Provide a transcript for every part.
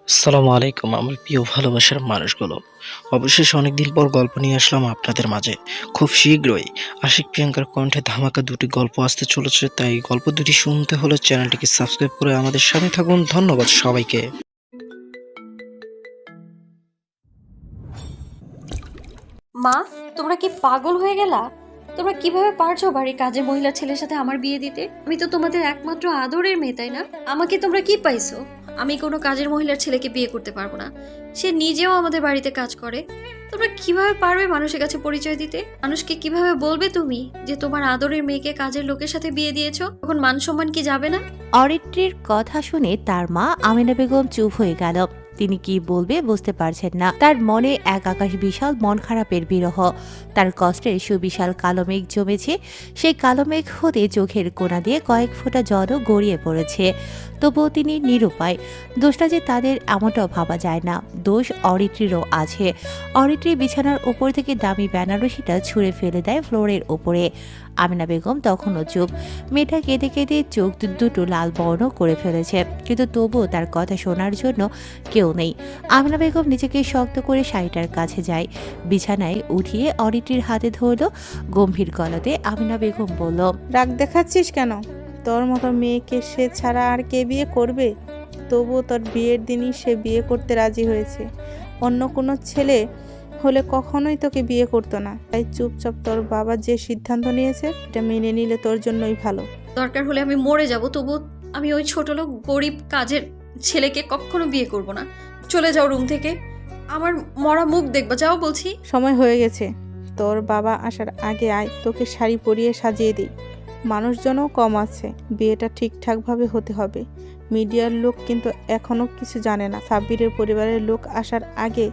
আসসালামু আলাইকুম আমার প্রিয় ভালোবাসার মানুষগুলো। অবশেষে অনেকদিন পর গল্প নিয়ে আসলাম আপনাদের মাঝে। খুব শীঘ্রই আশিক প্রিয়াঙ্কার কণ্ঠে ধামাকা দুটি গল্প আসতে চলেছে, তাই গল্প দুটি শুনতে হলে চ্যানেলটিকে সাবস্ক্রাইব করে আমাদের সাথে থাকুন। ধন্যবাদ সবাইকে। মা, তোমরা কি পাগল হয়ে গেলা? তোমরা কিভাবে পারছো বাড়ির কাজের মহিলা ছেলের সাথে আমার বিয়ে দিতে? আমি তো তোমাদের একমাত্র আদরের মেয়ে, তাই না? আমাকে তোমরা কি পাইছো? আমি কোনো কাজের মহিলার ছেলেকে বিয়ে করতে পারবো না। সে নিজেও আমাদের বাড়িতে কাজ করে। তোমরা কিভাবে পারবে মানুষের কাছে পরিচয় দিতে? মানুষকে কিভাবে বলবে তুমি যে তোমার আদরের মেয়েকে কাজের লোকের সাথে বিয়ে দিয়েছো? তখন মান সম্মান কি যাবে না? অরিত্রীর কথা শুনে তার মা আমিনা বেগম চুপ হয়ে গেল। তিনি কি বলবে বুঝতে পারছেন না। তার মনে এক আকাশ বিশাল মন খারাপের বিরহ। তার কষ্টের সুবিশাল কালো মেঘ জমেছে। সেই কালো মেঘ হতে চোখের কোণা দিয়ে কয়েক ফোঁটা জলও গড়িয়ে পড়েছে। তবুও তিনি নিরুপায়। দোষটা যে তাদের এমনটাও ভাবা যায় না। দোষ অরিত্রীরও আছে। অরিত্রী বিছানার উপর থেকে দামি বেনারসিটা ছুঁড়ে ফেলে দেয় ফ্লোরের উপরে। আমিনা বেগম তখনও চুপ। মেয়েটা কেঁদে কেঁদে চোখ দুটো লাল বর্ণ করে ফেলেছে, কিন্তু তবুও তার কথা শোনার জন্য কেউ নেই। আমিনা বেগম নিজেকে শক্ত করে শাড়িটার কাছে যায়, বিছানায় উঠিয়ে অরিত্রীর হাতে ধরল। গম্ভীর গলাতে আমিনা বেগম বলল, রাগ দেখাচ্ছিস কেন? তোর মতো মেয়েকে সে ছাড়া আর কে বিয়ে করবে? তবুও তোর বিয়ের দিনই সে বিয়ে করতে রাজি হয়েছে। অন্য কোনো ছেলে হলে কখনোই তোকে বিয়ে করতো না। তাই চুপচাপ তোর বাবা যে সিদ্ধান্ত নিয়েছে এটা মেনে নিলে তোর জন্যই ভালো। দরকার হলে আমি মরে যাব, তবু আমি ওই ছোট লোক গরিব কাজের ছেলেকে কখনো বিয়ে করব না। চলে যাও রুম থেকে। আমার মরা মুখ দেখবা, যাও বলছি। সময় হয়ে গেছে, তোর বাবা আসার আগে আয়, তোকে শাড়ি পরিয়ে সাজিয়ে দিই। মানুষজনও কম আছে, বিয়েটা ঠিকঠাকভাবে হতে হবে। মিডিয়ার লোক কিন্তু এখনো কিছু জানে না। সাব্বিরের পরিবারের লোক আসার আগে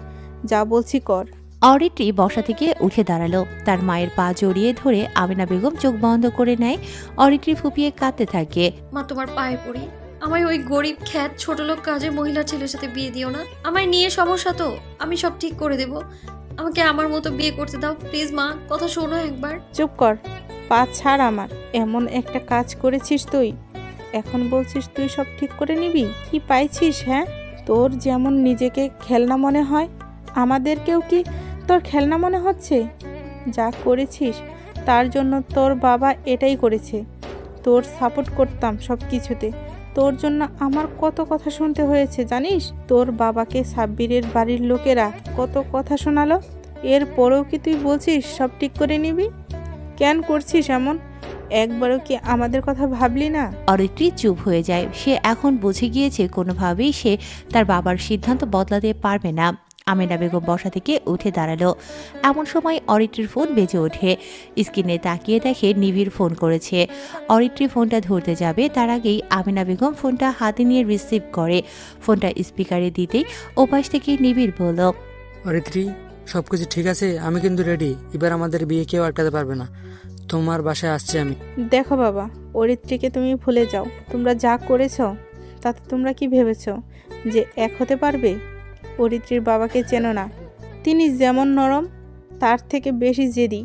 যা বলছি কর। অরিত্রী বসা থেকে উঠে দাঁড়ালো। তার মায়ের পা জড়িয়ে ধরে আমিনা বেগম চোখ বন্ধ করে নেয়। অরিত্রী ফুপিয়ে কাঁদতে থাকে। মা, তোমার পায়ে পড়ি, আমায় ওই গরিব খ্যাত ছোট লোক কাজের মহিলা ছেলের সাথে বিয়ে দিও না। আমায় নিয়ে সমস্যা তো, আমি সব ঠিক করে দেব। আমাকে আমার মতো বিয়ে করতে দাও প্লিজ। মা, কথা শোনো একবার। চুপ কর, পা ছাড় আমার। এমন একটা কাজ করেছিস তুই, এখন বলছিস তুই সব ঠিক করে নিবি? কি পাইছিস? হ্যাঁ, তোর যেমন নিজেকে খেলনা মনে হয়, আমাদেরকেও কি তোর খেলনা মনে হচ্ছে? যা করেছিস তার জন্য তোর বাবা এটাই করেছে। তোর সাপোর্ট করতাম সব কিছুতে। তোর জন্য আমার কত কথা শুনতে হয়েছে জানিস? তোর বাবাকে সাব্বিরের বাড়ির লোকেরা কত কথা শোনালো, এরপরেও কি তুই বলছিস সব ঠিক করে নিবি? কেন করছিস এমন? একবারও কি আমাদের কথা ভাবলি না? অরিত্রী চুপ হয়ে যায়। সে এখন বুঝে গিয়েছে কোনোভাবেই সে তার বাবার সিদ্ধান্ত বদলাতে পারবে না। আমিনা বেগম বসা থেকে উঠে দাঁড়ালো। এমন সময় অরিত্রীর ফোন বেজে ওঠে। স্ক্রিনে তাকিয়ে দেখে নিবিড় ফোন করেছে। অরিত্রী ফোনটা ধরতে যাবে, তার আগেই আমিনা বেগম ফোনটা হাতে নিয়ে রিসিভ করে। ফোনটা স্পিকারে দিতেই ওপাশ থেকে নিবিড় বলল, অরিত্রী, সব কিছু ঠিক আছে? আমি কিন্তু রেডি। এবার আমাদের বিয়ে কেউ আটকাতে পারবে না। তোমার বাসায় আসছি আমি। দেখো বাবা, অরিত্রীকে তুমি ভুলে যাও। তোমরা যা করেছো তাতে তোমরা কি ভেবেছো যে এক হতে পারবে? অরিত্রীর বাবাকে চেনো না, তিনি যেমন নরম তার থেকে বেশি জেদি।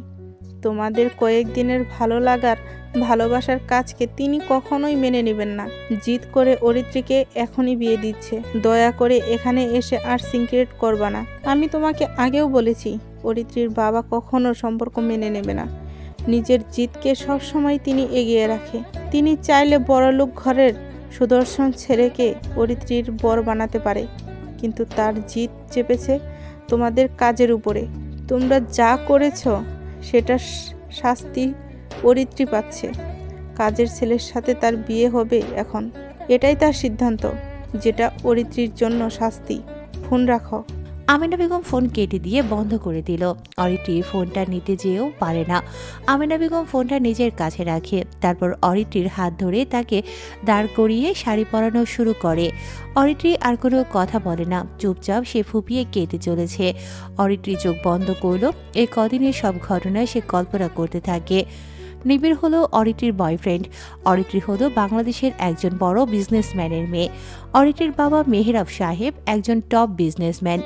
তোমাদের কয়েকদিনের ভালো লাগার ভালোবাসার কাজকে তিনি কখনোই মেনে নেবেন না। জিদ করে অরিত্রীকে এখনই বিয়ে দিচ্ছে। দয়া করে এখানে এসে আর সিক্রেট করবা না। আমি তোমাকে আগেও বলেছি, অরিত্রীর বাবা কখনো সম্পর্ক মেনে নেবে না। নিজের জিদকে সবসময় তিনি এগিয়ে রাখে। তিনি চাইলে বড়লোক ঘরের সুদর্শন ছেলেকে অরিত্রীর বর বানাতে পারে, কিন্তু তার জিদ চেপেছে তোমাদের কাজের উপরে। তোমরা যা করেছো সেটা শাস্তি অরিত্রী পাচ্ছে। কাজের ছেলের সাথে তার বিয়ে হবে এখন, এটাই তার সিদ্ধান্ত, যেটা অরিত্রীর জন্য শাস্তি। ফোন রাখো। আমিনা বেগম ফোন কেটে দিয়ে বন্ধ করে দিল। অরিত্রী ফোনটা নিতে যেয়েও পারে না। আমিনা বেগম ফোনটা নিজের কাছে রাখে। তারপর অরিত্রীর হাত ধরে তাকে দাঁড় করিয়ে শাড়ি পরানো শুরু করে। অরিত্রী আর কোনো কথা বলে না, চুপচাপ সে ফুপিয়ে কেটে চলেছে। অরিত্রী চোখ বন্ধ করলো। এই কদিনের সব ঘটনা সে কল্পনা করতে থাকে। নিবিড় হলো অরিত্রীর বয়ফ্রেন্ড। অরিত্রী হলো বাংলাদেশের একজন বড় বিজনেসম্যানের মেয়ে। অরিত্রীর বাবা মেহরাব সাহেব একজন টপ বিজনেসম্যান।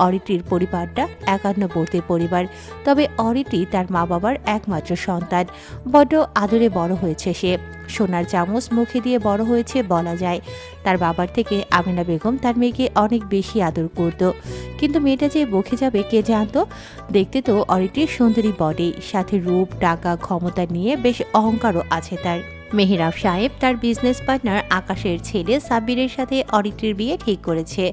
অরিত্রীর পরিবারটা একান্নবর্তী পরিবার, তবে অরিত্রী তার মা বাবার একমাত্র সন্তান। বড্ড আদরে বড় হয়েছে সে, সোনার চামচ মুখে দিয়ে বড় হয়েছে বলা যায়। তার বাবার থেকে আমিনা বেগম তার মেয়েকে অনেক বেশি আদর করত, কিন্তু মেয়েটা যে বকে যাবে কে জানতো। দেখতে তো অরিত্রীর সুন্দরী বডি, সাথে রূপ, টাকা, ক্ষমতা নিয়ে বেশ অহংকারও আছে তার। মেহরাব সাহেব তার বিজনেস পার্টনার আকাশের ছেলে সাব্বিরের সাথে অরিত্রীর বিয়ে ঠিক করেছে।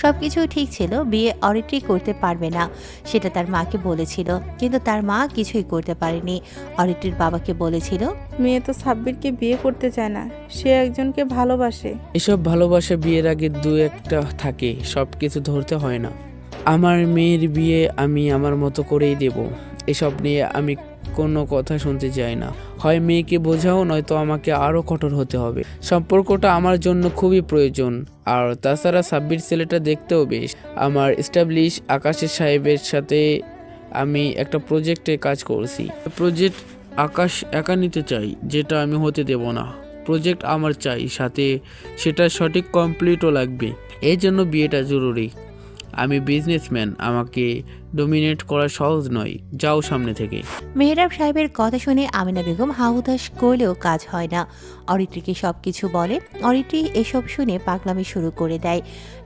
সবকিছু ঠিক ছিল, বিয়ে অরিত্রী করতে পারবে না সেটা তার মাকে বলেছিল, কিন্তু তার মা কিছুই করতে পারেনি। অরিত্রীর বাবাকে বলেছিল, মেয়ে তো সাব্বিরকে বিয়ে করতে চায় না, সে একজনকে ভালোবাসে। এসব ভালোবাসা বিয়ের আগে দু একটা থাকে, সব কিছু ধরতে হয় না। আমার মেয়ের বিয়ে আমি আমার মতো করেই দেব। এসব নিয়ে আমি কোনো কথা শুনতে চাই না। হয় মেয়েকে বোঝাও, নয়তো আমাকে আরও কঠোর হতে হবে। সম্পর্কটা আমার জন্য খুবই প্রয়োজন। আর তাছাড়া সাব্বির ছেলেটা দেখতেও বেশ। আমার এস্টাবলিশ আকাশের সাহেবের সাথে আমি একটা প্রজেক্টে কাজ করছি। প্রজেক্ট আকাশ একা নিতে চাই, যেটা আমি হতে দেব না। প্রজেক্ট আমার চাই, সাথে সেটা সঠিক কমপ্লিটও লাগবে। এই জন্য বিয়েটা জরুরি। আমি বিজনেসম্যান, আমাকে ডমিনেট করা সহজ নয়। যাও সামনে থেকে। মেহরাব সাহেবের কথা শুনে আমিনা বেগম হাহুতাশ করলেও কাজ হয় না। অরিত্রীকে সবকিছু বলে। অরিত্রী এসব শুনে পাগলামি শুরু করে দেয়।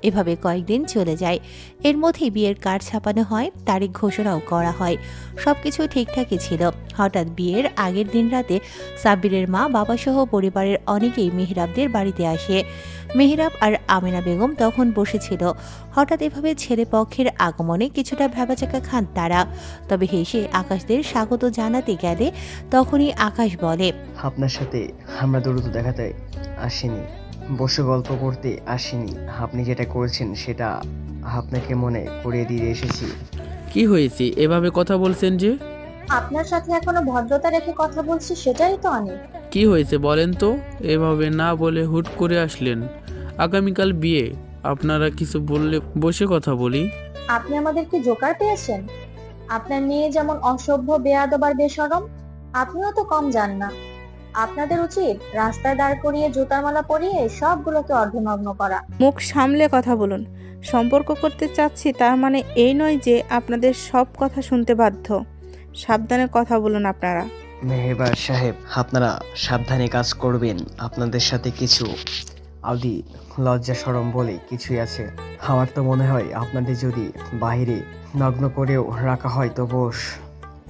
এভাবে কয়েকদিন চলে যায়। এর মধ্যেই বিয়ের কার্ড ছাপানো হয়, তারিখ ঘোষণাও করা হয়। সবকিছু ঠিকঠাকই ছিল। হঠাৎ বিয়ের আগের দিন রাতে সাব্বিরের মা বাবা সহ পরিবারের অনেকেই মেহরাবদের বাড়িতে আসে। মেহরাব আর আমিনা বেগম তখন বসেছিল। হঠাৎ এভাবে ছেলে পক্ষের আগমনে কিছুটা ভ্যাবাচাকা খান তারা। তবে হেসে আকাশদের স্বাগত জানাতে গেলে তখনই আকাশ বলে, আপনার সাথে আমরা দ্রুত দেখাতে আসিনি, বসে গল্প করতে আসিনি। আপনি যেটা করেছেন সেটা আপনাকে মনে করিয়ে দিয়ে এসেছি। কি হয়েছে এভাবে কথা বলছেন যে? আপনার সাথে এখনো ভদ্রতা রেখে কথা বলছি, সেটাই তো অনেক। কি হয়েছে বলেন তো? এভাবে না বলে হুট করে আসলেন। আগামীকাল বিয়ে, আপনারা কিছু বললে বসে কথা বলি। আপনি আমাদের কি জোকার পেয়েছেন? আপনার মেয়ে যেমন অসভ্য, বেয়াদব আর বেশরম, আপনিও তো কম যান না। আপনাদের উচিত রাস্তায় দাঁড় করিয়ে জুতার মালা পরিয়ে সবগুলোকে অর্ধনগ্ন করা। মুখ সামলে কথা বলুন। সম্পর্ক করতে চাচ্ছি তার মানে এই নয় যে আপনাদের সব কথা শুনতে বাধ্য। সাবধানে কথা বলুন আপনারা। মেহবার সাহেব, আপনারা সাবধানে কাজ করবেন। আপনাদের সাথে কিছু আদি লজ্জা শরম বলে কিছুই আছে। আমার তো মনে হয় আপনাদের যদি বাইরে নগ্ন করেও রাখা হয় তবুও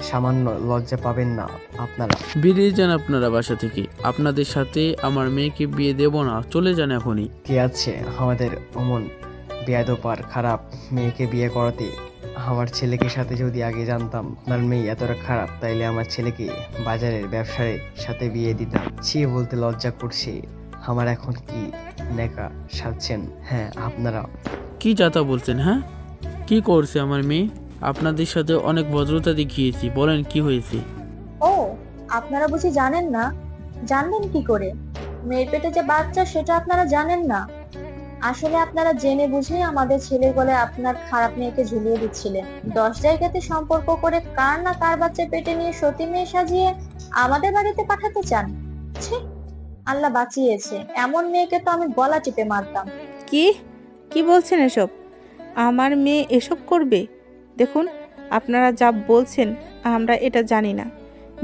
সামান্য লজ্জা পাবেন না আপনারা। বেরিয়ে যান আপনারা বাসা থেকে। আপনাদের সাথে আমার মেয়েকে বিয়ে দেব না, চলে যান এখনই। কে আছে আমাদের অমন বেয়াদপার খারাপ মেয়েকে বিয়ে করাতে? আমার ছেলেকে সাথে যদি আগে জানতাম আপনার মেয়ে এতটা খারাপ, তাইলে আমার ছেলেকে বাজারের ব্যবসায়ীর সাথে বিয়ে দিতাম। ছি, বলতে লজ্জা করছে। আমার এখন কি নেকা সাজছেন? হ্যাঁ আপনারা। কি যাতা বলছেন? হ্যাঁ, কি করছে আমার মেয়ে? আপনাদের সাথে অনেক ভদ্রতা দেখিয়েছি, বলেন কি হয়েছে? ও, আপনারা বুঝি জানেন না? জানবেন কি করে? মেয়ের পেটে যে বাচ্চা সেটা আপনারা জানেন না। আসলে আপনারা জেনে বুঝে আমাদের ছেলের গলায় আপনার খারাপ মেয়েকে ঝুলিয়ে দিচ্ছিলেন। 10 জায়গাতে সম্পর্ক করে কার না কার বাচ্চা পেটে নিয়ে সতী মেয়ে সাজিয়ে আমাদের বাড়িতে পাঠাতে চান? ছি, আল্লাহ বাঁচিয়েছে। এমন মেয়েকে তো আমি গলা টিপে মারতাম। কি কি বলছেন এসব? আমার মেয়ে এসব করবে? দেখুন, আপনারা যা বলছেন আমরা এটা জানি না।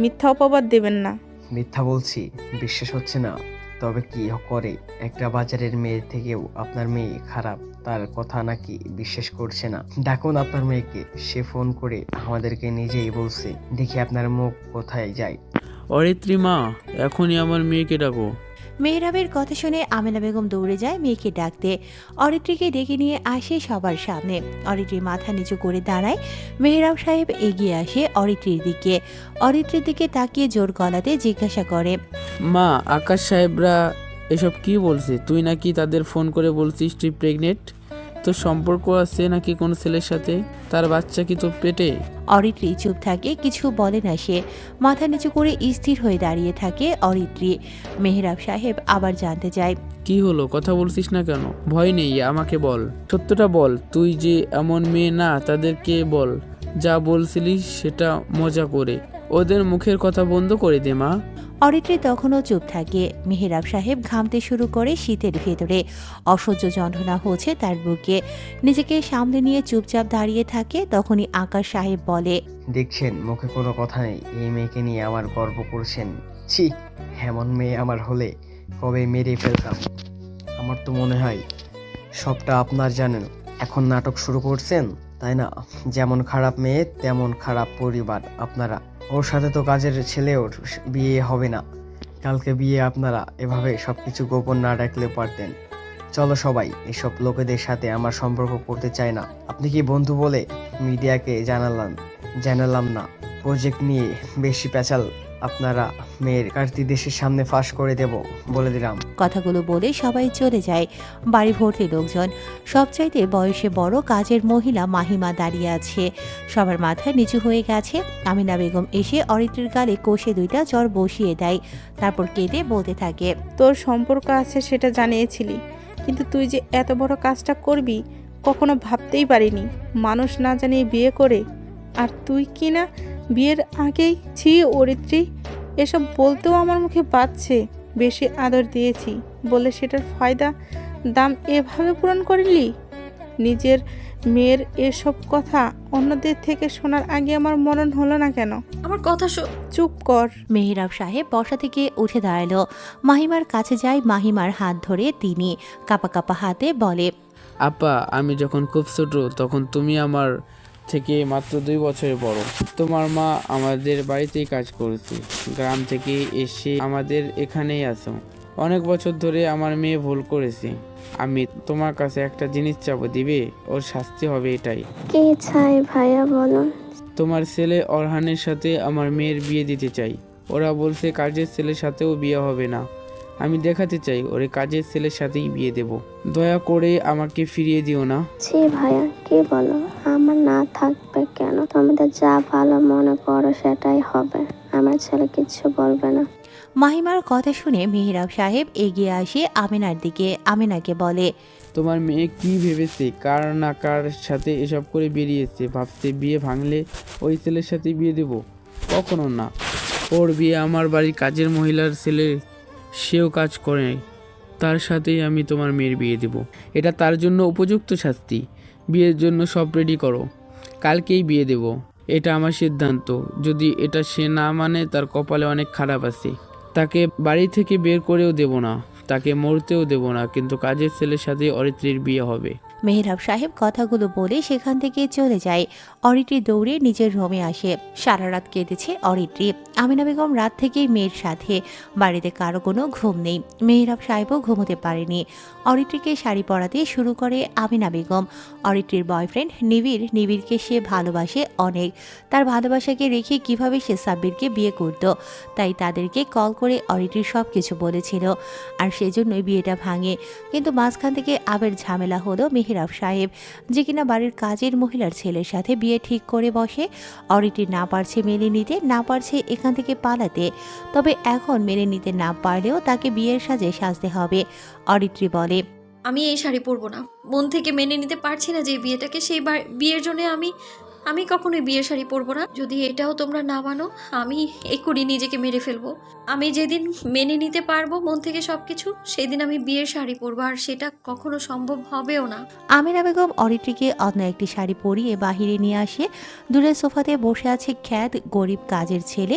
মিথ্যা অপবাদ দেবেন না। মিথ্যা বলছি, বিশ্বাস হচ্ছে না? তবে কি করে? একটা বাজারের মেয়ের থেকেও আপনার মেয়ে খারাপ, তার কথা নাকি বিশ্বাস করছে না? ডাকুন আপনার মেয়েকে, সে ফোন করে আমাদেরকে নিজেই বলছে। দেখি আপনার মুখ কোথায় যায়। অরিত্রী মা, এখনই আমার মেয়েকে ডাকো। মেহরাবের কথা শুনে আমিনা বেগম দৌড়ে যায় মেয়েকে ডাকতে। অরিত্রীকে ডেকে নিয়ে আসে সবার সামনে। অরিত্রী মাথা নিচু করে দাঁড়ায়। মেহরাব সাহেব এগিয়ে আসে অরিত্রীর দিকে। অরিত্রীর দিকে তাকিয়ে জোর গলাতে জিজ্ঞাসা করে, মা, আকাশ সাহেবরা এসব কি বলছে? তুই নাকি তাদের ফোন করে বলছিস তুই প্রেগনেন্ট? তোর সম্পর্ক আছে নাকি কোনো ছেলের সাথে? তার বাচ্চা কি তোর পেটে? অরিত্রী চুপ থাকে, কিছু বলে না সে। মাথা নিচু করে স্থির হয়ে দাঁড়িয়ে থাকে অরিত্রী। মেহরাব সাহেব আবার জানতে চায়, কি হলো, কথা বলছিস না কেন? ভয় নেই, আমাকে বল, সত্যটা বল। তুই যে এমন মেয়ে না, তাদেরকে বল। যা বলছিলিস সেটা মজা করে, ওদের মুখের কথা বন্ধ করে দে মা। অরিত্রী তখনও চুপ থাকে। মেহেরাব সাহেব ঘামতে শুরু করে শীতের ভেতরে। অসহ্য যন্ত্রণা হচ্ছে তার বুকে। নিজেকে সামনে নিয়ে চুপচাপ দাঁড়িয়ে থাকে। তখনই আকাশ সাহেব বলে, দেখছেন মুখে কোনো কথা নেই, এই মেয়েকে নিয়ে আমার গর্ব করছেন। ছি, এমন মেয়ে আমার হলে কবে মেরে ফেলতাম। আমার তো মনে হয় সবটা আপনার জানেন, এখন নাটক শুরু করছেন তাই না? যেমন খারাপ মেয়ে তেমন খারাপ পরিবার আপনারা। ওর সাথে তো কাজের ছেলেও বিয়ে হবে না। কালকে বিয়ে আপনারা এভাবে সবকিছু গোপন না রাখলে পারতেন। চলো সবাই, এসব লোকেদের সাথে আমার সম্পর্ক করতে চাই না। আপনি কি বন্ধু বলে মিডিয়াকে জানালাম না। প্রজেক্ট নিয়ে বেশি পেঁচাল আপনারা মেয়ের কার্তি দেশের সামনে ফাঁস করে দেব বলে দিলাম। কথাগুলো বলে সবাই চলে যায়। বাড়ি ভর্তি লোকজন। সবচাইতে বয়সে বড় কাজের মহিলা মাহিমা দাঁড়িয়ে আছে। সবার মাথা নিচু হয়ে গেছে। আমিনা বেগম এসে অরিত্রীর গালে কষে 2টা চর বসিয়ে দেয়। তারপর কেঁদে বলতে থাকে, তোর সম্পর্ক আছে সেটা জানিয়েছিলি, কিন্তু তুই যে এত বড় কাজটা করবি কখনো ভাবতেই পারিনি। মানুষ না জানিয়ে বিয়ে করে, আর তুই কি না বিয়ের আগেই ছি অরিত্রী। এসব বলতেও আমার মুখে বাজছে। বেশি আদর দিয়েছি বলে সেটার ফায়দা দাম এভাবে পূরণ করলি। নিজের মেয়ের এসব কথা অন্যদের থেকে শোনার আগে আমার মরণ হলো না কেন? আমার কথা চুপ কর। মেহেরাব সাহেব বসা থেকে উঠে দাঁড়ালো। মাহিমার কাছে যায়। মাহিমার হাত ধরে তিনি কাপা কাপা হাতে বলে, আপা, আমি যখন খুব ছোট তখন তুমি আমার থেকে মাত্র 2 বছরের বড়। তোমার মা আমাদের বাড়িতেই কাজ করেছে। গ্রাম থেকে এসে আমাদের এখানেই আছো। অনেক বছর ধরে আমার মেয়ে ভুল করেছে। আমি তোমার কাছে একটা জিনিস চাবো, দিবে? ওর শাস্তি হবে এটাই। কি চাই ভাইয়া বলুন। তোমার ছেলে অরহানের সাথে আমার মেয়ের বিয়ে দিতে চাই। ওরা বলছে কাজের ছেলের সাথেও বিয়ে হবে না। আমি দেখাতে চাই ওরে কাজের ছেলের সাথেই বিয়ে দেব। দয়া করে আমাকে ফিরিয়ে দিও না। জি ভাইয়া, কি বলো? আমার না থাকবে কেন? তোমাদের যা ভালো মনে করো সেটাই হবে। আমার ছেলে কিচ্ছু বলবে না। মাহিমার কথা শুনে মেহেরাব সাহেব এগিয়ে আসে আমিনার দিকে। আমিনাকে বলে, তোমার মেয়ে কি ভেবেছে? কার না কার সাথে এসব করে বেরিয়েছে। ভাবছে বিয়ে ভাঙলে ওই ছেলের সাথে বিয়ে দেব? কখনো না। ওর বিয়ে আমার বাড়ির কাজের মহিলার ছেলে, সেও কাজ করে, তার সাথেই আমি তোমার মেয়ের বিয়ে দেব। এটা তার জন্য উপযুক্ত শাস্তি। বিয়ের জন্য সব রেডি করো, কালকেই বিয়ে দেব। এটা আমার সিদ্ধান্ত। যদি এটা সে না মানে তার কপালে অনেক খারাপ আছে। তাকে বাড়ি থেকে বের করেও দেব না, তাকে মরতেও দেব না, কিন্তু কাজের ছেলের সাথে অরিত্রীর বিয়ে হবে। মেহেরাব সাহেব কথাগুলো বলে সেখান থেকে চলে যায়। অরিত্রী দৌড়ে নিজের রুমে আসে। সারা রাত কেঁদেছে অরিত্রী। আমিনা বেগম রাত থেকেই মেয়ের সাথে। বাড়িতে কারো কোনো ঘুম নেই। মেহেরাব সাহেবও ঘুমোতে পারেনি। অরিত্রীকে শাড়ি পরাতে শুরু করে আমিনা বেগম। অরিত্রীর বয়ফ্রেন্ড নিবিড়কে সে ভালোবাসে অনেক। তার ভালোবাসাকে রেখে কিভাবে সে সাব্বিরকে বিয়ে করত, তাই তাদেরকে কল করে অরিত্রীর সব কিছু বলেছিল। আর সেজন্যই বিয়েটা ভাঙে। কিন্তু মাঝখান থেকে আবার ঝামেলা হলো মেহেরাব সাহেব, যে কিনা বাড়ির কাজের মহিলার ছেলের সাথে বিয়ে ঠিক করে বসে। অরিত্রী না পারছে মেনে নিতে, না পারছে এখান থেকে পালাতে। তবে এখন মেনে নিতে না পারলেও তাকে বিয়ের সাজে সাজতে হবে। অরিত্রী বলে, আমি এই শাড়ি পরবো না। মন থেকে মেনে নিতে পারছি না যে এই বিয়েটাকে। সেই বিয়ের জন্য আমি কখনোই বিয়ের শাড়ি পরবো না। যদি এটাও তোমরা না মানো, আমি এক্ষুনি নিজেকে মেরে ফেলবো। আমি যেদিন মেনে নিতে পারবো মন থেকে সবকিছু, সেদিন আমি বিয়ের শাড়ি পরবো, আর সেটা কখনো সম্ভব হবেও না। আমিনা বেগম অরিত্রীকে অন্য একটি শাড়ি পরিয়ে বাহিরে নিয়ে আসে। দূরের সোফাতে বসে আছে খ্যাত গরিব কাজের ছেলে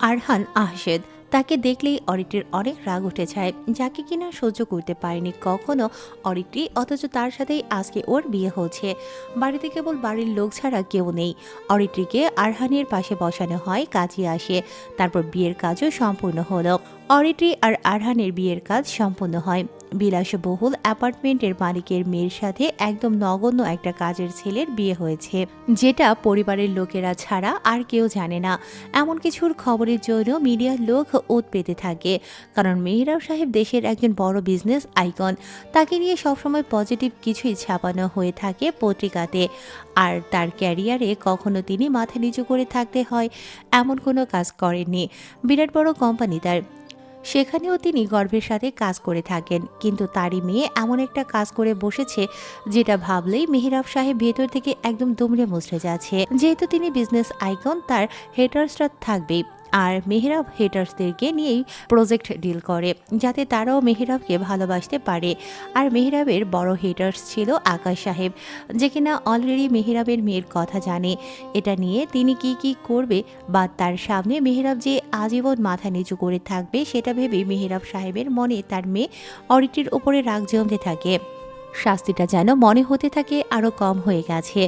আরহান আহসেদ। তাকে দেখলেই অরিত্রীর অনেক রাগ উঠে যায়, যাকে কিনা সহ্য করতে পারেনি কখনো অরিত্রী, অথচ তার সাথেই আজকে ওর বিয়ে হচ্ছে। বাড়িতে কেবল বাড়ির লোক ছাড়া কেউ নেই। অরিত্রীকে আরহানের পাশে বসানো হয়, কাজে আসে। তারপর বিয়ের কাজও সম্পূর্ণ হলো। অরিত্রী আর আরহানের বিয়ের কাজ সম্পূর্ণ হয়। বিলাসবহুল অ্যাপার্টমেন্টের মালিকের মেয়ের সাথে একদম নগণ্য একটা কাজের ছেলের বিয়ে হয়েছে, যেটা পরিবারের লোকেরা ছাড়া আর কেউ জানে না। এমন কিছুর খবরের জন্য মিডিয়ার লোক ওত পেতে থাকে, কারণ মেহেরাব সাহেব দেশের একজন বড় বিজনেস আইকন। তাকে নিয়ে সবসময় পজিটিভ কিছুই ছাপানো হয়ে থাকে পত্রিকাতে। আর তার ক্যারিয়ারে কখনো তিনি মাথা নিচু করে থাকতে হয় এমন কোনো কাজ করেননি। বিরাট বড় কোম্পানি তার, সেখানেও তিনি গর্বের সাথে কাজ করে থাকেন। কিন্তু তারই মেয়ে এমন একটা কাজ করে বসেছে, যেটা ভাবলেই মেহেরাব সাহেব ভেতর থেকে একদম দুমড়ে মুচড়ে যাচ্ছে। যেহেতু তিনি বিজনেস আইকন, তার হেটার্সরা থাকবেই। আর মেহরাব হেটার্সদেরকে নিয়েই প্রজেক্ট ডিল করে, যাতে তারাও মেহরাবকে ভালোবাসতে পারে। আর মেহরাবের বড় হেটার্স ছিল আকাশ সাহেব, যে কিনা অলরেডি মেহরাবের মেয়ের কথা জানে। এটা নিয়ে তিনি কি কি করবে বা তার সামনে মেহরাব যে আজীবন মাথা নিচু করে থাকবে সেটা ভেবে মেহরাব সাহেবের মনে তার মেয়ে অরিত্রির উপরে রাগ জমতে থাকে। শাস্তিটা যেন মনে হতে থাকে আরও কম হয়ে গেছে।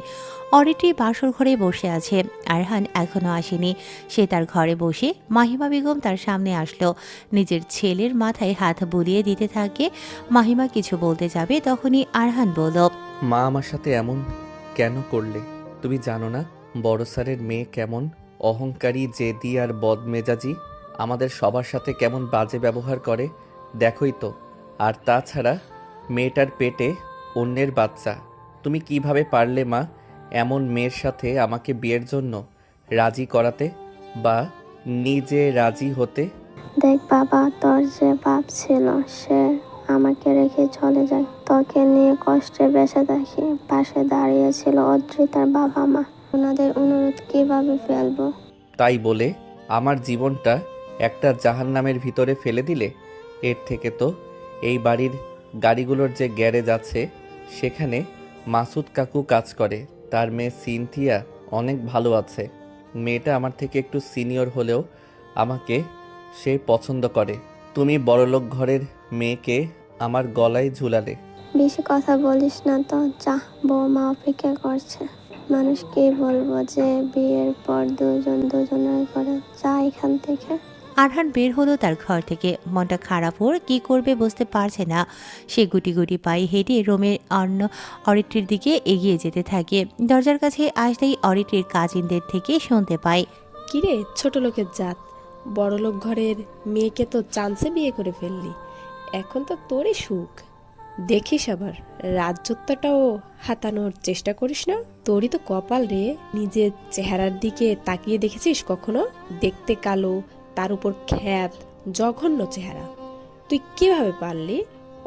অরিত্রি বাসর ঘরে বসে আছে, আরহান এখনো আসেনি। সে তার ঘরে বসে, মাহিমা বেগম তার সামনে আসলো, নিজের ছেলের মাথায় হাত বুলিয়ে দিতে থাকে। মাহিমা কিছু বলতে যাবে, তখনই আরহান বলল, মা আমার সাথে এমন কেন করলে? তুমি জানো না বড় স্যারের মেয়ে কেমন অহংকারী, জেদি আর বদমেজাজি, আমাদের সবার সাথে কেমন বাজে ব্যবহার করে দেখোই তো। আর তাছাড়া মেয়েটার পেটে অন্যের বাচ্চা। তুমি কিভাবে পারলে মা এমন মেয়ের সাথে আমাকে বিয়ের জন্য রাজি করাতে বা নিজে রাজি হতে? দেখ বাবা, তোর যে বাপ ছিল সে আমাকে রেখে চলে যায়, তোকে নিয়ে কষ্টে বেঁচে দেখি। পাশে দাঁড়িয়েছিল অদ্রিতার বাবা মা, ওনাদের অনুরোধ কিভাবে ফেলবো? তাই বলে আমার জীবনটা একটা জাহান্নামের ভিতরে ফেলে দিলে? এর থেকে তো এই বাড়ির গাড়িগুলোর যে গ্যারেজ আছে সেখানে মাসুদ কাকু কাজ করে, তার মেয়ে সিনথিয়া অনেক ভালো আছে। মেয়েটা আমার থেকে একটু সিনিয়র হলেও আমাকে সে পছন্দ করে। তুমি বড়লোক ঘরের মেয়েকে আমার গলায় ঝুলালে। বেশি কথা বলিস না তো, যা, বৌমা অপেক্ষা করছে। মানুষ কি বলবো যে বিয়ের পর দুজন দুজনের করে, যা এখান থেকে। আরহান বের হলো তার ঘর থেকে। মনটা খারাপ, ওর কি করবে বুঝতে পারছে না। সে গুটি গুটি পায়ে হেঁটে রোমের অরিত্রির দিকে এগিয়ে যেতে থাকে। দরজার কাছে আসতেই অরিত্রির কাজিনদের থেকে শুনতে পায়, কিরে ছোট লোকের জাত, বড়লোক ঘরের মেয়েকে তো চান্সে বিয়ে করে ফেললি, এখন তো তোরই সুখ। দেখিস আবার রাজত্বটাও হাতানোর চেষ্টা করিস না। তোরই তো কপাল রে। নিজের চেহারার দিকে তাকিয়ে দেখেছিস কখনো? দেখতে কালো, তার উপর খ্যাত, জঘন্য চেহারা। তুই কিভাবে পারলি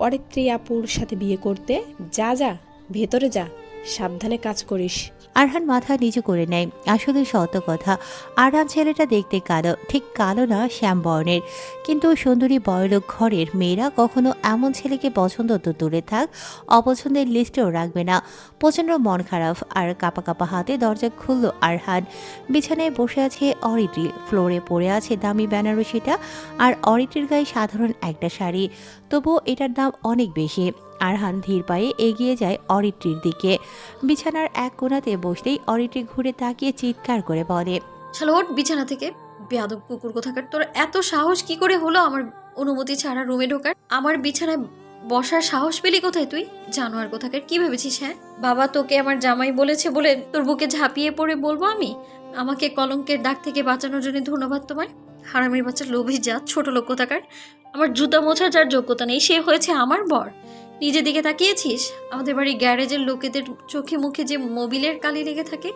অরিত্রী আপুর সাথে বিয়ে করতে? যা যা, ভেতরে যা, সাবধানে কাজ করিস। আরহান মাথা নিচু করে নেয়। আসলে সত্য কথা, আরহান ছেলেটা দেখতে কালো, ঠিক কালো না, শ্যাম বর্ণের। কিন্তু সুন্দরী বড়লোক ঘরের মেয়েরা কখনো এমন ছেলেকে পছন্দ তো দূরে থাক, অপছন্দের লিস্টেও রাখবে না। প্রচণ্ড মন খারাপ আর কাপা কাপা হাতে দরজা খুলল আরহান। বিছানায় বসে আছে অরিত্রি, ফ্লোরে পড়ে আছে দামি বেনারসিটা, আর অরিত্রির গায়ে সাধারণ একটা শাড়ি, তবুও এটার দাম অনেক বেশি। আরহান ধীর পায়ে এগিয়ে যায় অরিত্রির দিকে। বিছানার এক কোণাতে বসতেই অরিত্রি ঘুরে তাকিয়ে চিৎকার করে বলে, শালা ওঠ বিছানা থেকে, বেয়াদব কুকুর কোথাকার। তোর এত সাহস কি করে হলো আমার অনুমতি ছাড়া রুমে ঢোকার? আমার বিছানায় বসার সাহস পেলি কোথায় তুই? জানোয়ার কোথাকার। কি ভেবেছিস? হ্যাঁ, বাবা তোকে আমার জামাই বলেছে বলে তোর বুকে ঝাঁপিয়ে পড়ে বলবো আমি? আমাকে কলঙ্কের দাগ থেকে বাঁচানোর জন্য ধন্যবাদ তোমায়। হারামির বাচ্চা, লোভী জাত, ছোট লোক কোথাকার। আমার জুতা মোছার যার যোগ্যতা নেই সে হয়েছে আমার বর। নিজের দিকে তাকিয়েছিস? আমাদের বাড়ির গ্যারেজের লোকেদের চোখে মুখে যে মোবিলের কালি লেগে থাকে,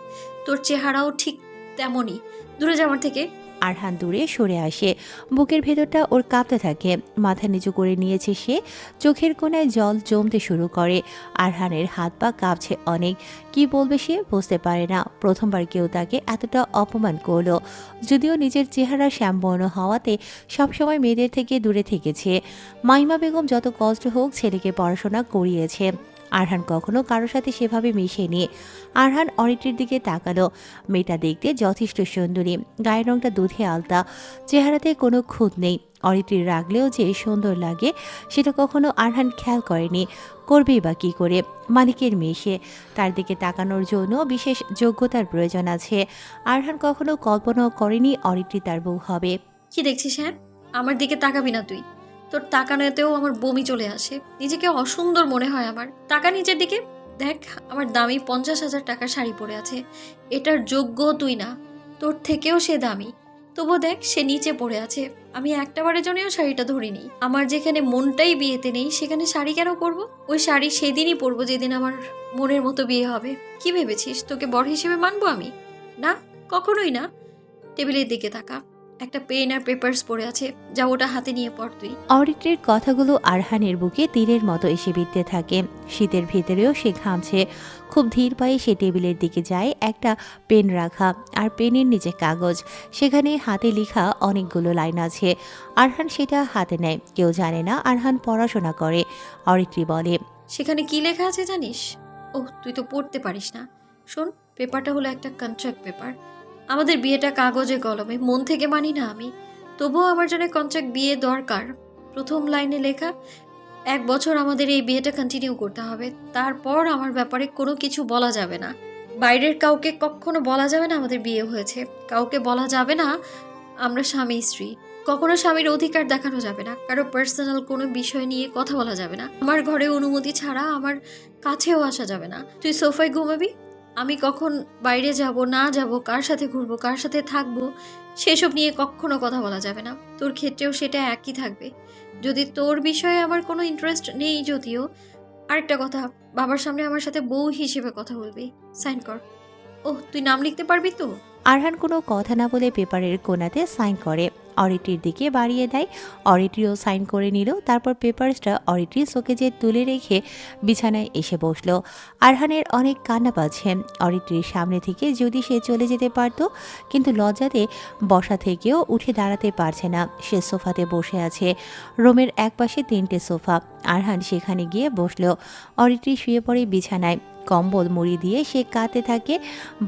তোর চেহারাও ঠিক তেমনই। দূরে যা আমার থেকে। আরহান দূরে সরে আসে। বুকের ভেতরটা ওর কাঁপতে থাকে। মাথা নিচু করে নিয়েছে সে, চোখের কোণায় জল জমতে শুরু করে। আরহানের হাত পা কাঁপছে অনেক। কি বলবে সে বুঝতে পারে না। প্রথমবার কেউ তাকে এতটা অপমান করলো। যদিও নিজের চেহারা শ্যামবর্ণ হওয়াতে সবসময় মেয়েদের থেকে দূরে থেকেছে। মাইমা বেগম যত কষ্ট হোক ছেলেকে পড়াশোনা করিয়েছে। আরহান কখনো কারোর সাথে সেভাবে মিশেনি। আরহান অরিত্রির দিকে তাকালো। মেয়েটা দেখতে যথেষ্ট সুন্দরী, গায়ের রংটা দুধে আলতা, চেহারাতে কোনো খুঁত নেই। অরিত্রির রাগলেও যে সুন্দর লাগে সেটা কখনো আরহান খেয়াল করেনি। করবেই বা কী করে? মালিকের মেয়ে সে, তার দিকে তাকানোর জন্য বিশেষ যোগ্যতার প্রয়োজন আছে। আরহান কখনো কল্পনাও করেনি অরিত্রি তার বউ হবে। কি দেখছিস? হ্যাঁ, আমার দিকে তাকাবি না তুই। তোর তাকানোতেও আমার বমি চলে আসে। নিজেকে অসুন্দর মনে হয় আমার। তাকা নিচের দিকে দেখ, আমার দামি 50,000 টাকার শাড়ি পরে আছে। এটার যোগ্য তুই না, তোর থেকেও সে দামি। তবু দেখ, সে নিচে পড়ে আছে। আমি একটা বারের জন্যও শাড়িটা ধরিনি। আমার যেখানে মনটাই বিয়েতে নেই সেখানে শাড়ি কেন পরবো? ওই শাড়ি সেদিনই পরবো যেদিন আমার মনের মতো বিয়ে হবে। কি ভেবেছিস তোকে বর হিসেবে মানবো আমি? না, কখনোই না। টেবিলের দিকে তাকা। একটা পেন আর পেপারস পড়ে আছে, যা ওটা হাতে নিয়ে পড় তুই। অরিত্রীর কথাগুলো আরহানের বুকে তীরের মতো এসে বিঁধতে থাকে। শীতের ভেতরেও সে ঘামছে। খুব ধীর পায়ে সে টেবিলের দিকে যায়, একটা পেন রাখা আর পেনের নিচে কাগজ, সেখানে হাতে লেখা অনেকগুলো লাইন আছে। আরহান সেটা হাতে নেয়। কেউ জানে না আরহান পড়াশোনা করে। অরিত্রী বলে, সেখানে কি লেখা আছে জানিস? ওহ, তুই তো পড়তে পারিস না। শোন, পেপারটা হলো একটা কন্ট্রাক্ট পেপার। আমাদের বিয়েটা কাগজে কলমে, মন থেকে মানি না আমি, তবুও আমার জন্য কন্ট্রাক্ট বিয়ে দরকার। প্রথম লাইনে লেখা, 1 বছর আমাদের এই বিয়েটা কন্টিনিউ করতে হবে, তারপর আমার ব্যাপারে কোনো কিছু বলা যাবে না। বাইরের কাউকে কখনো বলা যাবে না আমাদের বিয়ে হয়েছে, কাউকে বলা যাবে না আমরা স্বামী স্ত্রী, কখনো স্বামীর অধিকার দেখানো যাবে না, কারো পার্সোনাল কোনো বিষয় নিয়ে কথা বলা যাবে না, আমার ঘরে অনুমতি ছাড়া আমার কাছেও আসা যাবে না। তুই সোফায় ঘুমাবি, আমি কখন বাইরে যাব না যাব, কার সাথে ঘুরবো, কার সাথে থাকবো, সেসব নিয়ে কখনো কথা বলা যাবে না। তোর ক্ষেত্রেও সেটা একই থাকবে। যদি তোর বিষয়ে আমার কোনো ইন্টারেস্ট নেই, যদিও, আরেকটা কথা, বাবার সামনে আমার সাথে বউ হিসেবে কথা বলবি। সাইন কর। ওহ, তুই নাম লিখতে পারবি তো? আরহান কোনো কথা না বলে পেপারের কোণাতে সাইন করে। অরিত্রীর দিকে বাড়িয়ে দেয়। অরিত্রীও সাইন করে নিল। তারপর পেপারসটা অরিত্রী শোকেজে তুলে রেখে বিছানায় এসে বসলো। আরহানের অনেক কান্না পাচ্ছে। অরিত্রীর সামনে থেকে যদি সে চলে যেতে পারত, কিন্তু লজ্জাতে বসা থেকেও উঠে দাঁড়াতে পারছে না। সে সোফাতে বসে আছে। রুমের একপাশে 3টে সোফা। আরহান সেখানে গিয়ে বসলো। অরিত্রী শুয়ে পড়ে বিছানায়। কম্বল মুড়ি দিয়ে সে কাঁদতে থাকে।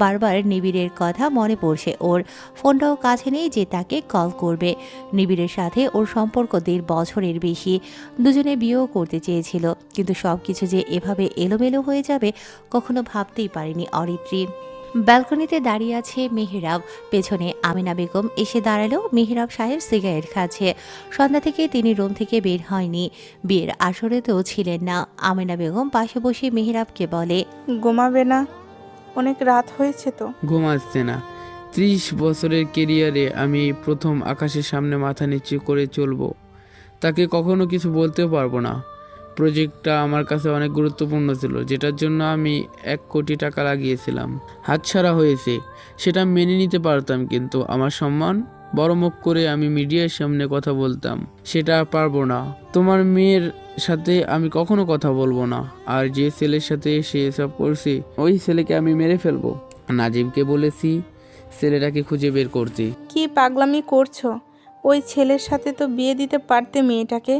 বারবার নিবিড়ের কথা মনে পড়ছে ওর। ফোনটাও কাছে নেই যে তাকে কল করবে। নিবিড়ের সাথে ওর সম্পর্ক 1.5 বছরের বেশি। দুজনে বিয়েও করতে চেয়েছিল, কিন্তু সবকিছু যে এভাবে এলোমেলো হয়ে যাবে কখনো ভাবতেই পারেনি অরিত্রী। ব্যালকনিতে দাঁড়িয়ে আছে মেহরাব। পেছনে আমিনা বেগম এসে দাঁড়ালো। মেহরাব সাহেব সিগারেট খাচ্ছে। সন্ধ্যা থেকে তিনি রুম থেকে বের হয়নি। বিয়ের আসরেতেও ছিলেন না। আমিনা বেগম পাশে বসে মেহরাবকে বলে, ঘুমাবে না? অনেক রাত হয়েছে তো। ঘুম আসছে না। 30 বছরের কেরিয়ারে আমি প্রথম আকাশের সামনে মাথা নিচু করে চলবো। তাকে কখনো কিছু বলতেও পারবো না। প্রজেক্টটা আমার কাছে অনেক গুরুত্বপূর্ণ ছিল, যেটার জন্য আমি 1 কোটি টাকা লাগিয়েছিলাম। হাতছাড়া হয়েছে, সেটা মেনে নিতে পারতাম, কিন্তু আমার সম্মান বড় মুখ করে আমি মিডিয়ার সামনে কথা বলতাম, সেটা পারবো না। তোমার মেয়ের সাথে আমি কখনো কথা বলবো না। আর যে ছেলের সাথে সে এসব করছে, ওই ছেলেকে আমি মেরে ফেলবো। নাজিমকে বলেছি ছেলেটাকে খুঁজে বের করতে। কি পাগলামি করছো? ওই ছেলের সাথে তো বিয়ে দিতে পারতে মেয়েটাকে।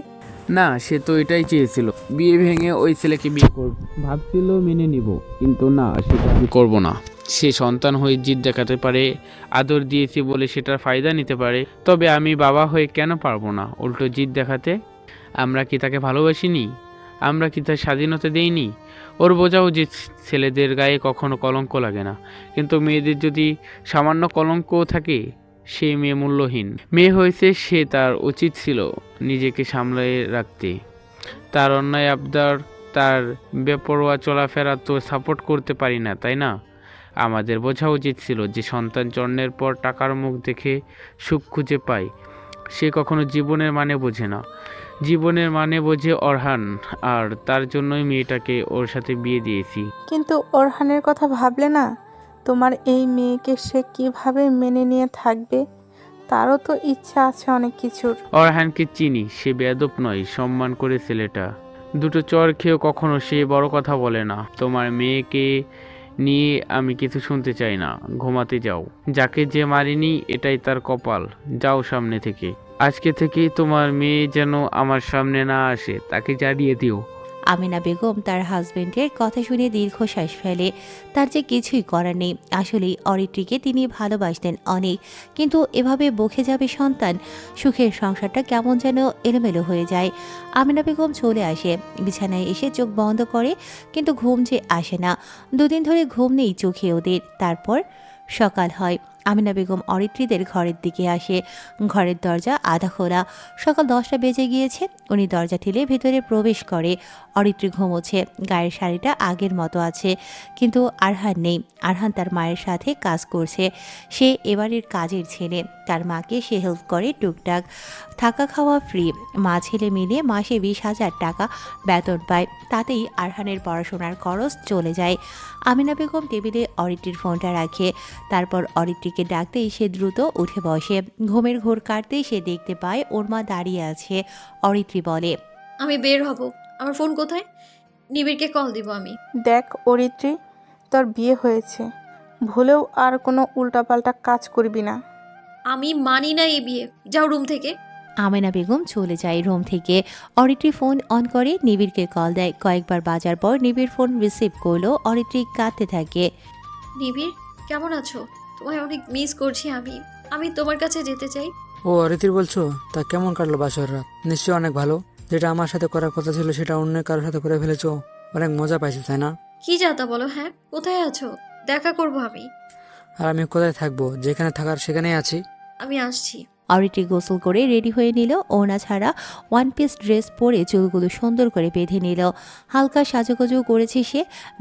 না, সে তো এটাই চেয়েছিল, বিয়ে ভেঙে ওই ছেলেকে বিয়ে করব। ভাবছিল মেনে নিব, কিন্তু না, সেটা আমি করবো না। সে সন্তান হয়ে জিদ দেখাতে পারে, আদর দিয়েছি বলে সেটার ফায়দা নিতে পারে, তবে আমি বাবা হয়ে কেন পারবো না উল্টো জিদ দেখাতে? আমরা কি তাকে ভালোবাসিনি? আমরা কি তার স্বাধীনতা দেইনি? ওর বোঝা উচিত ছেলেদের গায়ে কখনো কলঙ্ক লাগে না, কিন্তু মেয়েদের যদি সামান্য কলঙ্কও থাকে, সে মেয়ে মূল্যহীন। মেয়ে হয়েছে, সে তার উচিত ছিল নিজেকে সামলে রাখতে। তার অন্যায় আবদার, তার বেপরোয়া চলাফেরা তো সাপোর্ট করতে পারি না, তাই না? আমাদের বোঝা উচিত ছিল যে সন্তান জন্মের পর টাকার মুখ দেখে সুখ খুঁজে পায়, সে কখনো জীবনের মানে বোঝে না। জীবনের মানে বোঝে অরহান, আর তার জন্যই মেয়েটাকে ওর সাথে বিয়ে দিয়েছি। কিন্তু ওরহানের কথা ভাবলে না? তোমার এই মেয়েকে সে কিভাবে মেনে নিয়ে থাকবে? তারও তো ইচ্ছা আছে অনেক কিছুর। অরহানকে চিনি, সে বেয়াদব নয়, সম্মান করে ছেলেটা। 2টো চর খেয়েও কখনো সে বড় কথা বলে না। তোমার মেয়েকে নিয়ে আমি কিছু শুনতে চাই না, ঘুমাতে যাও। যাকে যে মারিনি এটাই তার কপাল, যাও সামনে থেকে। আজকে থেকেই তোমার মেয়ে যেন আমার সামনে না আসে, তাকে জানিয়ে দিও। আমিনা বেগম তার হাজবেন্ডের কথা শুনে দীর্ঘশ্বাস ফেলে। তার যে কিছুই করার নেই। আসলেই অরিত্রীকে তিনি ভালোবাসতেন অনেক, কিন্তু এভাবে বকে যাবে সন্তান। সুখের সংসারটা কেমন যেন এলোমেলো হয়ে যায়। আমিনা বেগম চলে আসে, বিছানায় এসে চোখ বন্ধ করে, কিন্তু ঘুম যে আসে না। 2 দিন ধরে ঘুম নেই চোখে ওদের। তারপর সকাল হয়। আমিনা বেগম অরিত্রীদের ঘরের দিকে আসে। ঘরের দরজা আধা খোলা। সকাল 10টা বেজে গিয়েছে। উনি দরজা ঠেলে ভেতরে প্রবেশ করে। অরিত্রী ঘুমোচ্ছে, গায়ের শাড়িটা আগের মতো আছে, কিন্তু আরহান নেই। আরহান তার মায়ের সাথে কাজ করছে। সে এবারের কাজের ছেলে, তার মাকে সে হেল্প করে টুকটাক। থাকা খাওয়া ফ্রি, মা ছেলে মিলে মাসে 20,000 টাকা বেতন পায়, তাতেই আরহানের পড়াশোনার খরচ চলে যায়। আমিনা বেগম টেবিলে অরিত্রীর ফোনটা রাখে, তারপর অরিত্রীকে ডাকতেই সে দ্রুত উঠে বসে। ঘুমের ঘোর কাটতেই সে দেখতে পায় ওর মা দাঁড়িয়ে আছে। অরিত্রী বলে, আমি বের হব, আমার ফোন কোথায়? নিবিড়কে কল দিব আমি। দেখ অরিত্রী, তোর বিয়ে হয়েছে, ভুলেও আর কোনো উল্টাপাল্টা কাজ করবি না। আমি মানি না এই বিয়ে, যাও রুম থেকে। আমেনা বেগম চলে যায় রুম থেকে। অরিত্রী ফোন অন করে নিবিড়কে কল দেয়। কয়েকবার বাজার পর নিবিড় ফোন রিসিভ করলো। অরিত্রী কাঁদতে থাকে। নিবিড়, কেমন আছো? তোমায় অনেক মিস করছি আমি। আমি তোমার কাছে যেতে চাই। ও অরিতির বলছো? তা কেমন কাটলো বাসর রাত? নিশ্চয়ই অনেক ভালো। যেটা আমার সাথে করার কথা ছিল সেটা অন্য কারোর সাথে করে ফেলেছো। অনেক মজা পাইছো, তাই না? কি যাতা বলো? হ্যাঁ, কোথায় আছো? দেখা করব আমি। আর আমি কোথায় থাকবো? যেখানে থাকার সেখানেই আছি। আমি আসছি। অরিত্রী গোসল করে রেডি হয়ে নিল। ওড়না ছাড়া ওয়ান পিস ড্রেস পরে চুলগুলো সুন্দর করে বেঁধে নিল। হালকা সাজুগুজু করেছে সে।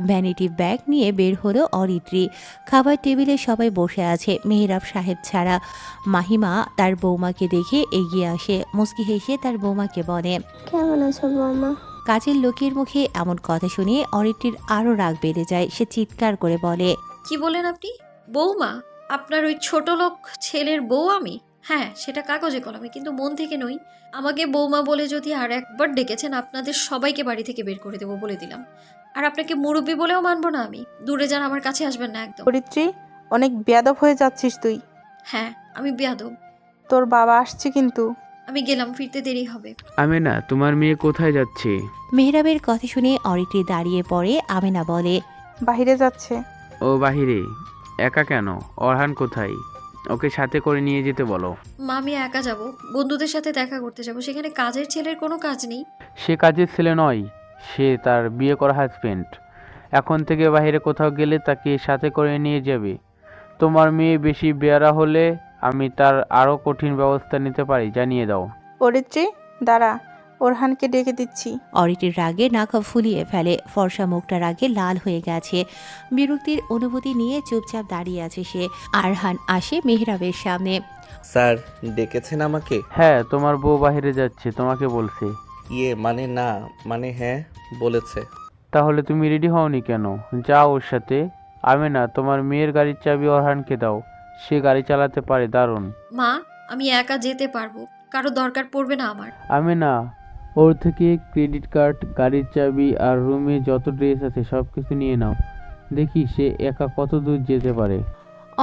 ভ্যানিটি ব্যাগ নিয়ে বের হলো অরিত্রী। খাবার টেবিলে সবাই বসে আছে, মেহরাব সাহেব ছাড়া। মাহিমা তার বৌমাকে দেখে এগিয়ে আসে, মুচকি হেসে তার বৌমাকে বলে, কেমন আছো বৌমা? কাজের লোকের মুখে এমন কথা শুনে অরিত্রীর আরও রাগ বেড়ে যায়। সে চিৎকার করে বলে, কি বলেন আপনি? বৌমা? আপনার ওই ছোট লোক ছেলের বউ আমি? হ্যাঁ, সেটা কাগজে কলমে, কিন্তু মন থেকে নই। আমাকে বৌমা বলে যদি আর একবার ডেকেছেন, আপনাদের সবাইকে বাড়ি থেকে বের করে দেবো বলে দিলাম। আর আপনাকে মুরব্বি বলেও মানবো না আমি। দূরে যান, আমার কাছে আসবেন না একদম। অরিত্রী, অনেক বেয়াদব হয়ে যাচ্ছিস তুই। হ্যাঁ, আমি বেয়াদব। তোর বাবা আসছে কিন্তু। আমি গেলাম, ফিরতে দেরি হবে। আমেনা, তোমার মেয়ে কোথায় যাচ্ছে? মেহরাবের কথা শুনে অরিত্রী দাঁড়িয়ে পড়ে। আমেনা বলে, বাইরে যাচ্ছে। ও বাহিরে? একা কেন? অরহান কোথায়? ওকে সাথে করে নিয়ে যেতে বলো। মা, আমি একা যাব, বন্ধুদের সাথে দেখা করতে যাব। সেখানে কাজের ছেলের কোনো কাজ নেই। সে কাজের ছেলে নয়, সে তার বিয়ে করা হাজবেন্ড। এখন থেকে বাইরে কোথাও গেলে তাকে সাথে করে নিয়ে যাবে। তোমার মেয়ে বেশি বেয়ারা হলে আমি তার আরও কঠিন ব্যবস্থা নিতে পারি, জানিয়ে দাও। অরিত্রী, দাঁড়া, ওরহানকে ডেকে দিচ্ছি। অরিত্রীর রাগে নাক ফুলিয়ে ফেলে। ফর্সা মুখটা রাগে লাল হয়ে গেছে। বিরক্তির অনুভূতি নিয়ে চুপচাপ দাঁড়িয়ে আছে সে। আরহান আসে মেহরাবের সামনে। স্যার ডেকেছেন আমাকে? হ্যাঁ, তোমার বউ বাইরে যাচ্ছে, তোমাকে বলছে। মানে না, মানে হ্যাঁ বলেছে। তাহলে তুমি রেডি হওনি কেন? যাও ওর সাথে। আমেনা, তোমার মেয়ের গাড়ির চাবি অরহানকে দাও, সে গাড়ি চালাতে পারে দারুণ। মা, আমি একা যেতে পারবো, কারো দরকার পড়বে না আমার। আমেনা, ওর থেকে ক্রেডিট কার্ড, গাড়ির চাবি আর রুমে যত ড্রেস আছে সব কিছু নিয়ে নাও। দেখি সে একা কত দূর যেতে পারে।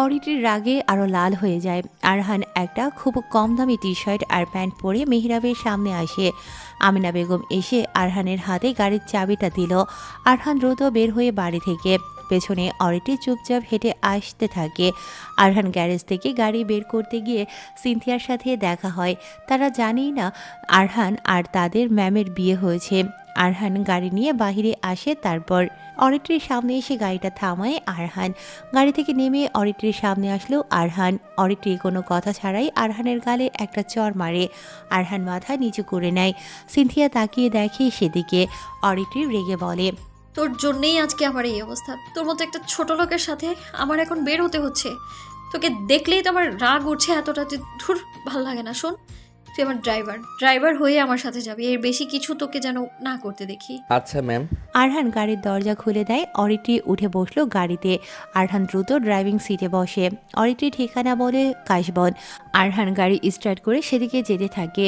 অরিত্রীর রাগে আরো লাল হয়ে যায়। আরহান একটা খুব কম দামি টি শার্ট আর প্যান্ট পরে মেহরাবের সামনে আসে। আমিনা বেগম এসে আরহানের হাতে গাড়ির চাবিটা দিল। আরহান দ্রুত বের হয়ে বাড়ি থেকে। পেছনে অরিত্রী চুপচাপ হেঁটে আসতে থাকে। আরহান গ্যারেজ থেকে গাড়ি বের করতে গিয়ে সিনথিয়ার সাথে দেখা হয়। তারা জানেই না আরহান আর তাদের ম্যামের বিয়ে হয়েছে। আরহান গাড়ি নিয়ে বাহিরে আসে। তারপর অরিত্রীর সামনে এসে গাড়িটা থামায় আরহান। গাড়ি থেকে নেমে অরিত্রীর সামনে আসলো আরহান। অরিত্রী কোনো কথা ছাড়াই আরহানের গালে একটা চড় মারে। আরহান মাথা নিচু করে নেয়। সিনথিয়া তাকিয়ে দেখে সেদিকে। অরিত্রী রেগে বলে, তোর জন্যেই আজকে আমার এই অবস্থা। তোর মতো একটা ছোট লোকের সাথে আমার এখন বের হতে হচ্ছে। তোকে দেখলেই তো আমার রাগ উঠছে এতটা, ধুর, ভাল লাগে না। শোন, তুই আমার ড্রাইভার হয়ে আমার সাথে যাবি। এর বেশি কিছু তোকে যেন না করতে দেখি। আচ্ছা ম্যাম। আরহান গাড়ির দরজা খুলে দেয়। অরিত্রী উঠে বসলো গাড়িতে। আরহান দ্রুত ড্রাইভিং সিটে বসে। অরিত্রী ঠিকানা বলে কাশবন। আরহান গাড়ি স্টার্ট করে সেদিকে যেতে থাকে।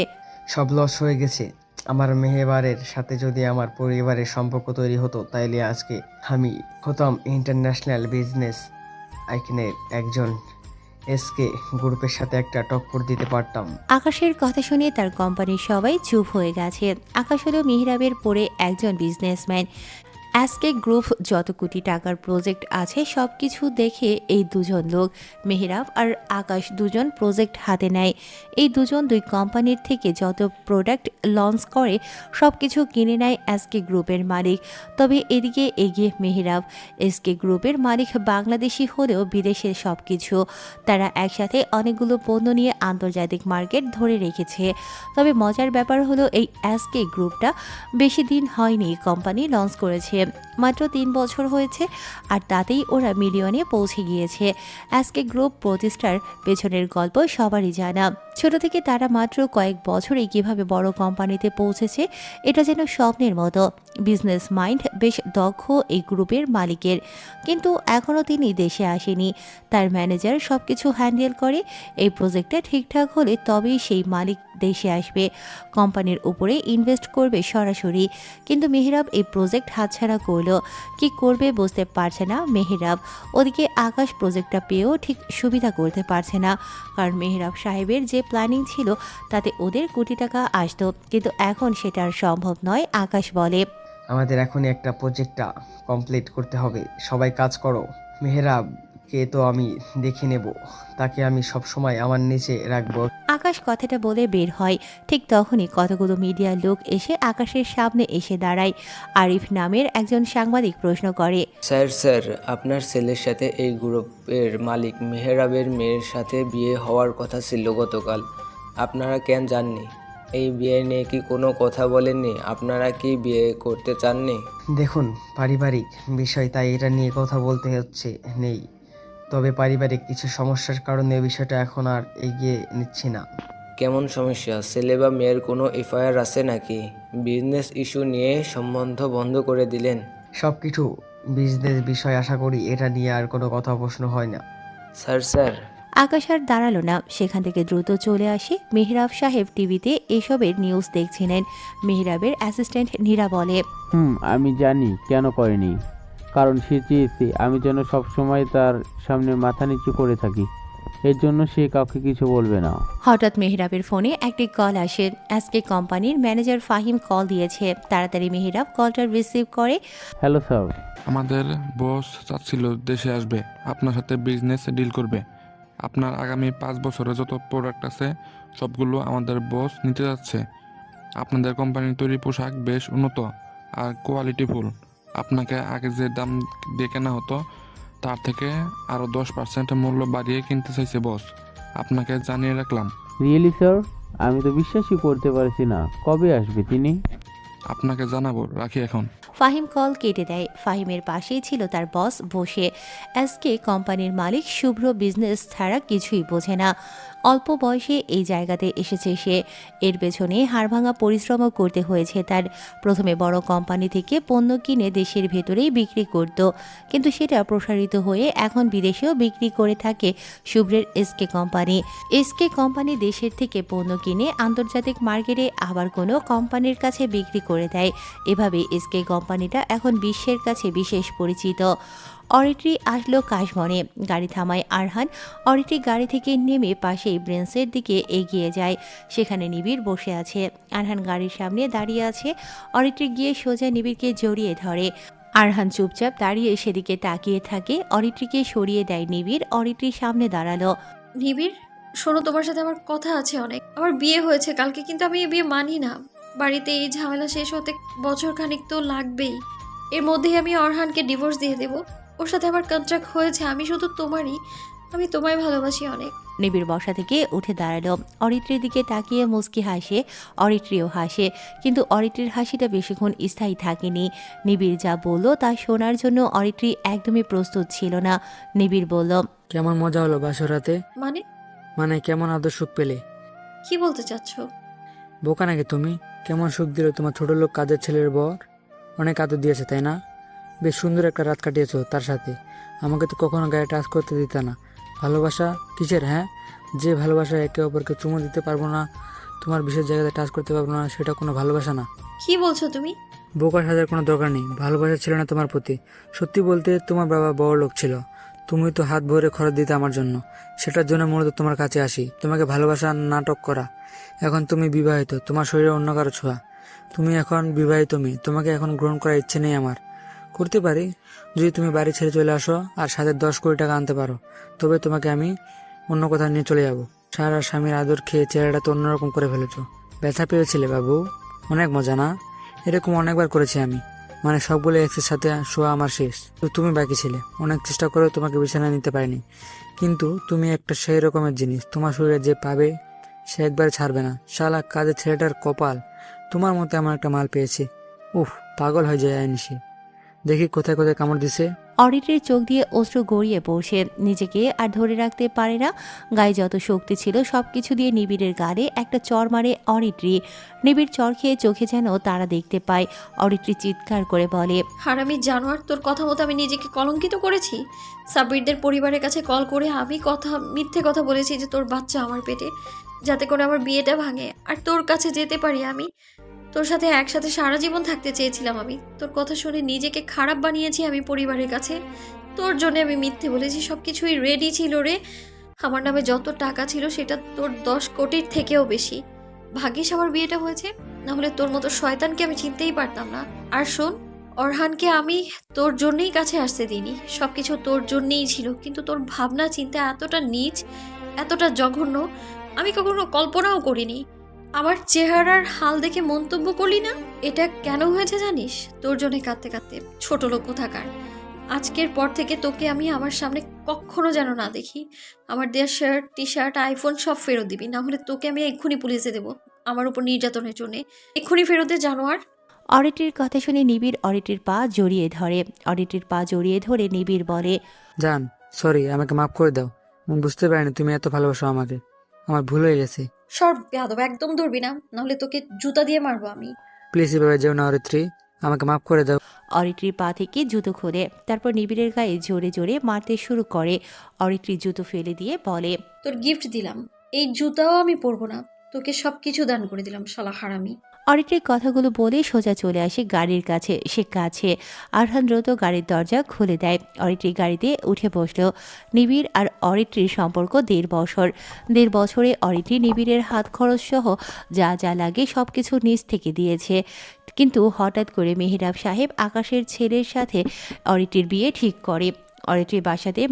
সব লস হয়ে গেছে। আমার মেহেবারের সাথে যদি আমার পরিবারের সম্পর্ক তৈরি হতো, তাইলে আজকে আমি হতাম ইন্টারন্যাশনাল বিজনেস আইকনের একজন। এসকে গ্রুপের সাথে একটা টক্কর দিতে পারতাম। আকাশের কথা শুনে তার কোম্পানির সবাই চুপ হয়ে গেছে। আকাশ হলো মেহরাবের পরে একজন বিজনেসম্যান। এসকে গ্রুপ যত কোটি টাকার প্রজেক্ট আছে সবকিছু দেখে এই দুজন লোক মেহরাব আর আকাশ দুজন প্রজেক্ট হাতে নেয়। এই দুজন দুই কোম্পানির থেকে যত প্রোডাক্ট লঞ্চ করে সবকিছু কিনে নেয় এসকে গ্রুপের মালিক। তবে এদিকে এগিয়ে মেহরাব। এসকে গ্রুপের মালিক বাংলাদেশি হলেও বিদেশের সবকিছু তারা একসাথে অনেকগুলো পণ্য নিয়ে আন্তর্জাতিক মার্কেট ধরে রেখেছে। তবে মজার ব্যাপার হলো এই এসকে গ্রুপটা বেশি দিন হয়নি কোম্পানি লঞ্চ করেছে, মাত্র 3 বছর হয়েছে, আর তাতেই ওরা মিলিয়নে পৌঁছে গিয়েছে। এসকে গ্রুপ প্রতিষ্ঠার পেছনের গল্প সবারই জানা। ছোট থেকে তারা মাত্র কয়েক বছরে কিভাবে বড় কোম্পানিতে পৌঁছেছে এটা যেন স্বপ্নের মতো। বিজনেস মাইন্ড বেশ দক্ষ এই গ্রুপের মালিকের, কিন্তু এখনও তিনি দেশে আসেনি। তার ম্যানেজার সবকিছু হ্যান্ডেল করে। এই প্রজেক্টটা ঠিকঠাক হলে তবেই সেই মালিক দেশে আসবে, কোম্পানির উপরে ইনভেস্ট করবে সরাসরি। কিন্তু মেহরাব এই প্রজেক্ট হাতছাড়া করলো। কি করবে বুঝতে পারছে না মেহরাব। ওদিকে আকাশ প্রজেক্টটা পেয়েও ঠিক সুবিধা করতে পারছে না, কারণ মেহরাব সাহেবের যে প্ল্যানিং ছিল তাতে ওদের কোটি টাকা আসতো, কিন্তু এখন সেটা আর সম্ভব নয়। আকাশ বলে, আমাদের এখনই একটা প্রজেক্টটা কমপ্লিট করতে হবে, সবাই কাজ করো। মেহরাবকে তো আমি দেখে নেব, তাকে আমি সব সময় আমার নিচে রাখবো। আকাশ কথাটা বলে বের হয়। ঠিক তখনই কতগুলো মিডিয়ার লোক এসে আকাশের সামনে এসে দাঁড়ায়। আরিফ নামের একজন সাংবাদিক প্রশ্ন করে, স্যার আপনার ছেলের সাথে এই গ্রুপের মালিক মেহরাবের মেয়ের সাথে বিয়ে হওয়ার কথা ছিল গতকাল, আপনারা কেন জাননি? এই বিয়ে নিয়ে কি কোনো কথা বলেননি? আপনারা কি বিয়ে করতে চাননি? দেখুন, পারিবারিক বিষয়, তাই এটা নিয়ে কথা বলতে হচ্ছে নেই। তবে পারিবারিক কিছু সমস্যার কারণে বিষয়টা এখন আর এগিয়ে নিচ্ছি না। কেমন সমস্যা? ছেলে বা মেয়ের কোনো এফআইআর আছে নাকি? বিজনেস ইস্যু নিয়ে সম্বন্ধ বন্ধ করে দিলেন? সব কিছু বিজনেস বিষয়, আশা করি এটা নিয়ে আর কোনো কথা প্রশ্ন হয় না। স্যার আকাশ আর দাঁড়ালো না, সেখান থেকে দ্রুত চলে আসে। মেহরাব সাহেব টিভিতে এসবের নিউজ দেখছিলেন। মেহরাবের অ্যাসিস্ট্যান্ট নীরা বলে, আমি জানি কেন করেনি, কারণ সে চেয়েছে আমি যেন সবসময় তার সামনে মাথা নিচু করে থাকি, এর জন্য সে কাউকে কিছু বলবে না। হঠাৎ মেহরাবের ফোনে একটি কল আসে। এসকে কোম্পানির ম্যানেজার ফাহিম কল দিয়েছে। তাড়াতাড়ি মেহরাব কলটা রিসিভ করে। হ্যালো স্যার, আমাদের বস চাচ্ছিল দেশে আসবে, আপনার সাথে বিজনেস ডিল করবে। আপনার আগামী 5 বছরে যত প্রোডাক্ট আছে সবগুলো আমাদের বস নিতে যাচ্ছে। আপনাদের কোম্পানির তৈরি পোশাক বেশ উন্নত আর কোয়ালিটিফুল। আপনাকে আগে যে দাম দিয়ে কেনা হতো তার থেকে আরও 10% মূল্য বাড়িয়ে কিনতে চাইছে বস, আপনাকে জানিয়ে রাখলাম। Really sir? আমি তো বিশ্বাসই করতে পারছি না, কবে আসবে তিনি? আপনাকে জানাবো, রাখি এখন। ফাহিম কল কেটে দেয়। ফাহিমের পাশেই ছিল তার বস বসে। এসকে কোম্পানির মালিক শুভ্র বিজনেস ছাড়া কিছুই বোঝে না। অল্প বয়সে এই জায়গাতে এসেছে সে। এর পেছনে হাড়ভাঙা পরিশ্রমও করতে হয়েছে তার। প্রথমে বড় কোম্পানি থেকে পণ্য কিনে দেশের ভেতরেই বিক্রি করত, কিন্তু সেটা প্রসারিত হয়ে এখন বিদেশেও বিক্রি করে থাকে শুভ্রের এসকে কোম্পানি। এসকে কোম্পানি দেশের থেকে পণ্য কিনে আন্তর্জাতিক মার্কেটে আবার কোনো কোম্পানির কাছে বিক্রি করে দেয়। এভাবে এসকে কোম্পানিটা এখন বিশ্বের কাছে বিশেষ পরিচিত। অরিত্রি আসলো কাশবনে। গাড়ি থামায় আরহান। অরিত্রি গাড়ি থেকে নেমে পাশেই ব্রেন্সের দিকে এগিয়ে যায়। সেখানে নিবিড় বসে আছে। আরহান গাড়ির সামনে দাঁড়িয়ে আছে। অরিত্রি গিয়ে সোজা নিবিড়কে জড়িয়ে ধরে। আরহান চুপচাপ দাঁড়িয়ে সেদিকে তাকিয়ে থাকে। অরিত্রিকে সরিয়ে দেয় নিবিড়। অরিত্রির সামনে দাঁড়ালো। নিবিড়, শোনো, তোমার সাথে আমার কথা আছে অনেক। আমার বিয়ে হয়েছে কালকে, কিন্তু আমি এই বিয়ে মানি না। বাড়িতে এই ঝামেলা শেষ হতে বছর খানিক তো লাগবেই। এর মধ্যেই আমি অরহানকে ডিভোর্স দিয়ে দেব। ওর সাথে আমার কন্ট্রাক্ট হয়েছে, আমি শুধু তোমারই, আমি তোমায় ভালোবাসি অনেক। নিবিড় বসা থেকে উঠে দাঁড়ালো। অরিত্রির দিকে তাকিয়ে মুচকি হাসে। অরিত্রিও হাসে, কিন্তু অরিত্রির হাসিটা বেশিক্ষণ স্থায়ী থাকেনি। নিবিড় যা বলল তা শোনার জন্য অরিত্রি একদমই প্রস্তুত ছিল না। নিবিড় বলল, কেমন মজা হলো বাসর রাতে? মানে কেমন আদর সুখ পেলে? কি বলতে চাচ্ছ? বোকা নাকি তুমি? কেমন সুখ দিল তোমার ছোট লোক কাজের ছেলের বর? অনেক আদর দিয়েছে তাই না? বেশ সুন্দর একটা রাত কাটিয়েছো তার সাথে। আমাকে তো কখনো গায়ে টাচ করতে দিতে না। ভালোবাসা কিসের? হ্যাঁ, যে ভালোবাসা একে অপরকে চুমু দিতে পারবো না, তোমার বিশেষ জায়গাতে টাচ করতে পারবো না, সেটা কোনো ভালোবাসা না। কি বলছো তুমি? বোকা সাজার কোনো দরকার নেই। ভালোবাসা ছিল না তোমার প্রতি। সত্যি বলতে তোমার বাবা বড় লোক ছিল, তুমি তো হাত ভরে খরচ দিতে আমার জন্য। সেটার জন্য মূলত তোমার কাছে আসি, তোমাকে ভালোবাসার নাটক করা। এখন তুমি বিবাহিত, তোমার শরীরে অন্য কারো ছোঁয়া। তুমি এখন বিবাহিত মেয়ে, তোমাকে এখন গ্রহণ করার ইচ্ছে নেই আমার। করতে পারি যদি তুমি বাড়ি ছেড়ে চলে আসো আর সাথে 10 কোটি টাকা আনতে পারো, তবে তোমাকে আমি অন্য কোথাও নিয়ে চলে যাব। সারা স্বামীর আদর খেয়ে চেহারাটা তো অন্যরকম করে ফেলেছো। ব্যথা পেয়েছিলে বাবু? অনেক মজা না? এরকম অনেকবার করেছি আমি, মানে সবগুলো এক্সের সাথে শোয়া আমার শেষ। তো তুমি বাকি ছিলে, অনেক চেষ্টা করেও তোমাকে বিছানায় নিতে পারিনি, কিন্তু তুমি একটা সেই রকমের জিনিস, তোমার শরীরে যে পাবে সে একবারে ছাড়বে না। শালা কাজের ছেলেটার কপাল, তোমার মতো এমন একটা মাল পেয়েছে। উফ, পাগল হয়ে যায় আইনিসে। দেখি কোথায় কোথায় কামড় দিছে। অরিত্রির চোখ দিয়ে অশ্রু গড়িয়ে পড়ছে, নিজেকে আর ধরে রাখতে পারে না। গায়ে যত শক্তি ছিল সবকিছু দিয়ে নিবিড়ের গালে একটা চর মারে অরিত্রি। নিবিড় চর খেয়ে চোখে যেন তারা দেখতে পায়। অরিত্রি চিৎকার করে বলে, হারামি জানোয়ার, তোর কথা মতো আমি নিজেকে কলঙ্কিত করেছি। সাব্বিরদের পরিবারের কাছে কল করে আমি মিথ্যে কথা বলেছি যে তোর বাচ্চা আমার পেটে, যাতে করে আমার বিয়েটা ভাঙে আর তোর কাছে যেতে পারি আমি। তোর সাথে একসাথে সারা জীবন থাকতে চেয়েছিলাম আমি। তোর কথা শুনে নিজেকে খারাপ বানিয়েছি আমি পরিবারের কাছে। তোর জন্য আমি মিথ্যে বলেছি, সব কিছুই রেডি ছিল রে। আমার নামে যত টাকা ছিল সেটা তোর 10 কোটির থেকেও বেশি। ভাগ্যিস আমার বিয়েটা হয়েছে, না হলে তোর মতো শয়তানকে আমি চিনতেই পারতাম না। আর শোন, অরহানকে আমি তোর জন্যই কাছে আসতে দিইনি, সব কিছু তোর জন্যই ছিল, কিন্তু তোর ভাবনা চিন্তা এতটা নীচ, এতটা জঘন্য আমি কখনো কল্পনাও করিনি। আমার চেহারার হাল দেখে মন্তব্য করলি না? এটা কেন হয়েছে জানিস? তোর জন্য কাঁদতে কাঁদতে। ছোট লোক কোথাকার। আজকের পর থেকে তোকে আমি আমার সামনে কখনো যেন না দেখি। আমার দেওয়া শার্ট, টি শার্ট, আইফোন সব ফেরত দিবি, না হলে তোকে আমি এক্ষুনি পুলিশে দেবো আমার উপর নির্যাতনের জন্য। এক্ষুনি ফেরত দে জানোয়ার। অরিত্রির কথা শুনে নিবিড় অরিত্রির পা জড়িয়ে ধরে। অরিত্রির পা জড়িয়ে ধরে নিবিড় বলে, জান, সরি, আমাকে মাফ করে দাও। আমি বুঝতে পারিনি তুমি এত ভালোবাসো আমাকে, আমার ভুল হয়ে গেছে। সর বেয়াদব, একদম ধরবি না, নাহলে তোকে জুতা দিয়ে মারবো আমি। প্লিজ এভাবে যেও না অরিত্রী, আমাকে মাফ করে দাও। অরিত্রির পা থেকে জুতো খোলে, তারপর নিবিড়ের গায়ে জোরে জোরে মারতে শুরু করে। অরিত্রি জুতো ফেলে দিয়ে বলে, তোর গিফট দিলাম, এই জুতাও আমি পরবো না, তোকে সব কিছু দান করে দিলাম, শালা হারামি। অরিত্রির কথাগুলো বলে সোজা চলে আসে গাড়ির কাছে। সে কাছে আরহান দ্রুত গাড়ির দরজা খুলে দেয়। অরিত্রি গাড়িতে উঠে বসলো। নিবিড় আর অরিত্রির সম্পর্ক 1.5 বছর। 1.5 বছরে অরিত্রি নিবিড়ের হাত খরচ সহ যা যা লাগে সবকিছু নিজ থেকে দিয়েছে। কিন্তু হঠাৎ করে মেহরাব সাহেব আকাশের ছেলের সাথে অরিত্রির বিয়ে ঠিক করে। অরিত্রির বাসাতে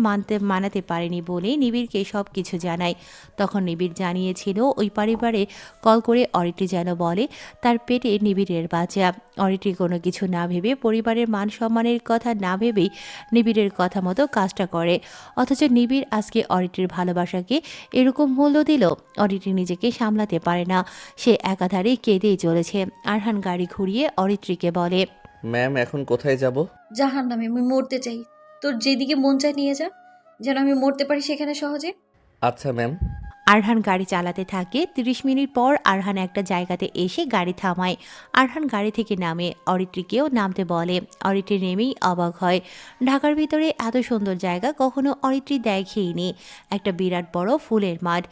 মানাতে পারেনি বলে নিবিড়কে সব কিছু জানায়। তখন নিবিড় জানিয়েছিল ওই পরিবারে কল করে অরিত্রি যেন বলে তার পেটে নিবিড়ের বাচ্চা। অরিত্রি কোনো কিছু না ভেবে, পরিবারের মান সম্মানের কথা না ভেবেই নিবিড়ের কথা মতো কাজটা করে। অথচ নিবিড় আজকে অরিত্রির ভালোবাসাকে এরকম মূল্য দিল। অরিত্রি নিজেকে সামলাতে পারে না, সে একাধারে কেঁদেই চলেছে। আরহান গাড়ি ঘুরিয়ে অরিত্রিকে বলে, ম্যাম, এখন কোথায় যাব? জাহান্নামে, আমি মরতে চাই। তোর যেদিকে মন চায় নিয়ে যা, যেন আমি মরতে পারি সেখানে সহজে। আচ্ছা ম্যাম। আরহান গাড়ি চালাতে থাকে। 30 মিনিট পর আরহান একটা জায়গাতে এসে গাড়ি থামায়। আরহান গাড়ি থেকে নামে, অরিত্রিকেও নামতে বলে। অরিত্রি নেমেই অবাক হয়। ঢাকার ভিতরে এত সুন্দর জায়গা কখনো অরিত্রি দেখেইনি। একটা বিরাট বড় ফুলের মাঠ,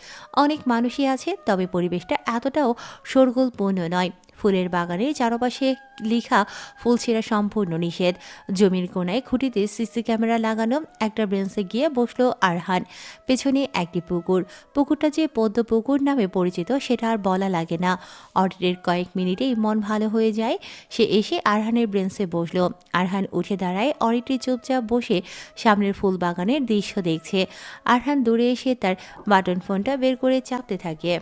অনেক মানুষই আছে, তবে পরিবেশটা এতটাও শোরগোলপূর্ণ নয়। ফুলের বাগানের চারপাশে লেখা ফুল ছেঁড়া সম্পূর্ণ নিষেধ। জমির কোনায় খুঁটিতে সিসি ক্যামেরা লাগানো। একটা বেঞ্চে গিয়ে বসলো আরহান। পেছনে একটি পুকুর। পুকুরটা যে পদ্ম পুকুর নামে পরিচিত সেটা আর বলা লাগে না। অর্ডারের কয়েক মিনিটেই মন ভালো হয়ে যায়। সে এসে আরহানের বেঞ্চে বসলো। আরহান উঠে দাঁড়ায়। অরিত্রি চুপচাপ বসে সামনের ফুল বাগানের দৃশ্য দেখছে। আরহান দূরে এসে তার বাটন ফোনটা বের করে চাপতে থাকে।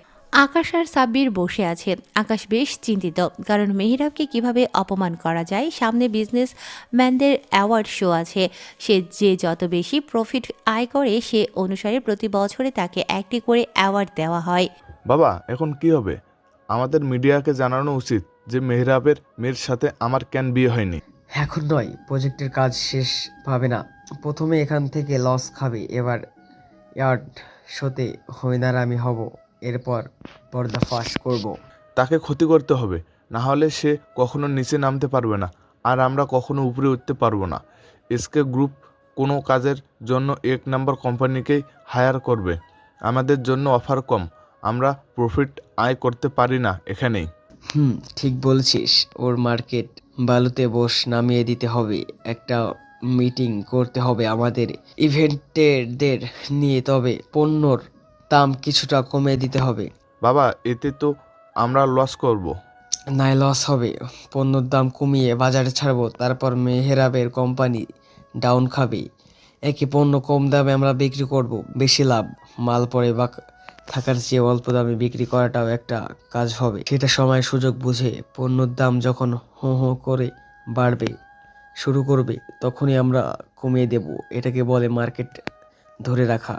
আকাশ আর সাব্বির বসে আছে। আকাশ বেশ চিন্তিত, কারণ মেহরাবকে কিভাবে অপমান করা যায়। সামনে বিজনেস ম্যানদের অ্যাওয়ার্ড শো আছে। সে যে যত বেশি প্রফিট আয় করে সে অনুসারে প্রতি বছরে তাকে একটি করে অ্যাওয়ার্ড দেওয়া হয়। বাবা, এখন কি হবে? আমাদের মিডিয়াকে জানানো উচিত যে মেহরাবের মেয়ের সাথে আমার কেন বিয়ে হয়নি। এখন নয়, প্রজেক্টের কাজ শেষ পাবে না। প্রথমে এখান থেকে লস খাবে, এবার অ্যাওয়ার্ড শোতে হইনার আমি হব, এরপর পর্দা ফাঁস করব। তাকে ক্ষতি করতে হবে, না হলে সে কখনো নিচে নামতে পারবে না, আর আমরা কখনো উপরে উঠতে পারবো না। এসকে গ্রুপ কোনো কাজের জন্য 1 নম্বর কোম্পানিকেই হায়ার করবে। আমাদের জন্য অফার কম, আমরা প্রফিট আয় করতে পারি না এখানেই। ঠিক বলছিস। ওর মার্কেট বালুতে বস নামিয়ে দিতে হবে। একটা মিটিং করতে হবে আমাদের ইভেন্টেরদের নিয়ে, তবে পণ্যর দাম কিছুটা কমিয়ে দিতে হবে। বাবা, এতে তো আমরা লস করব। নাই লস হবে, পণ্যর দাম কমিয়ে বাজারে ছাড়বো, তারপর মেহেরাবের কোম্পানি ডাউন খাবে। একই পণ্য কম দামে আমরা বিক্রি করব, বেশি লাভ। মাল পরে বা থাকার চেয়ে অল্প দামে বিক্রি করাটাও একটা কাজ হবে। সেটা সময় সুযোগ বুঝে পণ্যর দাম যখন হো হো করে বাড়বে শুরু করবে, তখনই আমরা কমিয়ে দেব। এটাকে বলে মার্কেট ধরে রাখা।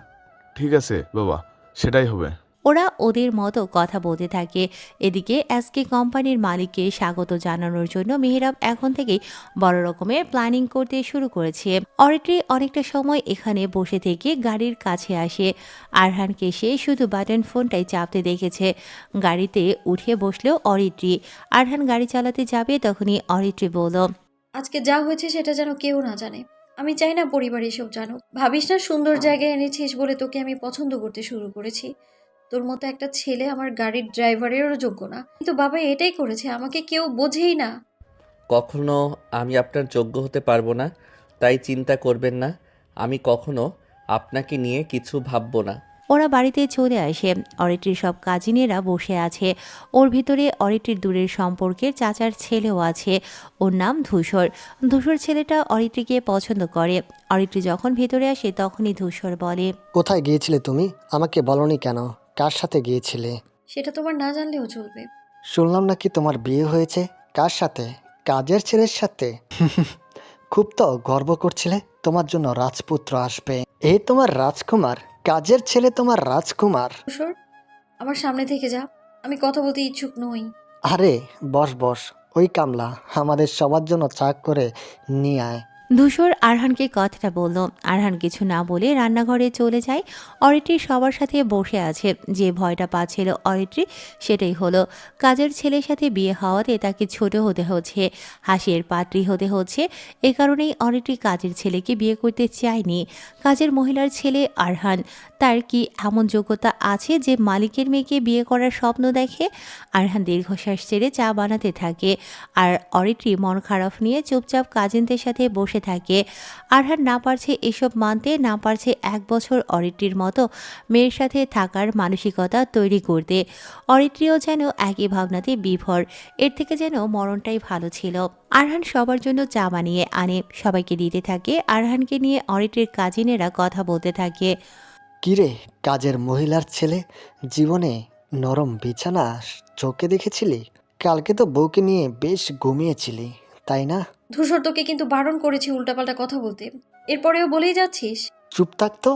ঠিক আছে বাবা, সেটাই হবে। ওরা ওদের মতো কথা বলতে থাকে। এদিকে এসকে কোম্পানির মালিককে স্বাগত জানানোর জন্য মেহেরাব এখন থেকেই বড় রকমের প্ল্যানিং করতে শুরু করেছে। অরিত্রী অনেকটা সময় এখানে বসে থেকে গাড়ির কাছে আসে। আরহানকে সে শুধু বাটন ফোনটাই চাপতে দেখেছে। গাড়িতে উঠে বসলেও অরিত্রী। আরহান গাড়ি চালাতে যাবে, তখনই অরিত্রী বলল, আজকে যা হয়েছে সেটা যেন কেউ না জানে। আমি চাই না পরিবার এসব জানুক। ভাবিস না সুন্দর জায়গায় এনেছিস বলে তোকে আমি পছন্দ করতে শুরু করেছি। তোর মতো একটা ছেলে আমার গাড়ির ড্রাইভারেরও যোগ্য না, কিন্তু বাবা এটাই করেছে, আমাকে কেউ বোঝেই না। কখনো আমি আপনার যোগ্য হতে পারবো না, তাই চিন্তা করবেন না। আমি কখনো আপনাকে নিয়ে কিছু ভাববো না। ওরা বাড়িতে চলে আসে। অরিত্রীর সব কাজিনেরা বসে আছে। ওর ভিতরে অরিত্রীর দূরের সম্পর্কের চাচার ছেলেও আছে। ওর নাম ধূসর। ধূসর ছেলেটা অরিত্রীকে পছন্দ করে। অরিত্রী যখন ভেতরে আসে তখনই ধূসর বলে, কোথায় গিয়েছিলে তুমি? আমাকে বলনি কেন? কার সাথে গিয়েছিলে? সেটা তোমার না জানলেও চলবে। শুনলাম নাকি তোমার বিয়ে হয়েছে। কার সাথে? কাজের ছেলের সাথে। খুব তো গর্ব করছিলে তোমার জন্য রাজপুত্র আসবে। এই তোমার রাজকুমার, কাজের ছেলে তোমার রাজকুমার। ধূসর, আমার সামনে থেকে যা, আমি কথা বলতে ইচ্ছুক নই। আরে বস বস, ওই কামলা আমাদের সবার জন্য চা করে নিয়ে আয়। ধূসর আরহানকে কথাটা বলল। আরহান কিছু না বলে রান্নাঘরে চলে যায়। অরিত্রী সবার সাথে বসে আছে। যে ভয়টা পাচ্ছিল অরিত্রী, সেটাই হলো। কাজের ছেলের সাথে বিয়ে হওয়াতে তাকে ছোট হতে হচ্ছে, হাসির পাত্রী হতে হচ্ছে। এ কারণেই অরিত্রী কাজের ছেলেকে বিয়ে করতে চায়নি। কাজের মহিলার ছেলে আরহান, তার কি এমন যোগ্যতা আছে যে মালিকের মেয়েকে বিয়ে করার স্বপ্ন দেখে? আরহান দীর্ঘশ্বাস ছেড়ে চা বানাতে থাকে, আর অরিত্রী মন খারাপ নিয়ে চুপচাপ কাজিনদের সাথে বসে থাকে। আরহান না পারছে এসব মানতে, না পারছে 1 বছর অরিত্রীর মতো মেয়ের সাথে থাকার মানসিকতা তৈরি করতে। অরিত্রীও যেন একই ভাবনাতে বিভোর। এর থেকে যেন মরণটাই ভালো ছিল। আরহান সবার জন্য চা বানিয়ে আনে, সবাইকে দিতে থাকে। আরহানকে নিয়ে অরিত্রীর কাজিনেরা কথা বলতে থাকে। কিরে কাজের মহিলার ছেলে, জীবনে নরম বিছানা চোখে দেখেছিলি? কালকে তো বউকে নিয়ে বেশ ঘুমিয়েছিলি, তাই না? ধূসর, তোকে কিন্তু বারণ করেছি উল্টাপাল্টা কথা বলতে, এরপরেও বলেই যাচ্ছিস। চুপ থাকতো।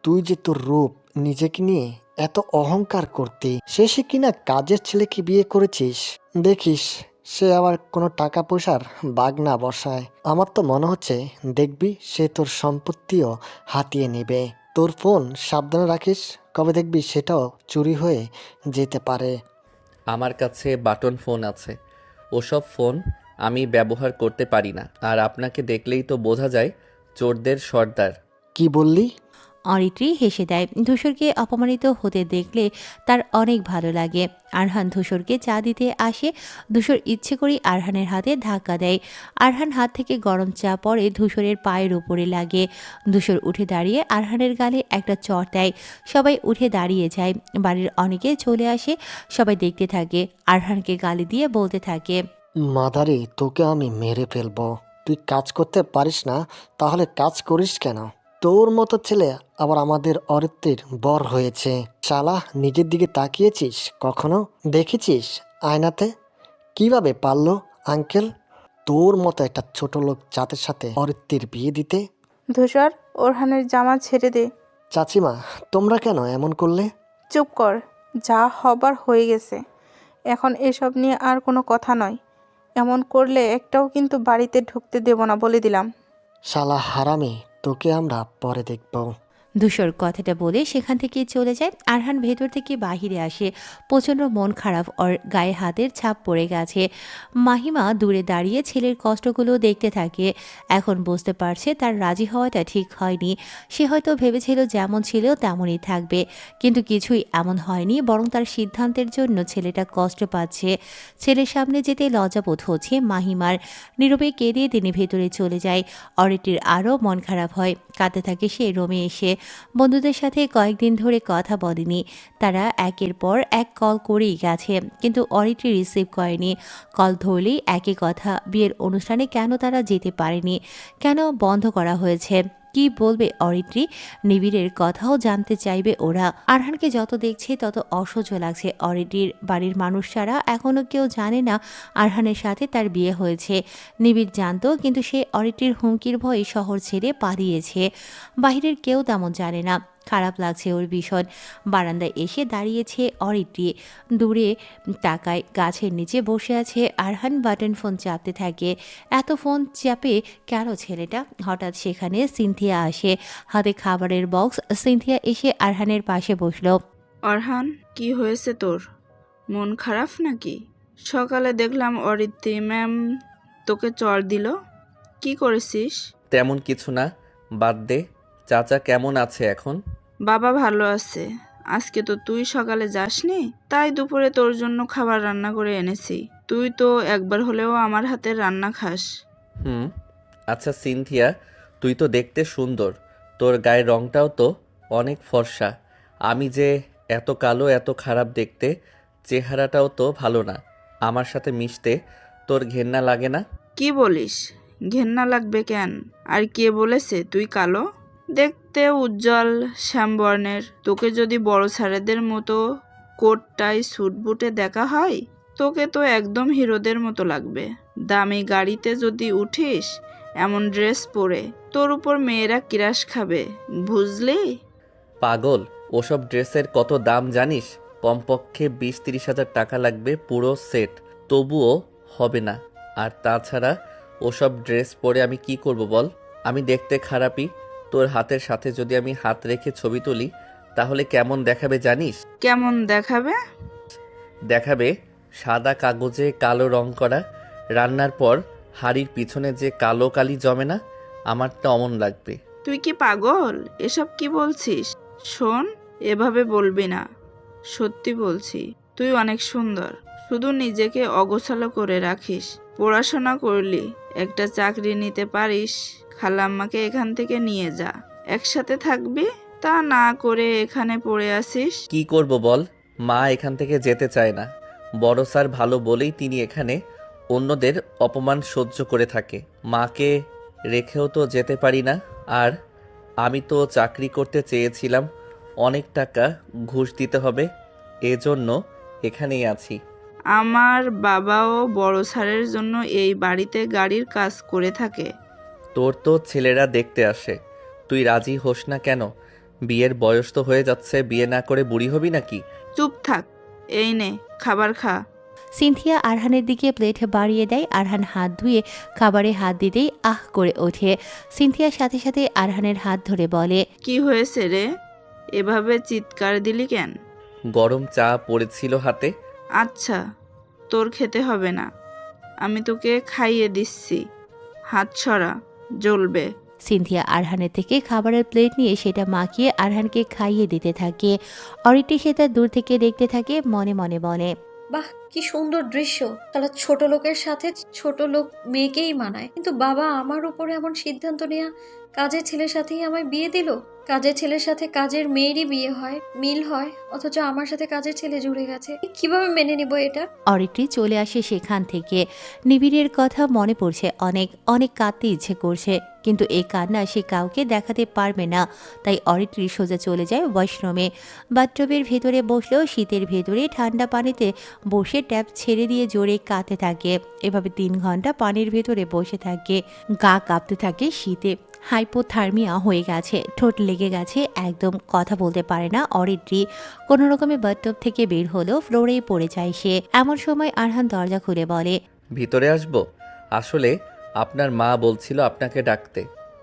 তুই যে তোর রূপ, নিজেকে নিয়ে এত অহংকার করতি, শেষে কিনা কাজের ছেলেকে বিয়ে করেছিস। দেখিস সে আবার কোনো টাকা পয়সার বাগ না বসায়। আমার তো মনে হচ্ছে দেখবি সে তোর সম্পত্তিও হাতিয়ে নেবে। তোর ফোন সাবধানে রাখিস, কবে দেখবি সেটাও চুরি হয়ে যেতে পারে। আমার কাছে বাটন ফোন আছে, ওসব ফোন আমি ব্যবহার করতে পারি না। আর আপনাকে দেখলেই তো বোঝা যায় চোরদের সর্দার। কি বললি? অরিত্রী হেসে দেয়। ধূসরকে অপমানিত হতে দেখলে তার অনেক ভালো লাগে। আরহান ধূসরকে চা দিতে আসে। ধূসর ইচ্ছে করেই আরহানের হাতে ধাক্কা দেয়। আরহান হাত থেকে গরম চা পড়ে ধূসরের পায়ের উপরে লাগে। ধূসর উঠে দাঁড়িয়ে আরহানের গালে একটা চড় দেয়। সবাই উঠে দাঁড়িয়ে যায়। বাড়ির অনেকে চলে আসে, সবাই দেখতে থাকে। আরহানকে গালি দিয়ে বলতে থাকে, মাদারি, তোকে আমি মেরে ফেলবো। তুই কাজ করতে পারিস না, তাহলে কাজ করিস কেন? তোর মতো ছেলে আবার আমাদের অরিত্রীর বর হয়েছে। শালা, নিজের দিকে তাকিয়েছিস কখনো? দেখেছিস আয়নাতে কিভাবে পারলো আঙ্কেল তোর মতো একটা ছোট লোক জাতের সাথে অরিত্রীর বিয়ে দিতে? ধূসর, ওরহানের জামা ছেড়ে দে। চাচিমা, তোমরা কেন এমন করলে? চুপ কর, যা হবার হয়ে গেছে। এখন এসব নিয়ে আর কোনো কথা নয়। এমন করলে একটাও কিন্তু বাড়িতে ঢুকতে দেব না, বলে দিলাম। শালা হারামি, তোকে আমরা পরে দেখব। ধূসর কথাটা বলে সেখান থেকে চলে যায়। আরহান ভেতর থেকে বাহিরে আসে। প্রচণ্ড মন খারাপ, ওর গায়ে হাতের ছাপ পড়ে গেছে। মাহিমা দূরে দাঁড়িয়ে ছেলের কষ্টগুলো দেখতে থাকে। এখন বুঝতে পারছে তার রাজি হওয়াটা ঠিক হয়নি। সে হয়তো ভেবেছিল যেমন ছিল তেমনই থাকবে, কিন্তু কিছুই এমন হয়নি, বরং তার সিদ্ধান্তের জন্য ছেলেটা কষ্ট পাচ্ছে। ছেলের সামনে যেতে লজ্জাবোধ হচ্ছে মাহিমার। নীরবে কেঁদে তিনি ভেতরে চলে যায়। অরিত্রীর আরও মন খারাপ হয়। কাঁদতে থাকে সে রুমে এসে। বন্ধুদের সাথে কয়েকদিন ধরে কথা বলেনি। তারা একের পর এক কল করেই গেছে, কিন্তু অরিত্রি রিসিভ করেনি। কল ধরলেই একই কথা, বিয়ের অনুষ্ঠানে কেন তারা যেতে পারেনি, কেন বন্ধ করা হয়েছে। কি বলবে অরিত্রি? নিবিড়ের কথাও জানতে চাইবে ওরা। আরহানকে যত দেখছে তত অসহ্য লাগছে। অরিত্রির বাড়ির মানুষ ছাড়া এখনো কেউ জানে না আরহানের সাথে তার বিয়ে হয়েছে। নিবিড় জানতো, কিন্তু সে অরিত্রির হুমকির ভয়ে শহর ছেড়ে পালিয়েছে। বাহিরের কেউ তেমন জানে না। খারাপ লাগছে ওর ভীষণ। বারান্দায় এসে দাঁড়িয়েছে অরিত্রি। দূরে তাকায়, গাছের নিচে বসে আছে আরহান। বাটন ফোন চাপতে থাকে। এত ফোন চাপে কেন ছেলেটা? হঠাৎ সেখানে সিনথিয়া আসে, হাতে খাবারের বক্স। সিনথিয়া এসে আরহানের পাশে বসলো। অরহান, কি হয়েছে তোর? মন খারাপ নাকি? সকালে দেখলাম অরিত্রি ম্যাম তোকে চড় দিল। কি করেছিস? তেমন কিছু না, বাদ দে। চাচা কেমন আছে এখন? বাবা ভালো আছে। আজকে তো তুই সকালে যাসনি, তাই দুপুরে তোর জন্য খাবার রান্না করে এনেছি। তুই তো একবার হলেও আমার হাতের রান্না খাস। হুম। আচ্ছা সিনথিয়া, তুই তো দেখতে সুন্দর, তোর গায়ের রংটাও তো অনেক ফর্সা। আমি যে এত কালো, এত খারাপ দেখতে, চেহারাটাও তো ভালো না। আমার সাথে মিশতে তোর ঘেন্না লাগে না? কি বলিস? ঘেন্না লাগবে কেন? আর কে বলেছে তুই কালো? দেখতে উজ্জ্বল শ্যামবর্ণের। তোকে যদি বড় ছেলেদের মতো কোট টাই স্যুট বুটে দেখা হয়, তোকে তো একদম হিরোদের মতো লাগবে। দামি গাড়িতে যদি উঠিস এমন ড্রেস পরে, তোর উপর মেয়েরা কিরাস খাবে, বুঝলি? পাগল, ওসব ড্রেসের কত দাম জানিস? কমপক্ষে 20-30 হাজার টাকা লাগবে পুরো সেট, তবুও হবে না। আর তাছাড়া ওসব ড্রেস পরে আমি কি করব বল? আমি দেখতে খারাপই। তোর হাতের সাথে যদি আমি হাত রেখে ছবি তুলি তাহলে কেমন দেখাবে জানিস? কেমন দেখাবে? দেখাবে সাদা কাগজে কালো রং করা। রান্নার পর হাড়ির পিছনে যে কালো কালি জমে না, আমারটা অমন লাগবে। তুই কি পাগল? এসব কি বলছিস? শোন, এভাবে বলবি না। সত্যি বলছি, তুই অনেক সুন্দর। শুধু নিজেকে অগোছালো করে রাখিস। পড়াশোনা করলি, একটা চাকরি নিতে পারিস, খালাম্মাকে এখান থেকে নিয়ে যা, একসাথে থাকবি। তা না করে এখানে পড়ে আসিস। কি করব বল? মা এখান থেকে যেতে চায় না। বড় স্যার ভালো বলেই তিনি এখানে অন্যদের অপমান সহ্য করে থাকে। মাকে রেখেও তো যেতে পারি না। আর আমি তো চাকরি করতে চেয়েছিলাম, অনেক টাকা ঘুষ দিতে হবে, এজন্য এখানেই আছি। আমার বাবাও বড় স্যারের জন্য এই বাড়িতে গাড়ির কাজ করে থাকে। তোর তো ছেলেরা দেখতে আসে, তুই রাজি হোস না কেন? বিয়ের বয়স তো হয়ে যাচ্ছে, বিয়ে না করে বুড়ি হবি নাকি? চুপ থাক, এই নে খাবার খা। সিনথিয়া আরহানের দিকে প্লেট বাড়িয়ে দেয়। আরহান হাত ধুয়ে খাবারে হাত দিতেই আহ করে ওঠে। সিনথিয়ার সাথে সাথে আরহানের হাত ধরে বলে, কি হয়েছে রে? এভাবে চিৎকার দিলি কেন? গরম চা পড়েছিল হাতে। আচ্ছা, তোর খেতে হবে না, আমি তোকে খাইয়ে দিচ্ছি। হাত ছড়া, জ্বলবে। সিনথিয়া আরহানের থেকে খাবারের প্লেট নিয়ে সেটা মাখিয়ে আরহানকে খাইয়ে দিতে থাকে। অরিত্রি সেটা দূর থেকে দেখতে থাকে, মনে মনে বলে, বাহ, কি সুন্দর দৃশ্য। তাহলে ছোট লোকের সাথে ছোট লোক মেয়েকেই মানায়, কিন্তু বাবা আমার উপরে এমন সিদ্ধান্ত নেয়া, কাজের ছেলের সাথেই আমায় বিয়ে দিল। কাজের ছেলের সাথে কাজের মেয়েরই বিয়ে হয়, মিল হয়, অথচ আমার সাথে কাজের ছেলে জুড়ে গেছে। কিভাবে মেনে নিব এটা? অরিত্রি চলে আসে সেখান থেকে। নিবিড়ের কথা মনে পড়ছে, অনেক অনেক কাঁদতে ইচ্ছে করছে, কিন্তু এই কান্না সে কাউকে দেখাতে পারবে না। তাই অরিত্রি সোজা চলে যায় ওয়াশরুমে। বাথটবের ভেতরে বসলেও শীতের ভেতরে ঠান্ডা পানিতে বসে ট্যাপ ছেড়ে দিয়ে জোরে কাঁদতে থাকে। এভাবে 3 ঘন্টা পানির ভেতরে বসে থাকে। গা কাঁপতে থাকে শীতে, হাইপোথার্মিয়া হয়ে গেছে, ঠোঁট লেগে গেছে, একদম কথা বলতে পারে না অরিত্রি। কোনো রকমে বাথটব থেকে বের হলেও ফ্লোরেই পড়ে যায় সে। এমন সময় আরহান দরজা খুলে বলে, ভিতরে আসবো? আসলে আপনার মা বলছিল আপনাকে ডাকতে,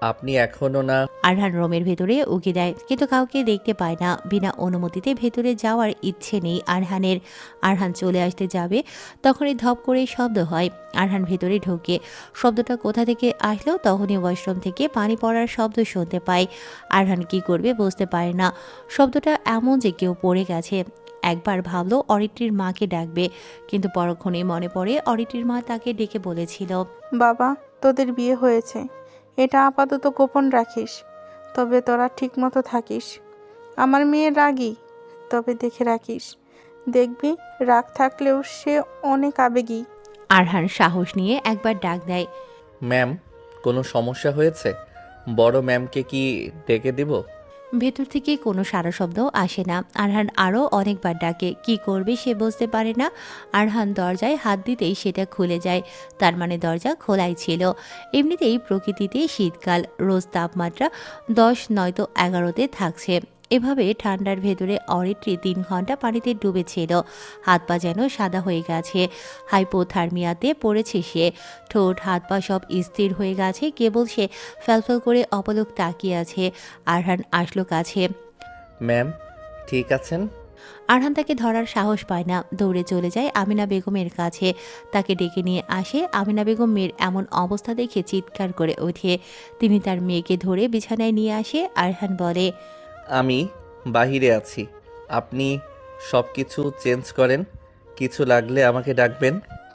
আপনি এখনো না। আরহান রুমের ভেতরে উকি দেয়, কিন্তু কাউকে দেখতে পায় না। বিনা অনুমতিতে ভেতরে যাওয়ার ইচ্ছে নেই আরহানের। আরহান চলে আসতে যাবে, তখনই ধপ করে শব্দ হয়। আরহান ভেতরে ঢোকে। শব্দটা কোথা থেকে আসলো, তখনই ওয়াশরুম থেকে পানি পড়ার শব্দ শুনতে পায়। আরহান কি করবে বুঝতে পারে না। শব্দটা এমন যে কেউ পড়ে গেছে। একবার ভাবলো অরিত্রির মাকে ডাকবে, কিন্তু পরক্ষণেই মনে পড়ে অরিত্রির মা তাকে ডেকে বলেছিল, বাবা, তোদের বিয়ে হয়েছে, এটা আপাতত গোপন রাখিস। তবে তোরা ঠিক মতো থাকিস। আমার মেয়ে রাগী, তবে দেখে রাখিস। দেখবি রাগ থাকলেও সে অনেক আবেগী। আরহান সাহস নিয়ে একবার ডাক দেয়। ম্যাম, কোনো সমস্যা হয়েছে? বড় ম্যামকে কি ডেকে দিব? ভেতর থেকে কোনো সারা শব্দ আসে না। আরহান আরও অনেকবার ডাকে, কি করবে সে বুঝতে পারে না। আরহান দরজায় হাত দিতেই সেটা খুলে যায়, তার মানে দরজা খোলাই ছিল। এমনিতেই প্রকৃতিতে শীতকাল, রোজ তাপমাত্রা 10 নয়তো 11তে থাকছে। এভাবে ঠান্ডার ভেতরে অরিত্রি 3 ঘন্টা পানিতে ডুবেছিল। হাত পা যেন সাদা হয়ে গেছে, হাইপোথার্মিয়াতে পড়েছে সে। ঠোঁট হাত পা সব স্থির হয়ে গেছে, কেবল সে ফ্যালফ্যাল করে অপলক তাকিয়ে আছে। আরহান আসলো কাছে। ম্যাম, ঠিক আছেন? আরহান তাকে ধরার সাহস পায় না, দৌড়ে চলে যায় আমিনা বেগমের কাছে। তাকে ডেকে নিয়ে আসে। আমিনা বেগম মেয়ের এমন অবস্থা দেখে চিৎকার করে ওঠে। তিনি তার মেয়েকে ধরে বিছানায় নিয়ে আসে। আরহান বলে, আমি বাহিরে আছি, আপনি সব কিছু চেঞ্জ করেন, কিছু লাগলে আমাকে ডাকবেন।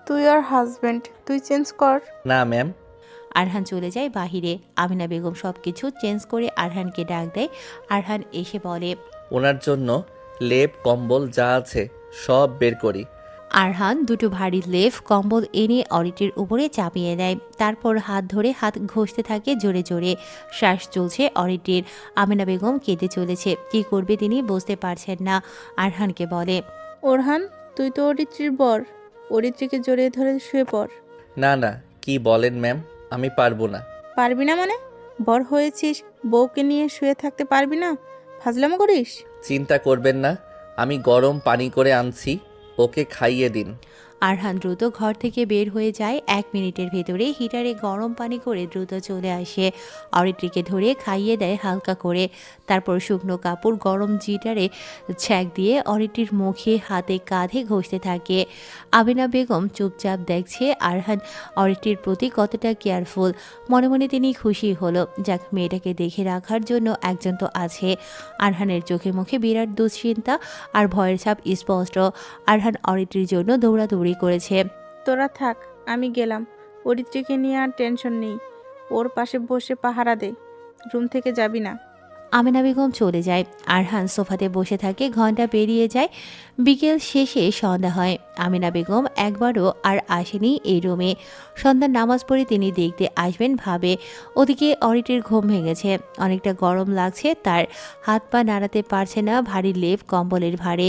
তুই আর হাজবেন্ড, তুই চেঞ্জ কর। না ম্যাম। আরহান চলে যায় বাহিরে। আমিনা বেগম সব কিছু চেঞ্জ করে আরহানকে ডাক দেয়। আরহান এসে বলে, ওনার জন্য লেপ কম্বল যা আছে সব বের করি। আরহান দুটো ভারী লেফ কম্বল এনে অরিটির উপরে চাপিয়ে দেয়। তারপর হাত ধরে হাত ঘষতে থাকে জোরে জোরে। শ্বাস চলছে অরিটির। আমিনা বেগম কেঁদে চলেছে, কি করবে তিনি বুঝতে পারছেন না। আরহানকে বলে, ওরহান, তুই তো অরিত্রীর বর, অরিত্রীকে জড়িয়ে ধরে শুয়ে পড়। না না, কি বলেন ম্যাম, আমি পারবো না। পারবি না মানে? বর হয়েছিস, বউকে নিয়ে শুয়ে থাকতে পারবি না? ফাজলামো করিস? চিন্তা করবেন না, আমি গরম পানি করে আনছি, ওকে খাইয়ে দিন। আরহান দ্রুত ঘর থেকে বের হয়ে যায়। 1 মিনিটের ভেতরে হিটারে গরম পানি করে দ্রুত চলে আসে। অরিত্রীকে ধরে খাইয়ে দেয় হালকা করে। তারপর শুকনো কাপড় গরম জিটারে ছ্যাঁক দিয়ে অরিত্রীর মুখে হাতে কাঁধে ঘষতে থাকে। আমিনা বেগম চুপচাপ দেখছে আরহান অরিত্রীর প্রতি কতটা কেয়ারফুল। মনে মনে তিনি খুশি হলো, যাক মেয়েটাকে দেখে রাখার জন্য একজন তো আছে। আরহানের চোখে মুখে বিরাট দুশ্চিন্তা আর ভয়ের ছাপ স্পষ্ট। আরহান অরিত্রীর জন্য দৌড়াদৌড়ি করেছে। তোরা থাক, আমি গেলাম। অরিত্রীকে নিয়ে আর টেনশন নেই, ওর পাশে বসে পাহারা দে, রুম থেকে যাবি না। আমিনা বেগম চলে যায়। আরহান সোফাতে বসে থাকে। ঘন্টা পেরিয়ে যায়। বিকেল শেষে সন্ধ্যা হয়। আমিনা বেগম একবারও আর আসেনি এই রুমে। সন্ধ্যার নামাজ পড়ে তিনি দেখতে আসবেন ভাবে। ওদিকে অরিটির ঘুম ভেঙেছে, অনেকটা গরম লাগছে তার। হাত পা নাড়াতে পারছে না ভারী লেপ কম্বলের ভারে।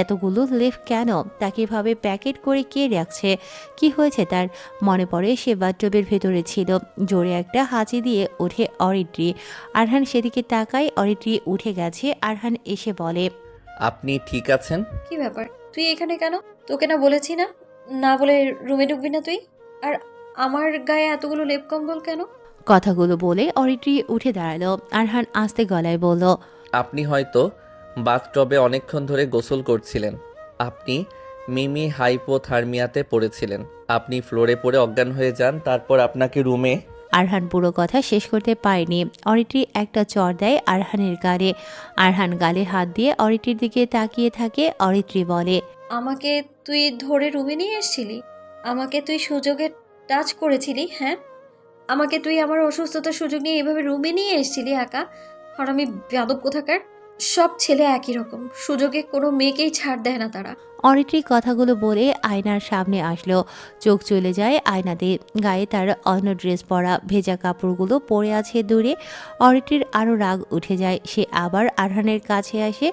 এতগুলো লেপ কেন? তাকে ভাবে প্যাকেট করে কে রাখছে? কি হয়েছে তার? মনে পড়ে সে বাথটবের ভেতরে ছিল। জোরে একটা হাঁচি দিয়ে ওঠে অরিত্রী। আরহান সেদিকে তাকায়। অরিত্রী উঠে গেছে। আরহান এসে বলে, আপনি ঠিক আছেন? কি ব্যাপার, তুই এখানে কেন? তোকে না বলেছি না, না বলে রুমে ঢুকবি না তুই? আর আমার গায়ে এতগুলো লেপ কম্বল কেন? কথাগুলো বলে অরিত্রী উঠে দাঁড়ালো। আরহান আস্তে গলায় বলল, আপনি হয়তো বাথটবে অনেকক্ষণ ধরে গোসল করছিলেন। আপনি মিমি হাইপোথার্মিয়াতে পড়েছিলেন। আপনি ফ্লোরে পড়ে অজ্ঞান হয়ে যান, তারপর আপনাকে রুমে। আরহান পুরো কথা শেষ করতে পারেনি। অরিত্রী একটা চড় দেয় আরহানের গালে। আরহান গালে হাত দিয়ে অরিত্রীর দিকে তাকিয়ে থাকে। অরিত্রী বলে, আমাকে তুই ধরে রুমে নিয়ে এসেছিলি? আমাকে তুই সুযোগে টাচ করেছিলি? হ্যাঁ, আমাকে তুই আমার অসুস্থতার সুযোগ নিয়ে এভাবে রুমে নিয়ে এসেছিলি একা? আর আমি বেয়াদব কোথাকার। সব ছেলে একই রকম, সুযোগে কোনো মেয়েকেই ছাড় দেয় না তারা। অরিত্রী কথাগুলো বলে আয়নার সামনে আসলো। চোখ চলে যায় আয়নাতে। গায়ে তার অন্য ড্রেস পরা, ভেজা কাপড়গুলো পরে আছে দূরে। অরিত্রীর আরও রাগ উঠে যায়। সে আবার আরহানের কাছে আসে।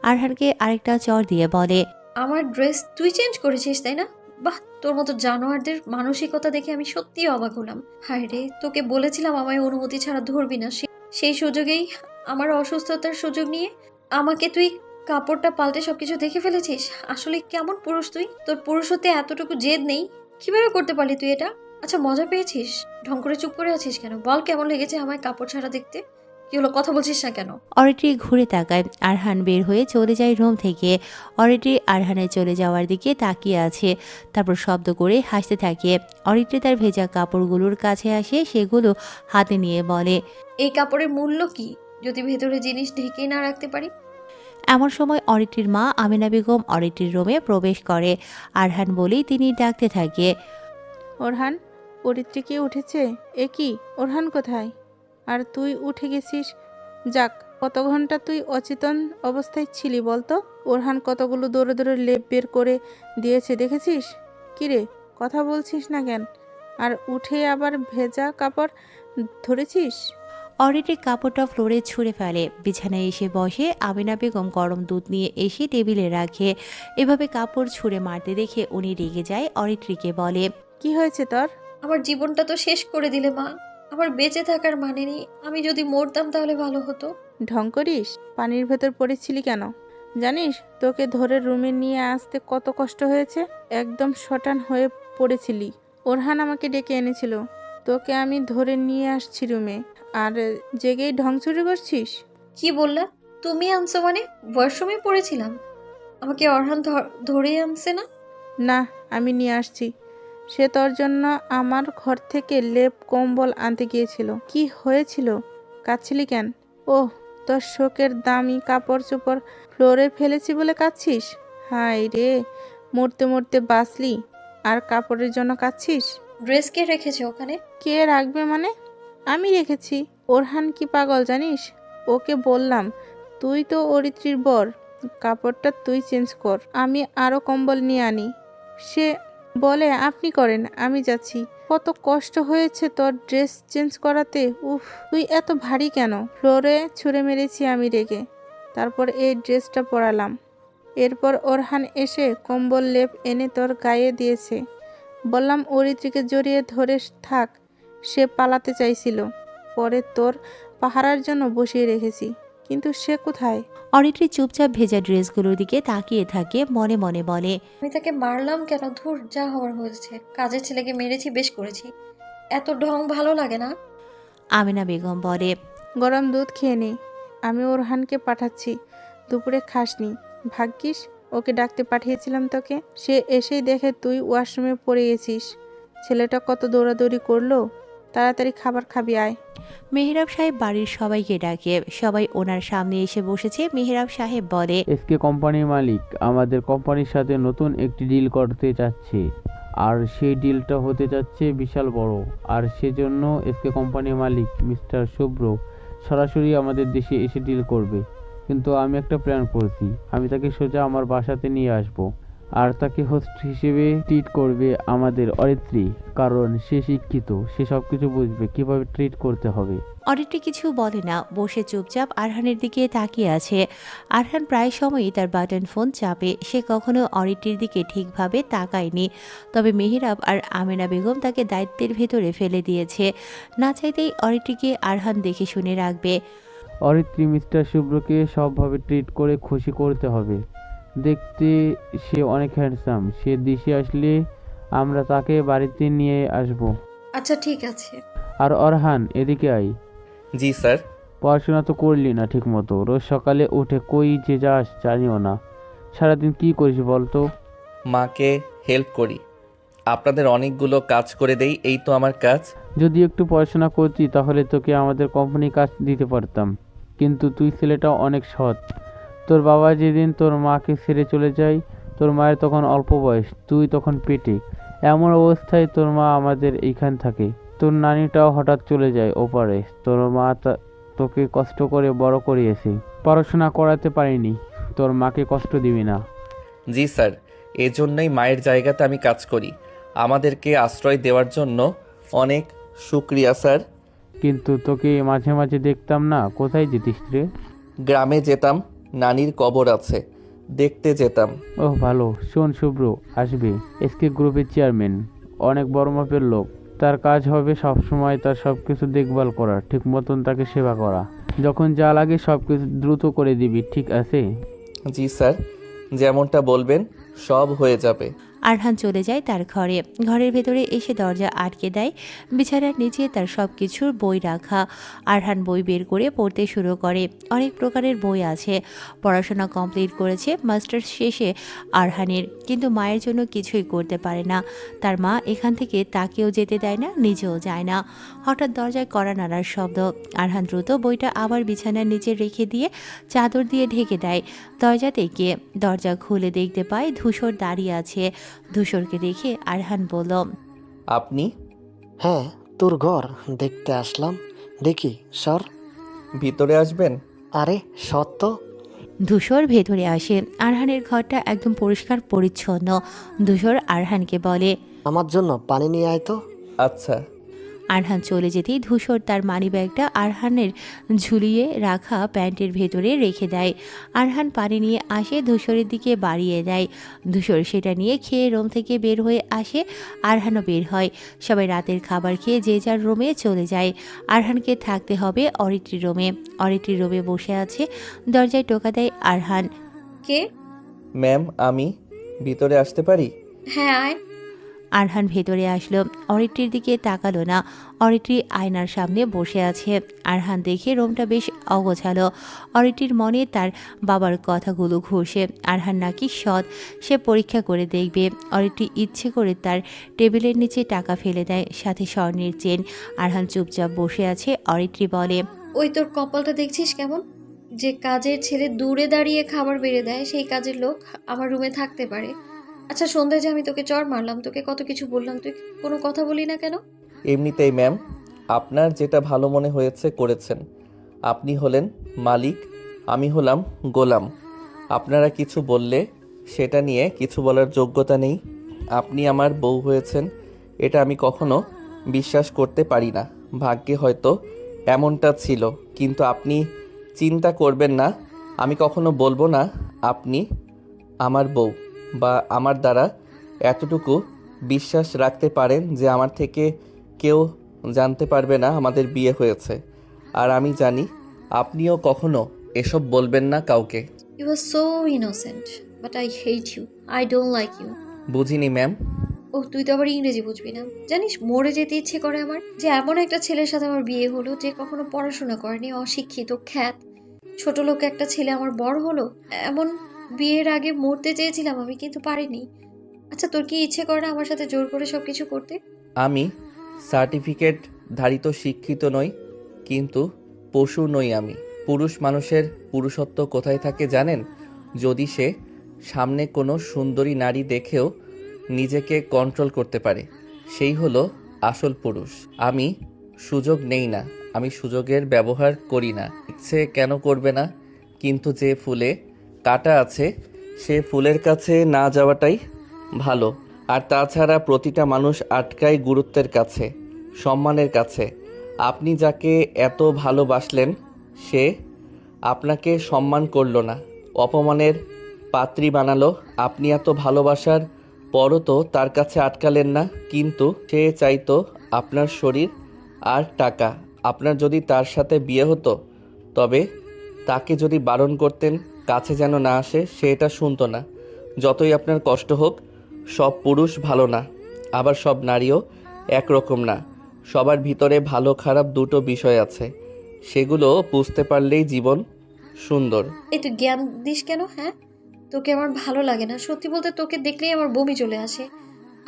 আরহানকে আরেকটা চড় দিয়ে বলে, আমার ড্রেস তুই চেঞ্জ করেছিস তাই না? বাহ, তোর মতো জানোয়ারদের মানসিকতা দেখে আমি সত্যিই অবাক হলাম। হায় রে, তোকে বলেছিলাম আমায় অনুমতি ছাড়া ধরবি না, সেই সুযোগেই আমার অসুস্থতার সুযোগ নিয়ে আমাকে তুই কাপড়টা পাল্টে সবকিছু দেখে ফেলেছিস। আসলে কেমন পুরুষ তুই? তোর পুরুষত্বে এতটুকু জেদ নেই? কিভাবে করতে পারলি তুই এটা? আচ্ছা, মজা পেয়েছিস? ঢং করে চুপ করে আছিস কেন? বল, কেমন লেগেছে আমায় কাপড় ছাড়া দেখতে? কি হলো, কথা বলছিস না কেন? অরিত্রী ঘুরে তাকায়। আরহান বের হয়ে চলে যায় রুম থেকে। অরিত্রী আরহানের চলে যাওয়ার দিকে তাকিয়ে আছে। তারপর শব্দ করে হাসতে থাকে। অরিত্রী তার ভেজা কাপড়গুলোর কাছে আসে, সেগুলো হাতে নিয়ে বলে, এই কাপড়ের মূল্য কি যদি ভেতরে জিনিস ঢেকে না রাখতে পারি? এমন সময় অরিত্রীর মা আমিনা বেগম অরিত্রীর রুমে প্রবেশ করে। আরহান বলেই তিনি ডাকতে থাকে, ওরহান, অরিত্রী কি উঠেছে? এ কি, ওরহান কোথায়? আর তুই উঠে গেছিস? যাক, কত ঘন্টা তুই অচেতন অবস্থায় ছিলি বলতো? ওরহান কতগুলো দৌড়ে দৌড়ে লেপ বের করে দিয়েছে দেখেছিস? কিরে, কথা বলছিস না কেন? আর উঠে আবার ভেজা কাপড় ধরেছিস? অরিত্রি কাপড়টা ফ্লোরে ছুঁড়ে ফেলে, বিছানায় এসে বসে। আমিনা বেগম গরম দুধ নিয়ে এসে টেবিলে রাখে। এভাবে কাপড় ছুঁড়ে মারতে দেখে উনি রেগে যায়। অরিত্রিকে বলে, কি হয়েছে তোর? আমার জীবনটা তো শেষ করে দিলে মা। আমার বেঁচে থাকার মানে নেই। আমি যদি মরতাম তাহলে ভালো হতো। ঢং করিস? পানির ভেতর পড়েছিলি কেন? জানিস তোকে ধরে রুমে নিয়ে আসতে কত কষ্ট হয়েছে? একদম শটান হয়ে পড়েছিলি। ওরহান আমাকে ডেকে এনেছিল, তোকে আমি ধরে নিয়ে আসছি রুমে, আর জেগেই ঢং চুরি করছিস? কি বললা? তুমি আনছো মানে? ওয়াশরুমে পড়েছিলাম, আমাকে অরহান ধরে আনছে না? না, আমি নিয়ে আসছি। সে তোর জন্য আমার ঘর থেকে লেপ কম্বল আনতে গিয়েছিল। কি হয়েছিল? কাঁদছিলি কেন? ওহ, তোর শোকের দামি কাপড় চোপড় ফ্লোরে ফেলেছি বলে কাঁদছিস? হায় রে, মরতে মরতে বাঁচলি আর কাপড়ের জন্য কাঁদছিস? ড্রেস কে রেখেছে ওখানে? কে রাখবে মানে? আমি রেখেছি। ওরহান কি পাগল জানিস? ওকে বললাম, তুই তো অরিত্রীর বর, কাপড়টা তুই চেঞ্জ কর, আমি আরও কম্বল নিয়ে আনি। সে বলে আপনি করেন, আমি যাচ্ছি। কত কষ্ট হয়েছে তোর ড্রেস চেঞ্জ করাতে। উফ, তুই এত ভারী কেন? ফ্লোরে ছুঁড়ে মেরেছি আমি রেগে, তারপর এই ড্রেসটা পরালাম। এরপর ওরহান এসে কম্বল লেপ এনে তোর গায়ে দিয়েছে। বললাম অরিত্রীকে জড়িয়ে ধরে থাক, সে পালাতে চাইছিল। পরে তোর পাহারার জন্য বসিয়ে রেখেছি, কিন্তু সে কোথায়? অরিত্রি চুপচাপ ভেজা ড্রেসগুলোর দিকে তাকিয়ে থাকে, মনে মনে বলে, আমি তাকে মারলাম কেন? ধুর, যা হওয়ার হয়েছে। কাজের ছেলেকে মেরেছি, বেশ করেছি। এত ঢং ভালো লাগে না। আমিনা বেগম বলে, গরম দুধ খেয়ে নে, আমি ওরহানকে পাঠাচ্ছি। দুপুরে খাসনি, ভাগ্যিস ওকে ডাকতে পাঠিয়েছিলাম তোকে। সে এসেই দেখে তুই ওয়াশরুমে পড়ে গেছিস। ছেলেটা কত দৌড়াদৌড়ি করলো। তাড়াতাড়ি খাবার খাবি, আয়। মেহরাব সাহেব বাড়ির সবাইকে ডাকে। সবাই ওনার সামনে এসে বসেছে। মেহরাব সাহেব বলে, এসকে কোম্পানির মালিক আমাদের কোম্পানির সাথে নতুন একটি ডিল করতে চাচ্ছে, আর সেই ডিলটা হতে যাচ্ছে বিশাল বড়। আর সেজন্য এসকে কোম্পানির মালিক মিস্টার শুভ্র সরাসরি আমাদের দেশে এসে ডিল করবে। কিন্তু আমি একটা প্ল্যান করেছি, আমি তাকে সোজা আমার বাসাতে নিয়ে আসব, আর তাকে হোস্ট হিসেবে ট্রিট করবে আমাদের অরিত্রী, কারণ সে শিক্ষিত, সে সব কিছু বুঝবে কিভাবে ট্রিট করতে হবে। অরিত্রি কিছু বলে না, বসে চুপচাপ আরহানের দিকে তাকিয়ে আছে। আরহান প্রায় সময়ই তার বাটন ফোন চাপে। সে কখনো অরিত্রির দিকে ঠিকভাবে তাকায়নি। তবে মেহরাব আর আমেনা বেগম তাকে দায়িত্বের ভেতরে ফেলে দিয়েছে। না চাইতেই অরিত্রিকে আরহান দেখে শুনে রাখবে। অরিত্রী মিস্টার শুভ্রকে সবভাবে ট্রিট করে খুশি করতে হবে। দেখতে সে অনেক হ্যান্ডসাম, সে দেশে আসলে আমরা তাকে বাড়িতে নিয়ে আসব। আচ্ছা ঠিক আছে। আর অরহান, এদিকে আয়। জি স্যার। পড়াশোনা তো করলি না ঠিক মতো, রোজ সকালে উঠে কই যে যাস জানিও না। সারাদিন কি করিস বলতো? মাকে হেল্প করি, আপনাদের অনেকগুলো কাজ করে দেই, এই তো আমার কাজ। যদি একটু পড়াশোনা করতি তাহলে তোকে আমাদের কোম্পানি কাজ দিতে পারতাম, কিন্তু তুই ছেলেটা অনেক সৎ। তোর বাবা যেদিন তোর মাকে ছেড়ে চলে যায়, তোর মায়ের তখন অল্প বয়স, তুই তখন পেটে। এমন অবস্থায় তোর মা আমাদের এইখান থাকে। তোর নানিটাও হঠাৎ চলে যায় ওপারে। তোর মা তোকে কষ্ট করে বড় করিয়েছে, পড়াশোনা করাতে পারিনি। তোর মাকে কষ্ট দিবি না। জি স্যার, এজন্যই মায়ের জায়গাতে আমি কাজ করি। আমাদেরকে আশ্রয় দেওয়ার জন্য অনেক শুক্রিয়া স্যার। কিন্তু তোকে মাঝে মাঝে দেখতাম না, কোথায় যেতিস রে? গ্রামে যেতাম, নানির কবর আছে, দেখতে যেতাম। ওহ ভালো। শোন, শুভ্র আসবে, এসকে গ্রুপের চেয়ারম্যান, অনেক বড় মাপের লোক। তার কাজ হবে সবসময় তার সব কিছু দেখভাল করা, ঠিক মতন তাকে সেবা করা। যখন যা লাগে সব কিছু দ্রুত করে দিবি, ঠিক আছে? জি স্যার, যেমনটা বলবেন সব হয়ে যাবে। আরহান চলে যায় তার ঘরে। ঘরের ভেতরে এসে দরজা আটকে দেয়। বিছানার নিচে তার সব কিছুর বই রাখা। আরহান বই বের করে পড়তে শুরু করে। অনেক প্রকারের বই আছে। পড়াশোনা কমপ্লিট করেছে মাস্টার্স শেষে আরহানের, কিন্তু মায়ের জন্য কিছুই করতে পারে না। তার মা এখান থেকে তাকেও যেতে দেয় না, নিজেও যায় না। হঠাৎ দরজায় কড়া নাড়ার শব্দ। আরহান দ্রুত বইটা আবার বিছানার নিচে রেখে দিয়ে চাদর দিয়ে ঢেকে দেয়। দরজা থেকে দরজা খুলে দেখতে পায় ধূসর দাঁড়িয়ে আছে। ধূসরকে দেখে আরহান বলল, আপনি? হ্যাঁ, তোর ঘর দেখতে আসলাম। দেখি সর। ভিতরে আসবেন? আরে সত্য? ধূসর ভেতরে আসে। আরহানের ঘরটা একদম পরিষ্কার পরিচ্ছন্ন। ধূসর আরহানকে বলে, আমার জন্য পানি নিয়ে আয় তো। আচ্ছা। আরহান চলে যেতেই ধূসর তার মানিব্যাগটা আরহানের ঝুলিয়ে রাখা প্যান্টের ভেতরে রেখে দেয়। আরহান পানি নিয়ে আসে, ধূসরের দিকে বাড়িয়ে দেয়। ধূসর সেটা নিয়ে খেয়ে রুম থেকে বের হয়ে আসে। আরহানও বের হয়। সবাই রাতের খাবার খেয়ে যে যার রুমে চলে যায়। আরহানকে থাকতে হবে অরিত্রির রুমে। অরিত্রির রুমে বসে আছে। দরজায় টোকা দেয় আরহান। কে? ম্যাম, আমি ভিতরে আসতে পারি? হ্যাঁ, আয়। আরহান ভেতরে আসলো। অরিত্রির দিকে তাকালো না। অরিত্রি আয়নার সামনে বসে আছে। আরহান দেখে রুমটা বেশ অগোছালো। অরিত্রির মনে তার বাবার কথাগুলো ঘুরছে। আরহান নাকি সৎ, সে পরীক্ষা করে দেখবে। অরিত্রি ইচ্ছে করে তার টেবিলের নিচে টাকা ফেলে দেয়, সাথে স্বর্ণের চেন। আরহান চুপচাপ বসে আছে। অরিত্রি বলে, ওই তোর কপালটা দেখছিস কেমন? যে কাজের ছেলে দূরে দাঁড়িয়ে খাবার বেড়ে দেয়, সেই কাজের লোক আমার রুমে থাকতে পারে। আচ্ছা, সন্ধ্যায় যে আমি তোকে চড় মারলাম, তোকে কত কিছু বললাম, তুই কোনো কথা বলি না কেন? এমনিতেই ম্যাম, আপনার যেটা ভালো মনে হয়েছে করেছেন। আপনি হলেন মালিক, আমি হলাম গোলাম। আপনারা কিছু বললে সেটা নিয়ে কিছু বলার যোগ্যতা নেই। আপনি আমার বউ হয়েছেন, এটা আমি কখনো বিশ্বাস করতে পারি না। ভাগ্যে হয়তো এমনটা ছিল, কিন্তু আপনি চিন্তা করবেন না। আমি কখনো বলবো না আপনি আমার বউ, বা আমার দ্বারা এতটুকু বিশ্বাস রাখতে পারেন যে আমার থেকে কেউ জানতে পারবে না আমাদের বিয়ে হয়েছে। আর আমি জানি আপনিও কখনো এসব বলবেন না কাউকে। You are so innocent, but I hate you. I don't like you. বুঝিনি ম্যাম। ও, তুই তো আবার ইংরেজি বুঝবি না। জানিস, মরে যেতে ইচ্ছে করে আমার, যে এমন একটা ছেলের সাথে আমার বিয়ে হলো যে কখনো পড়াশোনা করেনি, অশিক্ষিত, খ্যাত, ছোট লোক একটা ছেলে আমার বড় হলো। এমন বিয়ের আগে মরতে চেয়েছিলাম আমি, কিন্তু পারিনি। আচ্ছা, তোর কি ইচ্ছে করে না আমার সাথে জোর করে সবকিছু করতে? আমি সার্টিফিকেট ধারিত শিক্ষিত নই, কিন্তু পশু নই আমি। পুরুষ মানুষের পুরুষত্ব কোথায় থাকে জানেন? যদি সে সামনে কোনো সুন্দরী নারী দেখেও নিজেকে কন্ট্রোল করতে পারে, সেই হলো আসল পুরুষ। আমি সুযোগ নেই না, আমি সুযোগের ব্যবহার করি না। ইচ্ছে কেন করবে না? কিন্তু যে ফুলে কাঁটা আছে সে ফুলের কাছে না যাওয়াটাই ভালো। আর তাছাড়া প্রতিটা মানুষ আটকায় গুরুত্বের কাছে, সম্মানের কাছে। আপনি যাকে এত ভালোবাসলেন সে আপনাকে সম্মান করলো না, অপমানের পাত্রী বানালো। আপনি এত ভালোবাসার পরও তো তার কাছে আটকালেন না, কিন্তু সে চাইতো আপনার শরীর আর টাকা। আপনার যদি তার সাথে বিয়ে হতো, তবে তাকে যদি বারণ করতেন কাছে যেন না আসে, সে এটা শুনতো না। যতই আপনার কষ্ট হোক, সব পুরুষ ভালো না, আবার সব নারীও একরকম না। সবার ভিতরে ভালো খারাপ দুটো বিষয় আছে, সেগুলো বুঝতে পারলেই জীবন সুন্দর। এই তুই জ্ঞান দিস কেন? হ্যাঁ, তোকে আমার ভালো লাগে না। সত্যি বলতে তোকে দেখলেই আমার বমি চলে আসে।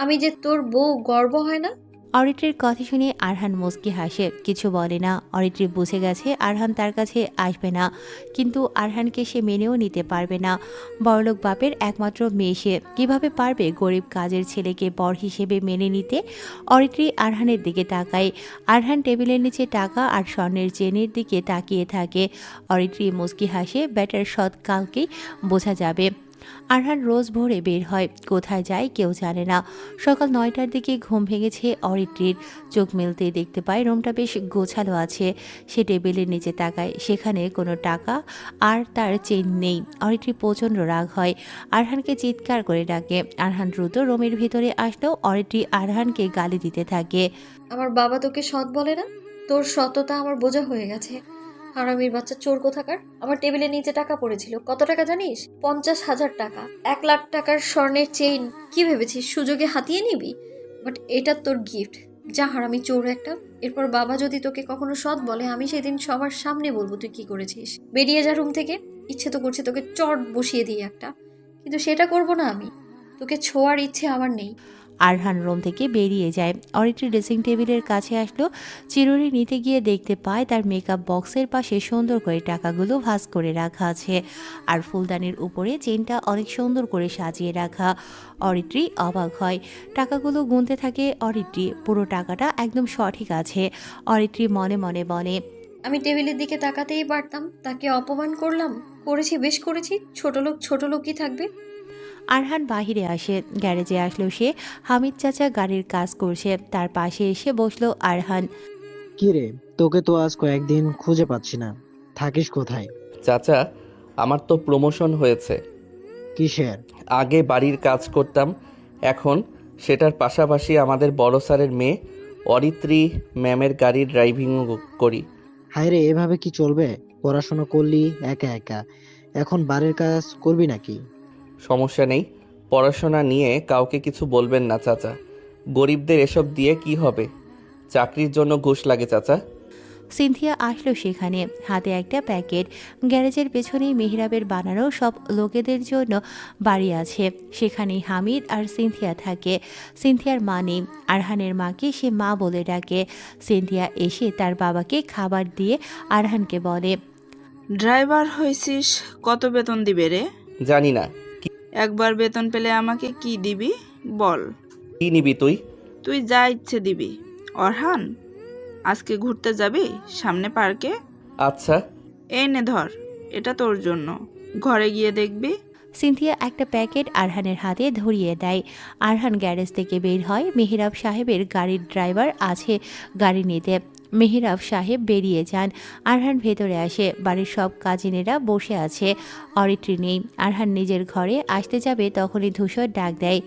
আমি যে তোর বউ, গর্ব হয় না? অরিত্রির কথা শুনে আরহান মুচকি হাসে, কিছু বলে না। অরিত্রি বুঝে গেছে আরহান তার কাছে আসবে না, কিন্তু আরহানকে সে মেনেও নিতে পারবে না। বড়লোক বাপের একমাত্র মেয়ে সে, কিভাবে পারবে গরিব কাজের ছেলেকে বর হিসেবে মেনে নিতে? অরিত্রি আরহানের দিকে তাকায়। আরহান টেবিলের নিচে টাকা আর স্বর্ণের চেনের দিকে তাকিয়ে থাকে। অরিত্রি মুচকি হাসে, ব্যাটার সৎ কালকেই বোঝা যাবে। আরহান রোজ ভোরে বের হয়, কোথায় যায় কেউ জানে না। সকাল 9টার দিকে ঘুম ভেঙেছে অরিত্রির। চোখ মেলতেই দেখতে পায় রুমটা বেশ গোছালো আছে। সে টেবিলের নিচে তাকায়, সেখানে কোনো টাকা আর তার চেন নেই। অরিত্রি প্রচণ্ড রাগ হয়, আরহানকে চিৎকার করে ডাকে। আরহান দ্রুত রুমের ভিতরে আসলেও অরিত্রি আরহানকে গালি দিতে থাকে। আমার বাবা তোকে সৎ বলে না? তোর সততা আমার বোঝা হয়ে গেছে। হারামির বাচ্চা, চোর কোথাকার। আমার টেবিলের নিচে টাকা পড়েছিল। কত টাকা জানিস? 50,000 টাকা। 1 লাখ টাকার স্বর্ণের চেইন। কি ভেবেছিস সুযোগে হাতিয়ে নিবি? বাট এটা তোর গিফট। যা হারামি, চোর একটা। এরপর বাবা যদি তোকে কখনো সৎ বলে, আমি সেদিন সবার সামনে বলবো তুই কি করেছিস। বেরিয়ে যা রুম থেকে। ইচ্ছে তো করছে তোকে চট বসিয়ে দিই একটা, কিন্তু সেটা করব না আমি। তোকে ছোঁয়ার ইচ্ছে আমার নেই। আরহান রুম থেকে বেরিয়ে যায়। অরিত্রি ড্রেসিং টেবিলের কাছে আসলো। চিরুনি নিতে গিয়ে দেখতে পায় তার মেকআপ বক্সের পাশে সুন্দর করে টাকাগুলো ভাঁজ করে রাখা আছে, আর ফুলদানির উপরে চেনটা অনেক সুন্দর করে সাজিয়ে রাখা। অরিত্রি অবাক হয়। টাকাগুলো গুনতে থাকে অরিত্রি। পুরো টাকাটা একদম সঠিক আছে। অরিত্রি মনে মনে বলে, আমি টেবিলের দিকে তাকাতেই পারতাম। তাকে অপমান করলাম, করেছি, বেশ করেছি। ছোট লোকই থাকবে। আরহান বাহিরে আসে। গ্যারেজে আসলো সে। হামিদ চাচা গাড়ির কাজ করছে, তার পাশে এসে বসলো আরহান। কি রে, তোকে তো আজ কয়েকদিন খুঁজে পাচ্ছি না, থাকিস কোথায়? চাচা, আমার তো প্রমোশন হয়েছে। কিসের? আগে বাড়ির কাজ করতাম, এখন সেটার পাশাপাশি আমাদের বড় স্যারের মেয়ে অরিত্রী ম্যামের গাড়ির ড্রাইভিংও করি। হায় রে, এভাবে কি চলবে? পড়াশোনা করলি একা একা, এখন বাড়ির কাজ করবি নাকি? সমস্যা নেই, পড়াশোনা নিয়ে কাউকে কিছু বলবেন না চাচা। গরিবদের এসব দিয়ে কি হবে? চাকরির জন্য ঘুষ লাগে চাচা। সিনথিয়া আসলো সেখানে, হাতে একটা প্যাকেট। গ্যারেজের পেছনেই মেহরাবের বানানো সব লোকেদের জন্য বাড়ি আছে, সেখানেই হামিদ আর সিনথিয়া থাকে। সিনথিয়ার মা নেই, আরহানের মাকে সে মা বলে ডাকে। সিনথিয়া এসে তার বাবাকে খাবার দিয়ে আরহানকে বলে, ড্রাইভার হয়েছিস, কত বেতন দিবে রে? জানি না। একবার বেতন পেলে আমাকে কি দিবি বল? কি নিবি তুই? তুই যা ইচ্ছে দিবি। অরহান, আজকে ঘুরতে যাবি সামনে পার্কে? আচ্ছা। এই নে ধর, এটা তোর জন্য। ঘরে গিয়ে দেখবি। সিনথিয়া একটা প্যাকেট আরহানের হাতে ধরিয়ে দেয়। আরহান গ্যারেজ থেকে বের হয়। মেহরাব সাহেবের গাড়ির ড্রাইভার আছে গাড়ি নিতে। মেহরাব সাহেব বেরিয়ে যান। আরহান ভেতরে আসে। বাড়ির সব কাজিনেরা বসে আছে, অরিত্রী নেই। আরহান নিজের ঘরে আসতে যাবে, তখনই ধূসর ডাক দেয়,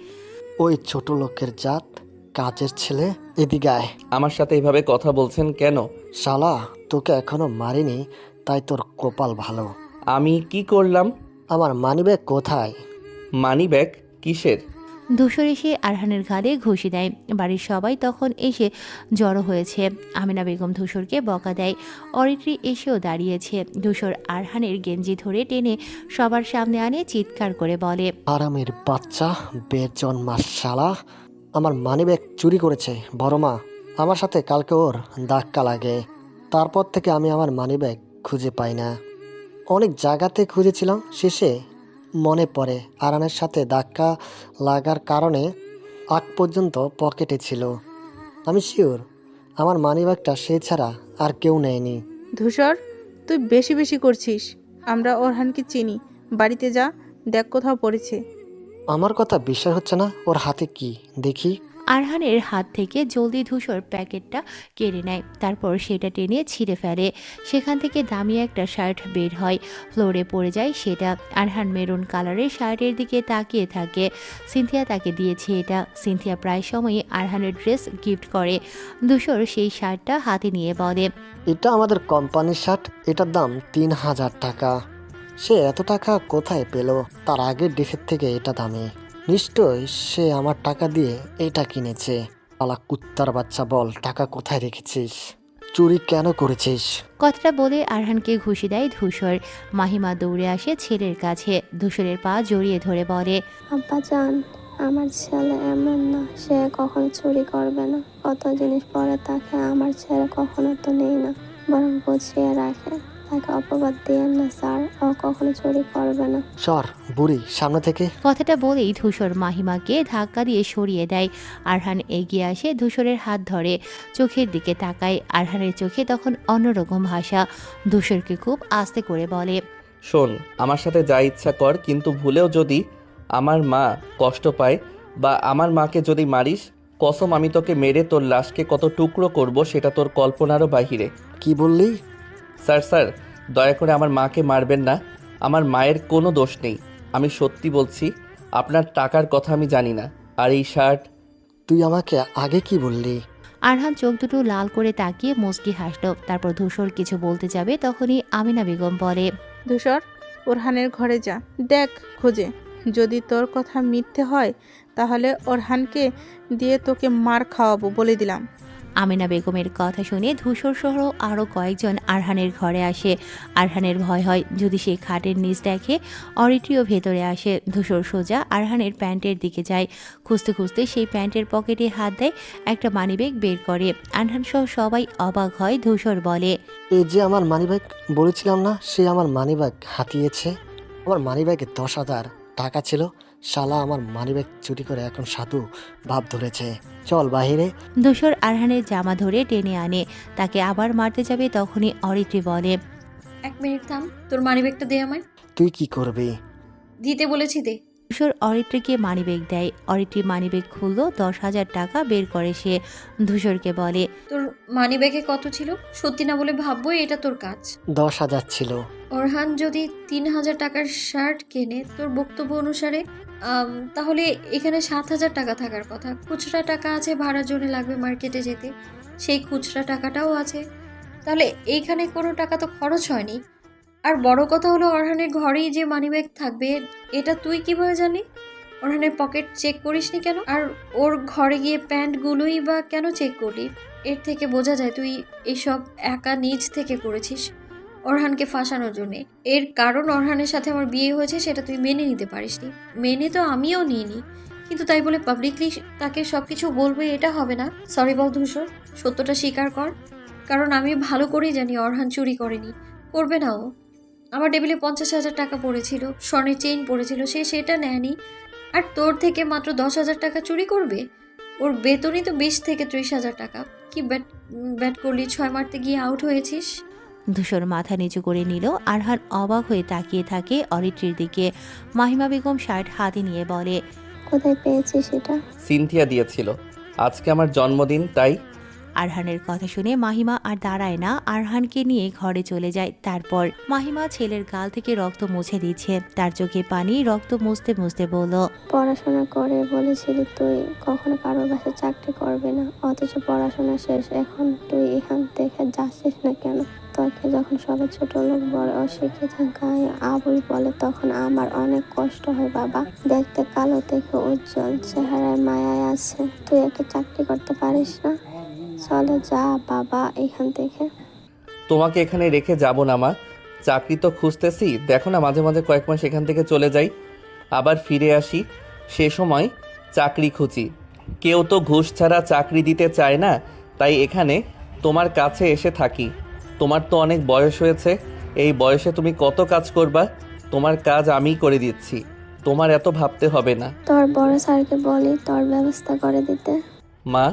ওই ছোট লোকের জাত, কাজের ছেলে, এদিকে আয়। আমার সাথে এভাবে কথা বলছেন কেন? শালা, তোকে এখনো মারিনি, তাই তোর কপাল ভালো। আমি কি করলাম? আমার মানিব্যাগ কোথায়? Money bag? কিসের? ধূসর এসে আরহানের ঘাড়ে ঘুষি দেয়। বাড়ির সবাই তখন এসে জড়ো হয়েছে। আমিনা বেগম ধূসরকে বকা দেয়। অরিত্রী এসেও দাঁড়িয়েছে। ধূসর আরহানের গেঞ্জি ধরে টেনে সবার সামনে আনে, চিৎকার করে বলে, আরামের বাচ্চা, বেজন্মা শালা, আমার মানিব্যাগ চুরি করেছে। বড় মা, আমার সাথে কালকে ওর ধাক্কা লাগে, তারপর থেকে আমি আমার মানিব্যাগ খুঁজে পাই না। অনেক জায়গাতে খুঁজেছিলাম, শেষে মনে পড়ে আরামের সাথে ধাক্কা লাগার কারণে আগ পর্যন্ত পকেটে ছিল। আমি শিওর আমার মানিব্যাগটা সে ছাড়া আর কেউ নেয়নি। ধূসর, তুই বেশি বেশি করছিস। আমরা অরহানকে চিনি। বাড়িতে যা, দেখ কোথাও পড়েছে। আমার কথা বিশ্বাস হচ্ছে না? ওর হাতে কি দেখি। আরহানের হাত থেকে জলদি ধূসর প্যাকেটটা কেড়ে নেয়, তারপর সেটা টেনে ছিঁড়ে ফেলে। সেখান থেকে দামি একটা শার্ট বের হয়, ফ্লোরে পড়ে যায় সেটা। আরহান মেরুন কালারের শার্টের দিকে তাকিয়ে থাকে। সিনথিয়া তাকে দিয়েছে এটা। সিনথিয়া প্রায় সময়ই আরহানের ড্রেস গিফট করে। ধূসর সেই শার্টটা হাতে নিয়ে বলে, এটা আমাদের কোম্পানির শার্ট, এটার দাম 3000 টাকা। সে এত টাকা কোথায় পেল? তার আগের ড্রেসের থেকে এটা দামি। নিশ্চয় সে আমার টাকা দিয়ে এটা কিনেছে। আলা কুত্তার বাচ্চা, বল টাকা কোথায় রেখেছিস? চুরি কেন করেছিস? কথাটা বলে আরহানকে ঘুষি দেয় ধূসর। মাহিমা দৌড়ে আসে ছেলের কাছে, ধূসরের পা জড়িয়ে ধরে বলে, আব্বা জান, আমার ছেলে এমন না, সে কখনো চুরি করবে না। কত জিনিস পরে তাকে আমার ছেলে কখনো তো নেই না, বরং গুছিয়ে রাখে। তাকে অপবাদ দিয়েন না স্যার, ও কখনো চুরি করবে না। সর বুড়ি সামনে থেকে। কথাটা বলেই ধূসর মাহিমাকে ধাক্কা দিয়ে সরিয়ে দেয়। আরহান এগিয়ে আসে, ধূসরের হাত ধরে, চোখের দিকে তাকায়। আরহানের চোখে তখন অন্যরকম ভাষা। ধূসরকে খুব আস্তে করে বলে, শোন, আমার সাথে যা ইচ্ছা কর, কিন্তু ভুলেও যদি আমার মা কষ্ট পায় বা আমার মাকে যদি মারিস, কসম আমি তোকে মেরে তোর লাশকে কত টুকরো করব সেটা তোর কল্পনারও বাহিরে। কি বললি? স্যার, দয়া করে আমার মাকে মারবেন না। আমার মায়ের কোনো দোষ নেই, আমি সত্যি বলছি। আপনার টাকার কথা আমি জানি না, আর এই শার্ট। তুই আমাকে আগে কি বললি? আরহান চোখ দুটো লাল করে তাকিয়ে মুচকি হাসল। তারপর ধূসর কিছু বলতে যাবে, তখনই আমিনা বেগম বলে, ধূসর, ওরহানের ঘরে যা, দেখ খোঁজে। যদি তোর কথা মিথ্যে হয় তাহলে ওরহানকে দিয়ে তোকে মার খাওয়াবো, বলে দিলাম। আমিনা বেগমের কথা শুনে ধূসর সহ আরও কয়েকজন আরহানের ঘরে আসে। আরহানের ভয় হয় যদি সে খাটের নিচ দেখে। অরিত্রীও ভেতরে আসে। ধূসর সোজা আরহানের প্যান্টের দিকে যায়। খুঁজতে খুঁজতে সেই প্যান্টের পকেটে হাত দেয়, একটা মানিব্যাগ বের করে। আরহান সহ সবাই অবাক হয়। ধূসর বলে, এই যে আমার মানিব্যাগ, বলেছিলাম না সে আমার মানিব্যাগ হাতিয়েছে। আমার মানিব্যাগে 10,000 টাকা ছিল, শালা আমার মানিব্যাগ চুরি করে এখন সাধু ভাব ধরেছে। চল বাহিরে। ধূসর আরহানের জামা ধরে টেনে আনে, তাকে আবার মারতে যাবে তখনই অরিত্রী বলে, 1 মিনিট থাম, তোর মানিব্যাগটা দে আমায়। তুই কি করবি? দিতে বলেছি দে। ধূসর অরিত্রীকে মানিব্যাগ দেয়। অরিত্রী মানিব্যাগ খুললো, 10,000 টাকা বের করে সে। ধূসরকে বলে, তোর মানিব্যাগে কত ছিল? সত্যি না বলে ভাববো এটা তোর কাজ। 10,000 ছিল। অরহান যদি 3,000 টাকার শার্ট কেনে তোর বক্তব্য অনুসারে, তাহলে এখানে 7,000 টাকা থাকার কথা। খুচরা টাকা আছে, ভাড়ার জন্য লাগবে মার্কেটে যেতে, সেই খুচরা টাকাটাও আছে। তাহলে এইখানে কোনো টাকা তো খরচ হয়নি। আর বড় কথা হলো, অরহানের ঘরেই যে মানিব্যাগ থাকবে এটা তুই কিভাবে জানি? অরহানের পকেট চেক করিসনি কেন? আর ওর ঘরে গিয়ে প্যান্টগুলোই বা কেন চেক করলি? এর থেকে বোঝা যায় তুই এসব একা নিজ থেকে করেছিস অরহানকে ফাঁসানোর জন্যে। এর কারণ অরহানের সাথে আমার বিয়ে হয়েছে, সেটা তুই মেনে নিতে পারিসনি। মেনে তো আমিও নিইনি, কিন্তু তাই বলে পাবলিকলি তাকে সব কিছু বলবে এটা হবে না। সরি বল ধূসর, সত্যটা স্বীকার কর। কারণ আমি ভালো করেই জানি অরহান চুরি করেনি, করবে না ও। আমার টেবিলে 50,000 টাকা পড়েছিল, স্বর্ণের চেইন পড়েছিল, সে সেটা নেয়নি। আর তোর থেকে মাত্র 10,000 টাকা চুরি করবে? ওর বেতনই তো 20 থেকে 30,000 টাকা। কি ব্যাট করলি, 6 মারতে গিয়ে আউট হয়েছিস। ধূসর মাথা নিচু করে নিল। আরহান অবাক হয়ে তাকিয়ে থাকে অরিত্রীর দিকে। মাহিমা বেগম শার্ট হাতে নিয়ে বলে, কোথায় পেয়েছিস সেটা? সিনথিয়া দিয়েছিল। আজকে আমার জন্মদিন, তাই। আরহানের কথা শুনে মাহিমা আর দাঁড়ায় না, আরহানকে নিয়ে ঘরে চলে যায়। তারপর মাহিমা ছেলের গাল থেকে রক্ত মুছে দিচ্ছে, তার চোখে পানি। রক্ত মুছতে মুছতে বলল, পড়াশোনা করে বলেছিলি তুই কখনো কারোর বাসায় চাকরি করবে না, অথচ পড়াশোনা শেষ, এখন তুই এখান থেকে যাচ্ছিস না কেন? তোকে যখন সবাই ছোট লোক বড় অশিক্ষিত গায়ে আবুল বলে তখন আমার অনেক কষ্ট হয় বাবা। দেখতে কালো থেকে উজ্জ্বল, চেহারায় মায়ায় আছে, তুই একটা চাকরি করতে পারিস না? চলে যা বাবা এখান থেকে। তোমাকে এখানে রেখে যাব না মা, চাকরি তো খুঁজতেছি। দেখো না, মাঝে মাঝে কয়েক মাস এখান থেকে চলে যাই, আবার ফিরে আসি, সে সময় চাকরি খুঁজি। কেউ তো ঘুষ ছাড়া চাকরি দিতে চায় না, তাই এখানে তোমার কাছে এসে থাকি। তোমার তো অনেক বয়স হয়েছে, এই বয়সে তুমি কত কাজ করবা? তোমার কাজ আমিই করে দিচ্ছি, তোমার এত ভাবতে হবে না। তোর বড় স্যারকে বলি তোর ব্যবস্থা করে দিতে। মা,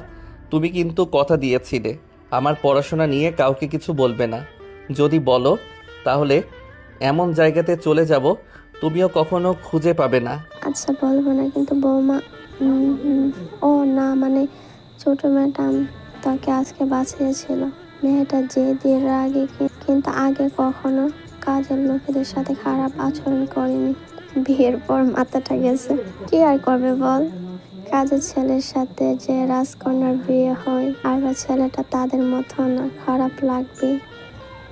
তুমি কিন্তু কথা দিয়েছিলে আমার পড়াশোনা নিয়ে কাউকে কিছু বলবে না। যদি বলো তাহলে এমন জায়গাতে চলে যাব তুমিও কখনো খুঁজে পাবে না। আচ্ছা বলবো না, কিন্তু বৌমা ও না মানে ছোট ম্যাডাম তাকে আজকে বাঁচিয়েছিল। মেয়েটা যে দিয়ে রাগে, কিন্তু আগে কখনো কাজের লোকেদের সাথে খারাপ আচরণ করেনি। বিয়ের পর মাথাটা গেছে, কি আর করবে বল? কাজের ছেলের সাথে যে রাজকন্যার বিয়ে হয়, আর ছেলেটা তাদের মতো না, খারাপ লাগবে।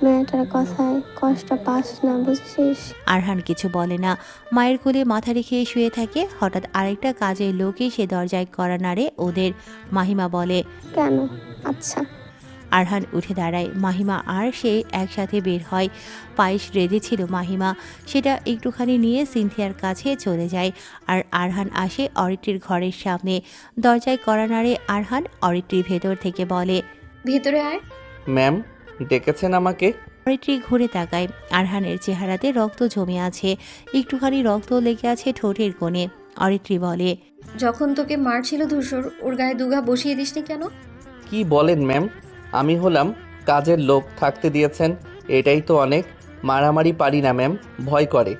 মেয়েটার কথায় কষ্ট পাস না, বুঝছিস? আরহান কিছু বলে না, মায়ের কোলে মাথা রেখে শুয়ে থাকে। হঠাৎ আরেকটা কাজের লোক এসে দরজায় কড়া নাড়ে ওদের। মাহিমা বলে, কেন? আচ্ছা। আরহান উঠে দাঁড়ায়। মাহিমা আর সে একসাথে বের হয়। পায়েস রেঁধেছিল মাহিমা, সেটা একটুখানি নিয়ে সিনথিয়ার কাছে চলে যায়। আর আরহান আসে অরিত্রীর ঘরের সামনে। দরজায় কড়া নাড়ে আরহান। অরিত্রী ভেতর থেকে বলে, ভেতরে আয়। ম্যাম ডেকেছেন আমাকে? অরিত্রী ঘুরে তাকায়। আরহানের চেহারাতে রক্ত জমে আছে, একটুখানি রক্ত লেগে আছে ঠোঁটের কোণে। অরিত্রী বলে, যখন তোকে মারছিল ধূসর, ওর গায়ে দুগা বসিয়ে দিসনি কেন? কি বলেন ম্যাম, আমি হলাম কাজের লোক, থাকতে দিয়েছেন, এটাই তো অনেক। মারামারি পারি না ম্যাম, ভয় করে।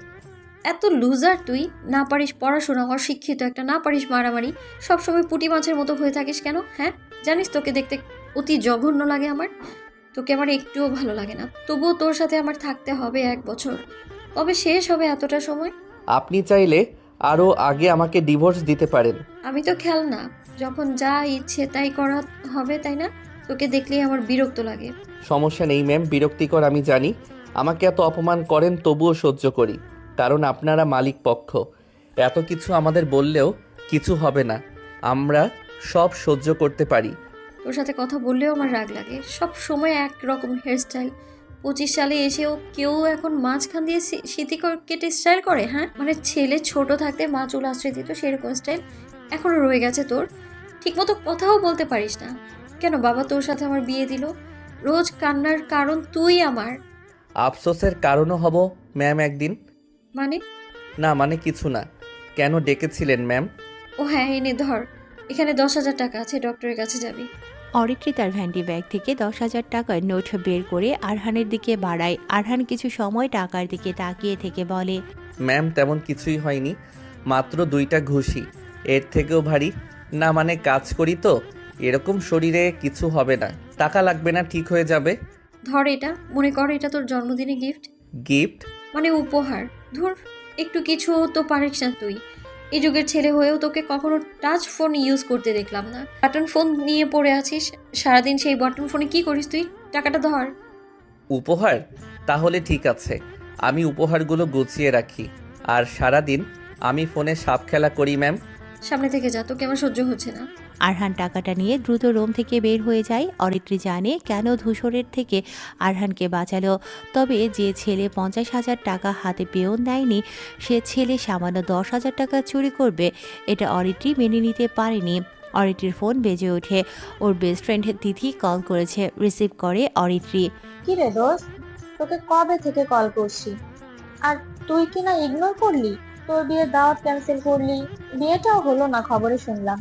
এত লুজার তুই, না পারিস পড়াশোনা, অশিক্ষিত একটা, না পারিস মারামারি, সবসময় পুঁটি মাছের মতো হয়ে থাকিস কেন? হ্যাঁ, জানিস তোকে দেখতে অতি জঘন্য লাগে আমার। তোকে আমার একটুও ভালো লাগে না, তবুও তোর সাথে আমার থাকতে হবে 1 বছর। কবে শেষ হবে এতটা সময়? আপনি চাইলে আরও আগে আমাকে ডিভোর্স দিতে পারেন। আমি তো খেল না, যখন যা ইচ্ছে তাই করা হবে, তাই না? তোকে দেখলেই আমার বিরক্ত লাগে। সমস্যা নেই ম্যাম, বিরক্তিকর আমি জানি। আমাকে এত অপমান করেন তবুও সহ্য করি, কারণ আপনারা মালিক পক্ষ। এত কিছু আমাদের বললেও কিছু হবে না, আমরা সব সহ্য করতে পারি। তোর সাথে কথা বললেও আমার রাগ লাগে, সব সময় একরকম হেয়ারস্টাইল। 25 সালে এসেও কেউ এখন মাঝখান দিয়ে সিঁথি কেটে স্টাইল করে? হ্যাঁ, মানে ছেলে ছোট থাকতে মা চুল আশ্রয় দিত, সেরকম স্টাইল এখনো রয়ে গেছে তোর। ঠিকমতো কথাও বলতে পারিস না কেন? বাবা তোর সাথে আমার বিয়ে দিল, রোজ কান্নার কারণ তুই আমার। আফসোসের কারণও হব ম্যাম একদিন। মানে? না মানে কিছু না, কেন ডেকেছিলেন ম্যাম? ও হ্যাঁ, এনে ধর, এখানে 10,000 টাকা আছে, ডক্টরের কাছে যাবি। অরিত্রী তার ভ্যান্ডি ব্যাগ থেকে 10,000 টাকার নোট বের করে আরহানের দিকে বাড়ায়। আরহান কিছু সময় টাকার দিকে তাকিয়ে থেকে বলে, ম্যাম তেমন কিছুই হয়নি, মাত্র 2টা ঘুষি, এর থেকেও ভারী না, মানে কাজ করি তো, এরকম শরীরে কিছু হবে না, টাকা লাগবে না, ঠিক হয়ে যাবে। ধর এটা, মনে কর এটা তোর জন্মদিনে গিফট, গিফট? মানে উপহার। ধর, একটু কিছু তো পারিস না তুই? এই যুগের ছেলে হয়েও তোকে কখনো টাচ ফোন ইউজ করতে দেখলাম না। বাটন ফোন নিয়ে পড়ে আছিস সারাদিন, সেই বাটন ফোনে কি করিস তুই? টাকাটা ধর। উপহার? তাহলে ঠিক আছে, আমি উপহারগুলো গুছিয়ে রাখি, আর সারাদিন আমি ফোনে সাপ খেলা করি ম্যাম। সামনে থেকে যা, তোকে আমার সহ্য হচ্ছে না। আরহান টাকাটা নিয়ে দ্রুত রুম থেকে বের হয়ে যায়। অরিত্রী জানে কেন ধূসরের থেকে আরহানকে বাঁচালো, তবে যে ছেলে 50,000 টাকা হাতে পেয়েও নেয়নি, সে ছেলে সামান্য 10,000 টাকা চুরি করবে, এটা অরিত্রী মেনে নিতে পারেনি। অরিত্রীর ফোন বেজে ওঠে। ওর বেস্ট ফ্রেন্ড তিথি কল করেছে। রিসিভ করে অরিত্রী। কি রে দোস্ত, তোকে কবে থেকে কল করছি, আর তুই কি না ইগনোর করলি? তোর বিয়ের দাওয়াত ক্যান্সেল করলি, বিয়েটাও হলো না খবরে শুনলাম,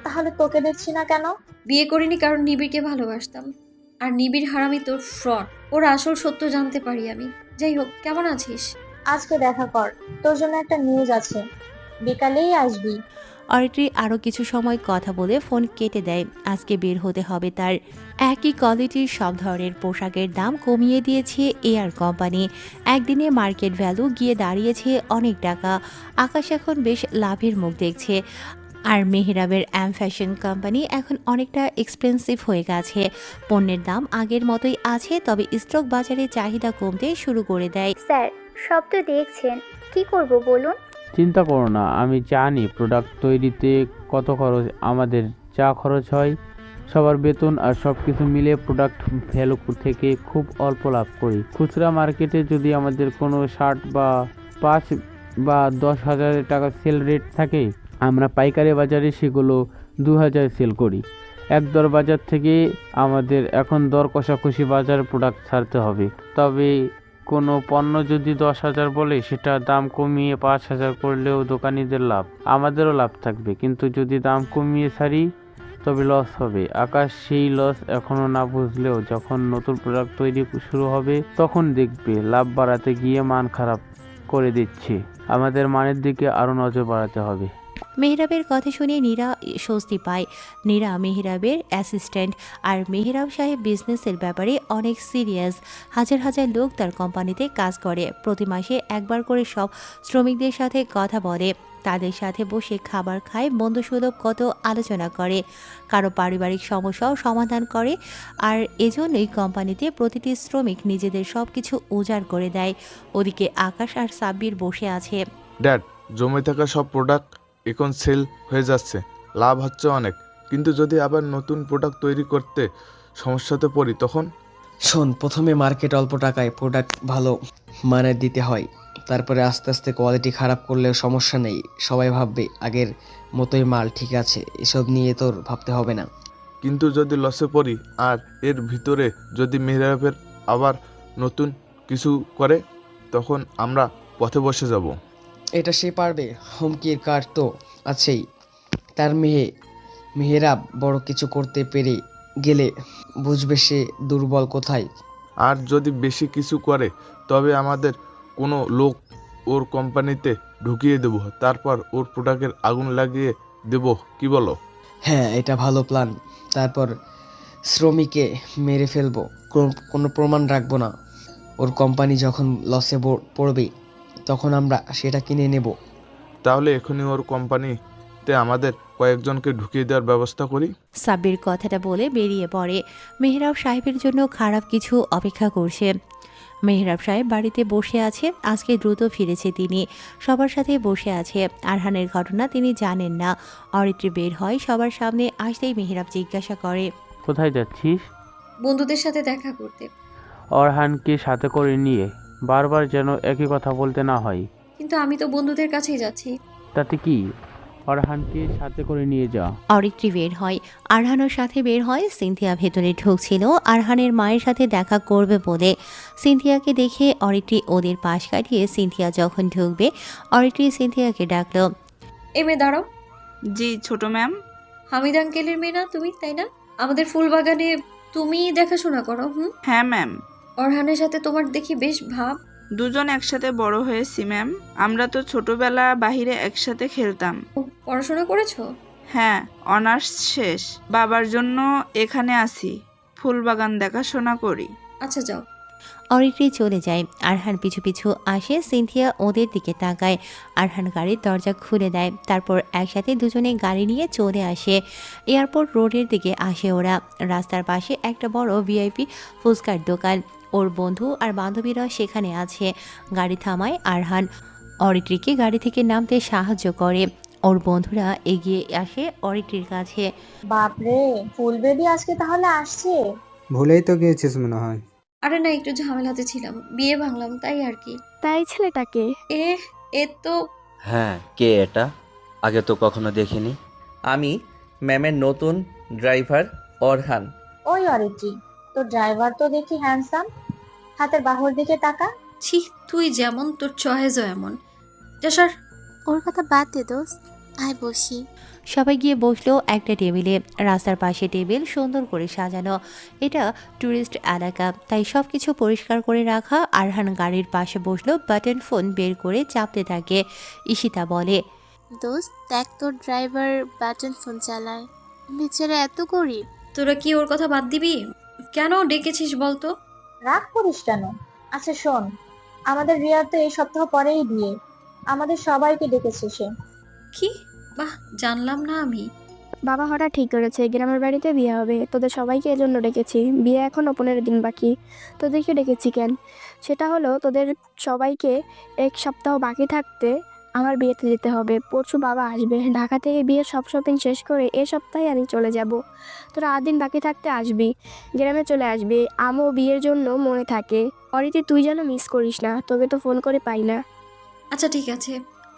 তাহলে তোকে দেখছি না কেন? বিয়ে করিনি কারণ নিবিড়কে ভালোবাসতাম, আর নিবিড় হারামি তোর ফ্রড। ওর আসল সত্য জানতে পারি আমি। যাই হোক, কেমন আছিস? আজকে দেখা কর, তোর জন্য একটা নিউজ আছে, বিকালেই আসবি। অরিত্রী আরও কিছু সময় কথা বলে ফোন কেটে দেয়। আজকে বের হতে হবে তার। একই কোয়ালিটির সব ধরনের পোশাকের দাম কমিয়ে দিয়েছে এয়ার কোম্পানি। একদিনে মার্কেট ভ্যালু গিয়ে দাঁড়িয়েছে অনেক টাকা। আকাশ এখন বেশ লাভের মুখ দেখছে। আর মেহরাবের ফ্যাশন কোম্পানি এখন অনেকটা এক্সপেন্সিভ হয়ে গেছে। পণ্যের দাম আগের মতোই আছে, তবে স্টক বাজারে চাহিদা কমতে শুরু করে দেয়। স্যার, সব তো দেখছেন, কি করব বলুন? চিন্তা করো না, আমি জানি প্রোডাক্ট তৈরিতে কত খরচ, আমাদের যা খরচ হয় সবার বেতন আর সব কিছু মিলে প্রোডাক্ট ভ্যালু থেকে খুব অল্প লাভ করি। খুচরা মার্কেটে যদি আমাদের কোনো শার্ট বা 5 বা 10,000 টাকা সেল রেট থাকে, আমরা পাইকারি বাজারে সেগুলো 2,000 সেল করি। এক দর বাজার থেকে আমাদের এখন দর কষাকষি বাজার প্রোডাক্ট ছাড়তে হবে। তবে কোনো পণ্য যদি 10,000 বলে, সেটা দাম কমিয়ে 5,000 করলেও দোকানিদের লাভ, আমাদেরও লাভ থাকবে। কিন্তু যদি দাম কমিয়ে ছাড়ি তবে লস হবে। আকাশ সেই লস এখনো না বুঝলেও যখন নতুন প্রোডাক্ট তৈরি শুরু হবে তখন দেখবে লাভ বাড়াতে গিয়ে মান খারাপ করে দিচ্ছে। আমাদের মানের দিকে আরও নজর বাড়াতে হবে। মেহরাবের কথা শুনে নীরা স্বস্তি পায়। নীরা মেহরাবের অ্যাসিস্ট্যান্ট, আর মেহরাব সাহেব বিজনেসের ব্যাপারে অনেক সিরিয়াস। হাজার হাজার লোক তার কোম্পানিতে কাজ করে। প্রতি মাসে একবার করে সব শ্রমিকদের সাথে কথা বলে, তাদের সাথে বসে খাবার খায়, বন্ধুসুলভ কত আলোচনা করে, কারো পারিবারিক সমস্যাও সমাধান করে। আর এজন্যই কোম্পানিতে প্রতিটি শ্রমিক নিজেদের সব কিছু উজাড় করে দেয়। ওদিকে আকাশ আর সাব্বির বসে আছে। ড্যাড, জমে থাকা সব প্রোডাক্ট এখন সেল হয়ে যাচ্ছে, লাভ হচ্ছে অনেক, কিন্তু যদি আবার নতুন প্রোডাক্ট তৈরি করতে সমস্যাতে পড়ি তখন? শোন, প্রথমে মার্কেট অল্প টাকায় প্রোডাক্ট ভালো মানের দিতে হয়, তারপরে আস্তে আস্তে কোয়ালিটি খারাপ করলেও সমস্যা নেই, সবাই ভাববে আগের মতোই মাল ঠিক আছে, এসব নিয়ে তোর ভাবতে হবে না। কিন্তু যদি লসে পড়ি, আর এর ভিতরে যদি মেহরাবের আবার নতুন কিছু করে, তখন আমরা পথে বসে যাব। এটা সে পারবে, হুমকির কার্ড তো আছেই। তার মেহেরাব বড় কিছু করতে পেরে গেলে বুঝবে সে দুর্বল কোথায়। আর যদি বেশি কিছু করে, তবে আমাদের কোনো লোক ওর কোম্পানিতে ঢুকিয়ে দেব, তারপর ওর প্রোডাক্টের আগুন লাগিয়ে দেব, কি বলো? হ্যাঁ, এটা ভালো প্ল্যান। তারপর শ্রমিকে মেরে ফেলবো, কোনো প্রমাণ রাখবো না। ওর কোম্পানি যখন লসে পড়বে তখন আমরা সেটা কিনে নেব। তাহলে এখনই ওর কোম্পানিতে আমাদের কয়েকজনকে ঢুকিয়ে দেওয়ার ব্যবস্থা করি। সাব্বির কথাটা বলে বেরিয়ে পড়ে। মেহরাব সাহেবের জন্য খারাপ কিছু অপেক্ষা করছে। মেহরাব সাহেব বাড়িতে বসে আছে। আজকে দ্রুত ফিরেছে তিনি, সবার সাথে বসে আছে। আরহানের ঘটনা তিনি জানেন না। অরিত্রী বের হয়, সবার সামনে আসতেই মেহরাব জিজ্ঞাসা করে, কোথায় যাচ্ছিস? বন্ধুদের সাথে দেখা করতে। অরহানকে সাথে করে নিয়ে? বারবার যেন একই কথা বলতে না হয়। কিন্তু আমি তো বন্ধুদের কাছেই যাচ্ছি। তাতে কি? অরহানকে সাথে করে নিয়ে যা। অরিত্রি বের হয়, আরহানের সাথে বের হয়। সিনথিয়া ভেতরে ঢুকছিল আরহানের মায়ের সাথে দেখা করবে বলে। সিনথিয়াকে দেখে অরিত্রি ওদের পাশ কাটিয়ে সিনথিয়া যখন ঢুকবে, অরিত্রি সিনথিয়াকে ডাকলো। এই মেয়ে দাঁড়াও। জি ছোট ম্যাম। হামিদ আঙ্কেলের মেয়ে না তুমি, তাই না? আমাদের ফুল বাগানে তুমি দেখাশোনা করো। হ্যাঁ ম্যাম। অরহানের সাথে তোমার দেখি বেশ ভাব। দুজন একসাথে বড় হয়েছি ম্যাম। আমরা তো ছোটবেলা বাহিরে একসাথে খেলতাম। পড়াশোনা করেছো? হ্যাঁ, অনার্স শেষ। বাবার জন্য এখানে আসি, ফুল বাগান দেখাশোনা করি। আচ্ছা যাও। অরিত্রি চলে যায়, আরহান পিছু পিছু আসে। সিনথিয়া ওদের দিকে তাকায়। আরহান গাড়ির দরজা খুলে দেয়, তারপর একসাথে দুজনে গাড়ি নিয়ে চলে আসে। এয়ারপোর্ট রোডের দিকে আসে ওরা। রাস্তার পাশে একটা বড় ভিআইপি ফুচকার দোকান। ওর বন্ধু আর বান্ধবীরা সেখানে আছে। গাড়ি থামায় আরহান, অরিত্রিকে গাড়ি থেকে নামতে সাহায্য করে। ওর বন্ধুরা এগিয়ে আসে অরিত্রির কাছে। বাপরে, ফুল বেবি আজকে তাহলে আসছে? ভুলেই তো গিয়েছিস মনে হয়। আরে না, একটু ঝামেলাতে ছিলাম, বিয়ে ভাঙলাম তাই আর কি। তাই ছেলেটাকে এ তো হ্যাঁ, কে এটা? আগে তো কখনো দেখিনি। আমি ম্যামের নতুন ড্রাইভার অরহান। ওই অরিত্রি, তোর ড্রাইভার তো দেখি হ্যান্ডসাম। হাতের বাহুর দিকে তাকা। ছি, তুই যেমন তোর চয়েসও এমন। যা সর। ওর কথা বাদ দে দোস্ত, আয় বসি। সবাই গিয়ে বসলো একটা টেবিলে। রাস্তার পাশে টেবিল সুন্দর করে সাজানো। এটা ট্যুরিস্ট এলাকা, তাই সব কিছু পরিষ্কার করে রাখা। আরহান গাড়ির পাশে বসলো, বাটন ফোন বের করে চাপতে থাকে। ঈশিতা বলে, দোস্ত দেখ, তোর ড্রাইভার বাটন ফোন চালায়, বেচারা এত গরিব। তোরা কি ওর কথা বাদ দিবি? কেন ডেকেছিস বলতো? রাগ করিস কেন? আচ্ছা শোন, আমাদের রিয়ার তো এই সপ্তাহ পরেই বিয়ে। আমাদের সবাইকে ডেকেছে সে। কি? বাহ, জানলাম না আমি। বাবা হঠাৎ ঠিক করেছে গ্রামের বাড়িতে বিয়ে হবে, তোদের সবাইকে এজন্য ডেকেছি। বিয়ে এখনো 15 দিন বাকি। তোদেরকে ডেকেছি কেন? সেটা হলো তোদের সবাইকে এক সপ্তাহ বাকি থাকতে আমার বিয়েতে যেতে হবে। পরশু বাবা আসবে ঢাকা থেকে, বিয়ের সব শপিং শেষ করে এ সপ্তাহে আমি চলে যাব। তোরা 8 দিন বাকি থাকতে আসবি, গ্রামে চলে আসবি। আমও বিয়ের জন্য মনে থাকে। অরিতি তুই যেন মিস করিস না, তোকে তো ফোন করে পাই না। আচ্ছা ঠিক আছে,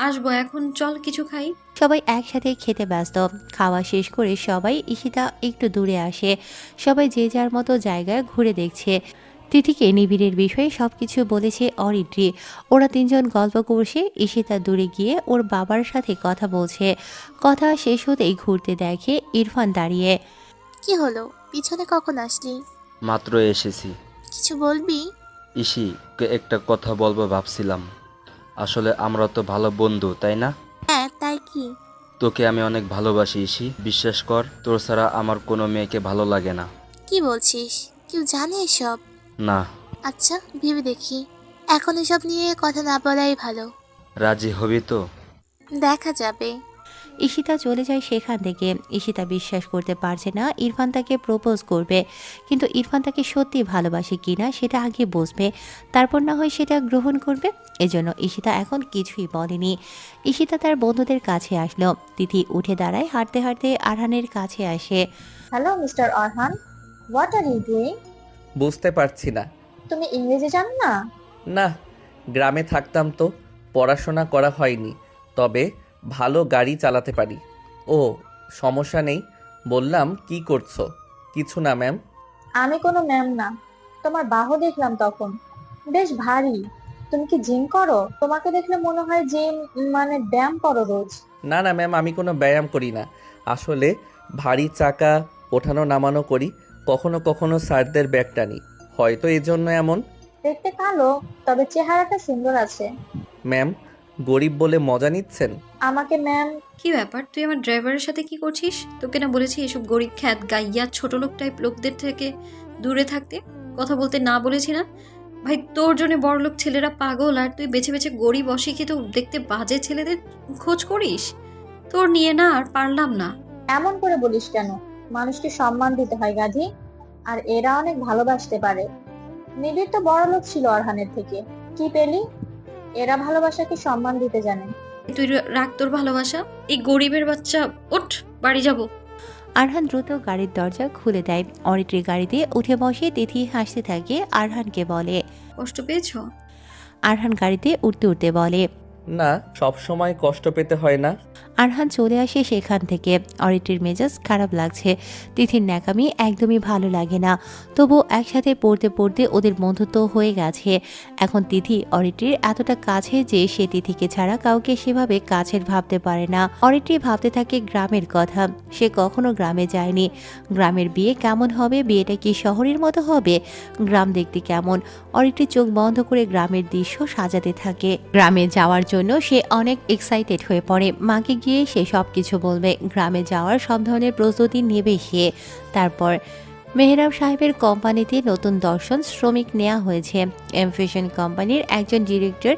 আসবো। এখন চল কিছু খাই। সবাই একসাথে খেতে ব্যস্ত। খাওয়া শেষ করে সবাই ঈশিতা একটু দূরে আসে। সবাই যে যার মতো জায়গায় ঘুরে দেখছে। তিথিকে নিবিড়ের বিষয়ে সবকিছু বলেছে অরিত্রি। ওরা তিনজন গল্প করছে। ঈশিতা দূরে গিয়ে ওর বাবার সাথে কথা বলছে। কথা শেষ হতেই ঘুরতে দেখে ইরফান দাঁড়িয়ে। কি হলো, পিছনে কখন আসলি? মাত্র এসেছি। কিছু বলবি? ইসি, একটা কথা বলবো ভাবছিলাম। আসলে আমরা তো ভালো বন্ধু, তাই না? হ্যাঁ, তাই কি? তোকে আমি অনেক ভালোবাসি ইসি, বিশ্বাস কর। তোর ছাড়া আমার কোনো মেয়েকে ভালো লাগে না। কি বলছিস? কেউ জানে এসব? না। আচ্ছা, ভেবে দেখি। এখন এসব নিয়ে কথা না বলাই ভালো। রাজি হবি তো? দেখা যাবে। ঈশিতা চলে যায় সেখান থেকে। ঈশিতা বিশ্বাস করতে পারছে না ইরফান তাকে প্রপোজ করবে, কিন্তু ইরফান তাকে সত্যি ভালোবাসে কিনা সেটা আগে বুঝবে, তারপর না হয় সেটা গ্রহণ করবে। এজন্য ঈশিতা এখন কিছুই বলেনি। ঈশিতা তার বন্ধুদের কাছে আসলো। তিথি উঠে দাঁড়ায়, হাঁটতে হাঁটতে আরহানের কাছে আসে। Hello mister Arhan, what are you doing? বুঝতে পারছি না। তুমি ইংরেজি জানো না? না, গ্রামে থাকতাম তো পড়াশোনা করা হয়নি, তবে ভালো গাড়ি চালাতে পারি। ও, সমস্যা নেই। বললাম কি করছো? কিছু না ম্যাম। আমি কোনো ম্যাম না। তোমার বাহু দেখলাম তখন, বেশ ভারী। তুমি কি জিম করো? তোমাকে দেখলে মনে হয় জিম মানে ব্যায়াম করো রোজ। না না ম্যাম, আমি কোনো ব্যায়াম করি না। আসলে ভারী চাকা ওঠানো নামানো করি, কখনো কখনো স্যারদের ব্যাগ টানি, হয়তো এই জন্য এমন। দেখতে কালো, তবে চেহারাটা সুন্দর আছে। ম্যাম, গরিব বলে মজা নিচ্ছেন? আমাকে ম্যাম? কি ব্যাপার, তুই আমার ড্রাইভারের সাথে কি করছিস? তোকে না বলেছি এসব গরিব খ্যাত গাইয়া ছোট লোক টাইপ লোকদের থেকে দূরে থাকতে? কথা বলতে না বলেছি না? ভাই, তোর জন্য বড় লোক ছেলেরা পাগল, আর তুই বেছে বেছে গরিব অশিক্ষিত দেখতে বাজে ছেলেদের খোঁজ করিস। তোর নিয়ে না আর পারলাম না। এমন করে বলিস কেন? মানুষকে সম্মান দিতে হয় গাধি। আর এরা অনেক ভালোবাসতে পারে। নিবিড় তো বড় লোক ছিল অরহানের থেকে, কি পেলি? এরা ভালোবাসাকে সম্মান দিতে জানে। তুই রাখ তোর ভালোবাসা। এই গরিবের বাচ্চা, ওঠ, বাড়ি যাব। আরহান দ্রুত গাড়ির দরজা খুলে দেয়। অরিত্রি গাড়িতে উঠে বসে। তিথি হাসতে থাকে, আরহানকে বলে, কষ্ট পেয়েছো? আরহান গাড়িতে উঠতে উঠতে বলে, না, সব সময় কষ্ট পেতে হয় না। আরহান চলে আসে সেখান থেকে। অরিত্রীর মেজাজ খারাপ লাগছে। তিথির ন্যাকামি একদমই ভালো লাগে না। তবু একসাথে পড়তে পড়তে ওদের বন্ধুত্ব হয়ে গেছে। এখন তিথি অরিত্রীর এতটা কাছে যে সে তিথিকে ছাড়া কাউকে সেভাবে কাছের ভাবতে পারে না। অরিত্রী ভাবতে থাকে গ্রামের কথা। সে কখনো গ্রামে যায়নি। গ্রামের বিয়ে কেমন হবে, বিয়েটা কি শহরের মতো হবে, গ্রাম দেখতে কেমন। অরিত্রী চোখ বন্ধ করে গ্রামের দৃশ্য সাজাতে থাকে। গ্রামে যাওয়ার জন্য সে অনেক এক্সাইটেড হয়ে পড়ে। মাকে গিয়ে সে সব কিছু বলবে। গ্রামে যাওয়ার সব ধরনের প্রস্তুতি নেবে সে। তারপর মেহরাব সাহেবের কোম্পানিতে নতুন দর্শন শ্রমিক নেওয়া হয়েছে। এমফেশন কোম্পানির একজন ডিরেক্টর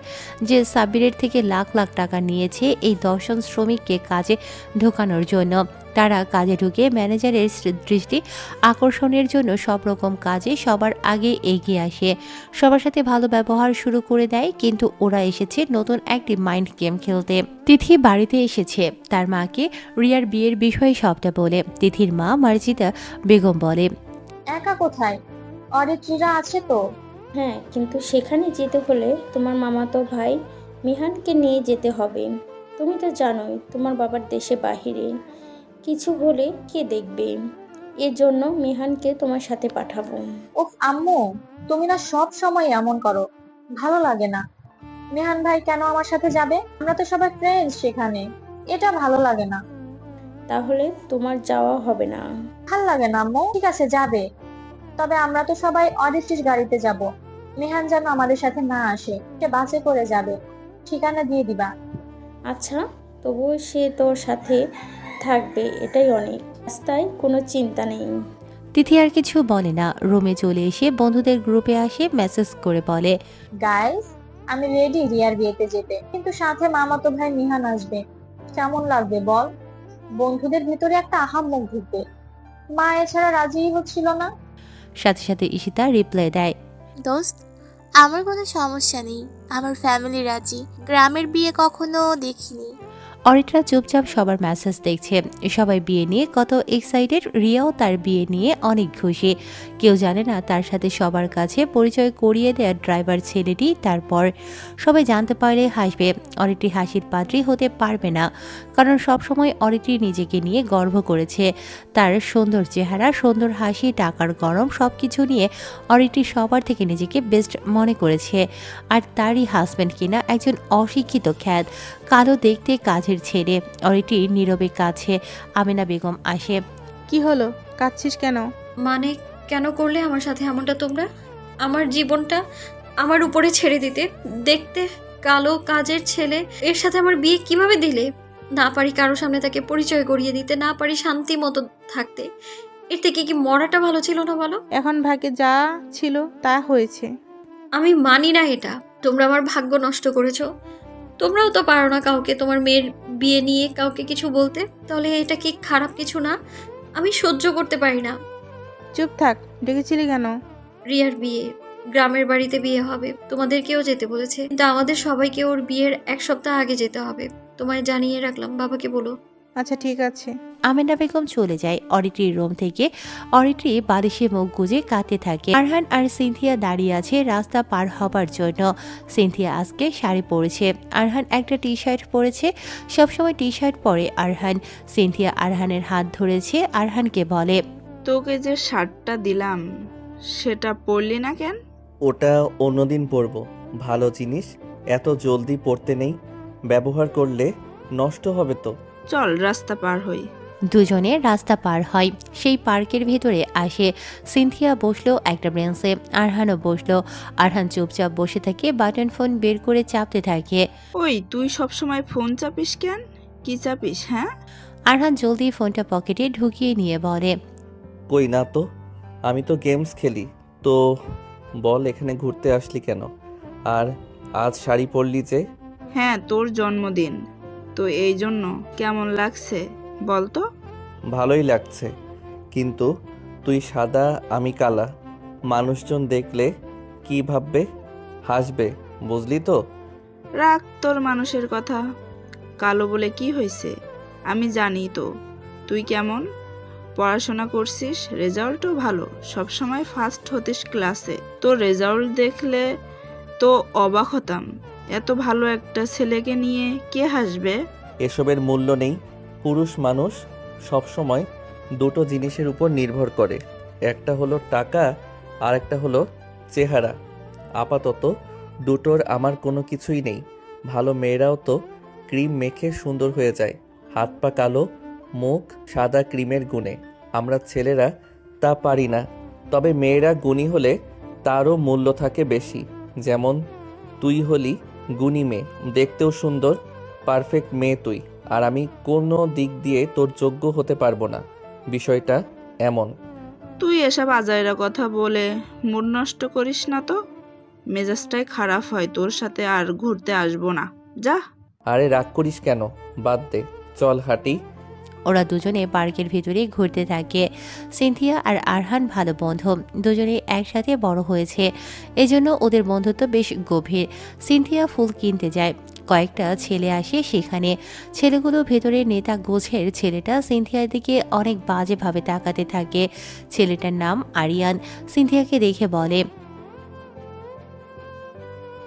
যে সাব্বিরের থেকে লাখ লাখ টাকা নিয়েছে এই দর্শন শ্রমিককে কাজে ঢোকানোর জন্য। তারা কাজে ঢুকে ম্যানেজারের দৃষ্টি আকর্ষণের জন্য সব রকম কাজে সবার আগে এগিয়ে আসে। সবার সাথে ভালো ব্যবহার শুরু করে দেয়। কিন্তু ওরা এসেছে নতুন একটি মাইন্ড গেম খেলতে। তিথি বাড়িতে এসেছে। তার মাকে রিয়ার বিয়ের বিষয়ে সবটা বলে। তিথির মা মার্জিদা বেগম বলে, একা কোথায়? অরিত্রীরা আছে তো? হ্যাঁ, কিন্তু সেখানে যেতে হলে তোমার মামাতো ভাই মিহানকে নিয়ে যেতে হবে। তুমি তো জানোই তোমার বাবার দেশে বাহিরে, কিছু হলে কে দেখবে। এজন্য মিহানকে তোমার সাথে পাঠাবো। উফ আম্মু, তুমি না সব সময় এমন করো, ভালো লাগে না। মেহান ভাই কেন আমার সাথে যাবে? আমরা তো সবাই ফ্রেন্ডস সেখানে, এটা ভালো লাগে না। তাহলে তোমার যাওয়া হবে না। ভাল লাগে না আম্মু। ঠিক আছে, যাবে, তবে আমরা তো সবাই অরিত্রীর গাড়িতে যাব। মেহান যেন আমাদের সাথে না আসে। সে বাসে করে যাবে, ঠিকানা দিয়ে দিবা। আচ্ছা, তবুও সে তোর সাথে থাকবে, এটাই অনেক। রাস্তায় কোনো চিন্তা নেই। তিথি আর কিছু বলে না। রুমে চলে এসে বন্ধুদের গ্রুপে আসে, মেসেজ করে বলে, গাইস, আমি রেডি রিয়ার বিয়েতে যেতে, কিন্তু সাথে মামাতো ভাই মিহান আসবে। কেমন লাগবে বল? বন্ধুদের ভিতরে একটা আহাম্মক ঢুকবে। মা এছাড়া রাজিই হচ্ছিল না। সাথে সাথে ঈশিতা রিপ্লাই দেয়, দোস্ত, আমার কোনো সমস্যা নেই, আমার ফ্যামিলি রাজি। গ্রামের বিয়ে কখনো দেখিনি। অরিত্রা চুপচাপ সবার মেসেজ দেখছে। সবাই বিয়ে নিয়ে কত এক্সাইটেড। রিয়াও তার বিয়ে নিয়ে অনেক খুশি। কেউ জানে না তার সাথে সবার কাছে পরিচয় করিয়ে দেওয়া ড্রাইভার ছেলেটি। তারপর সবাই জানতে পারলে হাসবে। অরিত্রি হাসির পাত্রী হতে পারবে না, কারণ সবসময় অরিত্রি নিজেকে নিয়ে গর্ব করেছে। তার সুন্দর চেহারা, সুন্দর হাসি, টাকার গরম সব কিছু নিয়ে অরিত্রি সবার থেকে নিজেকে বেস্ট মনে করেছে। আর তারই হাজব্যান্ড কিনা একজন অশিক্ষিত খ্যাত, কালো দেখতে কাজের ছেলে। অরিত্রি নীরবে কাছে। আমেনা বেগম আসে। কি হলো, কাঁদছিস কেন? মানে কেন করলে আমার সাথে এমনটা তোমরা? আমার জীবনটা আমার উপরে ছেড়ে দিতে, দেখতে কালো কাজের ছেলে, এর সাথে আমার বিয়ে কিভাবে দিলে? না পারি কারো সামনে তাকে পরিচয় করিয়ে দিতে, না পারি শান্তি মতো থাকতে। এর থেকে কি মরাটা ভালো ছিল না বলো? এখন ভাগ্যে যা ছিল তা হয়েছে। আমি মানি না এটা। তোমরা আমার ভাগ্য নষ্ট করেছো। তোমরাও তো পারো না কাউকে তোমার মেয়ের বিয়ে নিয়ে কাউকে কিছু বলতে। তাহলে এটা কি খারাপ কিছু না? আমি সহ্য করতে পারি না। চুপ থাক, ডেকেছিলি কেন? রিয়ার বিয়ে, গ্রামের বাড়িতে বিয়ে হবে। তোমাদেরকেও যেতে বলেছে, কিন্তু আমাদের সবাইকে ওর বিয়ের 1 সপ্তাহ আগে যেতে হবে। তোমায় জানিয়ে রাখলাম, বাবাকে বলো। আচ্ছা ঠিক আছে। আমেনা বেগম চলে যায় অরিত্রির রুম থেকে। অরিত্রি বালিশে মুখ গুজে কাঁদতে থাকে। আরহান আর সিনথিয়া দাঁড়িয়ে আছে রাস্তা পার হবার জন্য। সিনথিয়া আজকে শাড়ি পরেছে, আরহান একটা টি শার্ট পরেছে। সবসময় টি শার্ট পরে আরহান। সিনথিয়া আরহানের হাত ধরেছে, আরহানকে বলে, তোকে যে শার্টটা দিলাম সেটা পরলি না কেন? ওটা অন্যদিন পরবো। ভালো জিনিস এত জলদি পড়তে নেই, ব্যবহার করলে নষ্ট হবে তো। চল রাস্তা পার হই। দুজনে রাস্তা পার হয়। সেই পার্কের ভেতরে আসে। সিনথিয়া বসলো একটা বেঞ্চে, আরহানও বসলো। আরহান চুপচাপ বসে থাকে, বাটন ফোন বের করে চাপতে থাকে। ওই তুই সবসময় ফোন চাপিস কেন? কি চাপিস হ্যাঁ? আরহান জলদি ফোনটা পকেটে ঢুকিয়ে নিয়ে বলে, কই না তো, আমি তো গেমস খেলি। তো বল, এখানে ঘুরতে আসলি কেন? আর আজ শাড়ি পরলি যে? হ্যাঁ, তোর জন্মদিন তো এই জন্য। কেমন লাগছে বল তো? ভালোই লাগছে, কিন্তু তুই সাদা আমি কালা, মানুষজন দেখলে কি ভাববে? হাসবে, বুঝলি তো? রাখ তোর মানুষের কথা। কালো বলে কি হয়েছে? আমি জানি তো তুই কেমন। পড়াশোনা করছিস, রেজাল্টও ভালো, সবসময় ফার্স্ট হতিস ক্লাসে। তোর রেজাল্ট দেখলে তো অবাক হতাম। এত ভালো একটা ছেলেকে নিয়ে কে হাসবে? এসবের মূল্য নেই। পুরুষ মানুষ সবসময় দুটো জিনিসের উপর নির্ভর করে, একটা হলো টাকা আর একটা হলো চেহারা। আপাতত দুটোর আমার কোনো কিছুই নেই। ভালো মেয়েরাও তো ক্রিম মেখে সুন্দর হয়ে যায়, হাত পা কালো, মুখ সাদা ক্রিমের গুণে। আমরা ছেলেরা তা পারি না। তবে মেয়েরা গুণী হলে তারও মূল্য থাকে বেশি। যেমন তুই হলি গুণী মেয়ে, দেখতেও সুন্দর, পারফেক্ট মেয়ে তুই, আর আমি কোনো দিক দিয়ে তোর যোগ্য হতে পারবো না। বিষয়টা এমন। তুই এসব আজাইরা কথা বলে মুড নষ্ট করিস না তো। মেজাজটাই খারাপ হয়, তোর সাথে আর ঘুরতে আসবো না, যা। আরে রাগ করিস কেন, বাদ দে, চল হাঁটি। ওরা দুজনে পার্কের ভিতরে ঘুরতে থাকে। সিনথিয়া আর আরহান ভালো বন্ধু, দুজনে একসাথে বড় হয়েছে, এজন্য ওদের বন্ধুত্ব বেশ গভীর। সিনথিয়া ফুল কিনতে যায়, কয়েকটা ছেলে আসে সেখানে। ছেলেগুলো ভেতরে নেতা গোছের ছেলেটা সিনথিয়ার দিকে অনেক বাজেভাবে তাকাতে থাকে। ছেলেটার নাম আরিয়ান। সিনথিয়াকে দেখে বলে,